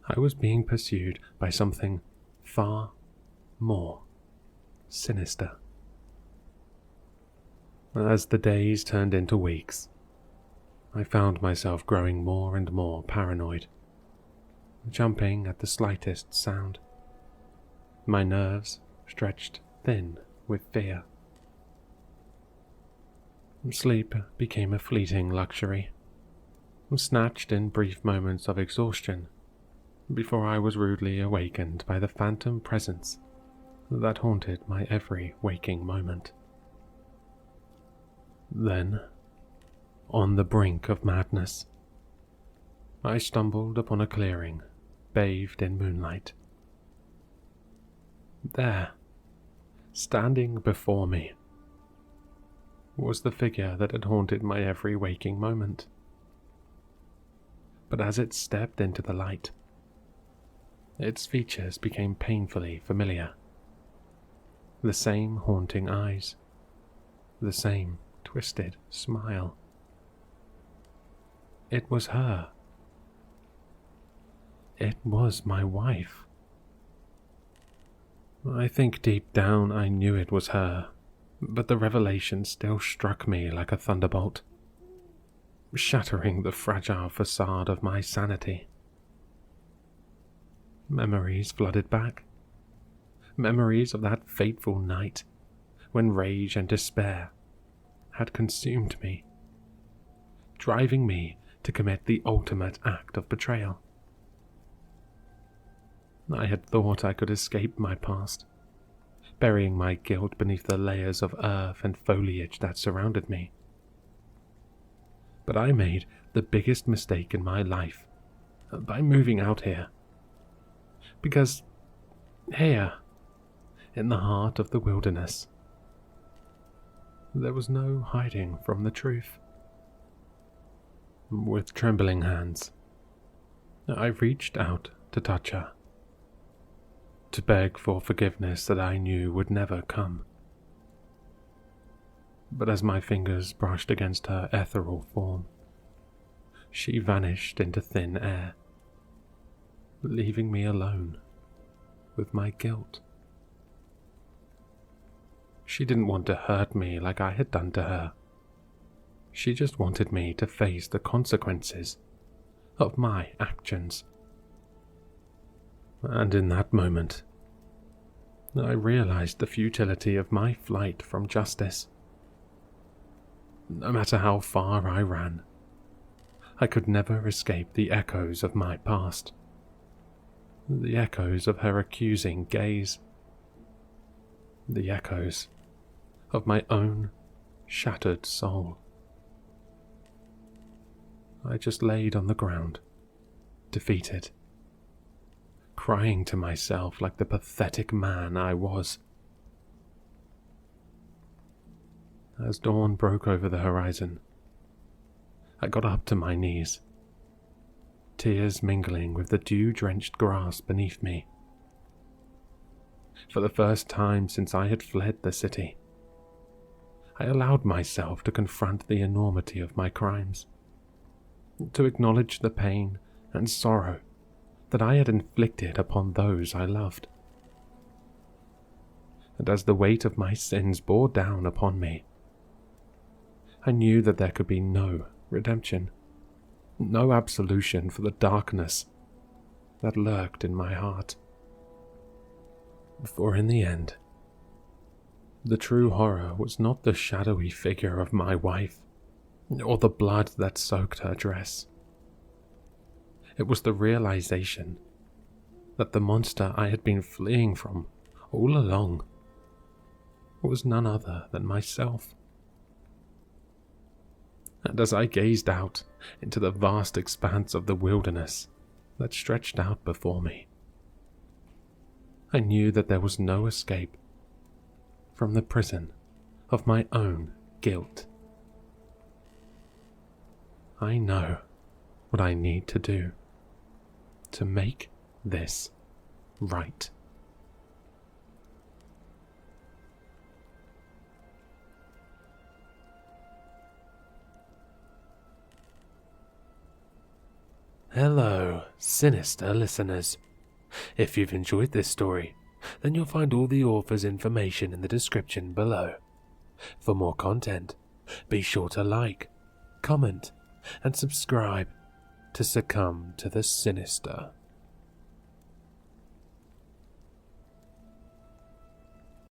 I was being pursued by something far more sinister. As the days turned into weeks, I found myself growing more and more paranoid, jumping at the slightest sound. My nerves stretched thin with fear. Sleep became a fleeting luxury, snatched in brief moments of exhaustion before I was rudely awakened by the phantom presence that haunted my every waking moment. Then, on the brink of madness, I stumbled upon a clearing bathed in moonlight. There, standing before me, was the figure that had haunted my every waking moment. But as it stepped into the light, its features became painfully familiar. The same haunting eyes, the same twisted smile. It was her. It was my wife. I think deep down I knew it was her, but the revelation still struck me like a thunderbolt, shattering the fragile facade of my sanity. Memories flooded back. Memories of that fateful night when rage and despair had consumed me, driving me to commit the ultimate act of betrayal. I had thought I could escape my past, burying my guilt beneath the layers of earth and foliage that surrounded me. But I made the biggest mistake in my life by moving out here. Because here, in the heart of the wilderness, there was no hiding from the truth. With trembling hands, I reached out to touch her, to beg for forgiveness that I knew would never come. But as my fingers brushed against her ethereal form, she vanished into thin air, leaving me alone with my guilt. She didn't want to hurt me like I had done to her. She just wanted me to face the consequences of my actions. And in that moment, I realized the futility of my flight from justice. No matter how far I ran, I could never escape the echoes of my past. The echoes of her accusing gaze. The echoes of my own shattered soul. I just laid on the ground, defeated, crying to myself like the pathetic man I was. As dawn broke over the horizon, I got up to my knees, tears mingling with the dew-drenched grass beneath me. For the first time since I had fled the city, I allowed myself to confront the enormity of my crimes, to acknowledge the pain and sorrow that I had inflicted upon those I loved. And as the weight of my sins bore down upon me, I knew that there could be no redemption, no absolution for the darkness that lurked in my heart. For in the end, the true horror was not the shadowy figure of my wife, or the blood that soaked her dress. It was the realization that the monster I had been fleeing from all along was none other than myself. And as I gazed out into the vast expanse of the wilderness that stretched out before me, I knew that there was no escape from the prison of my own guilt. I know what I need to do to make this right. Hello, sinister listeners. If you've enjoyed this story, then you'll find all the author's information in the description below. For more content, be sure to like, comment, and subscribe to succumb to the sinister.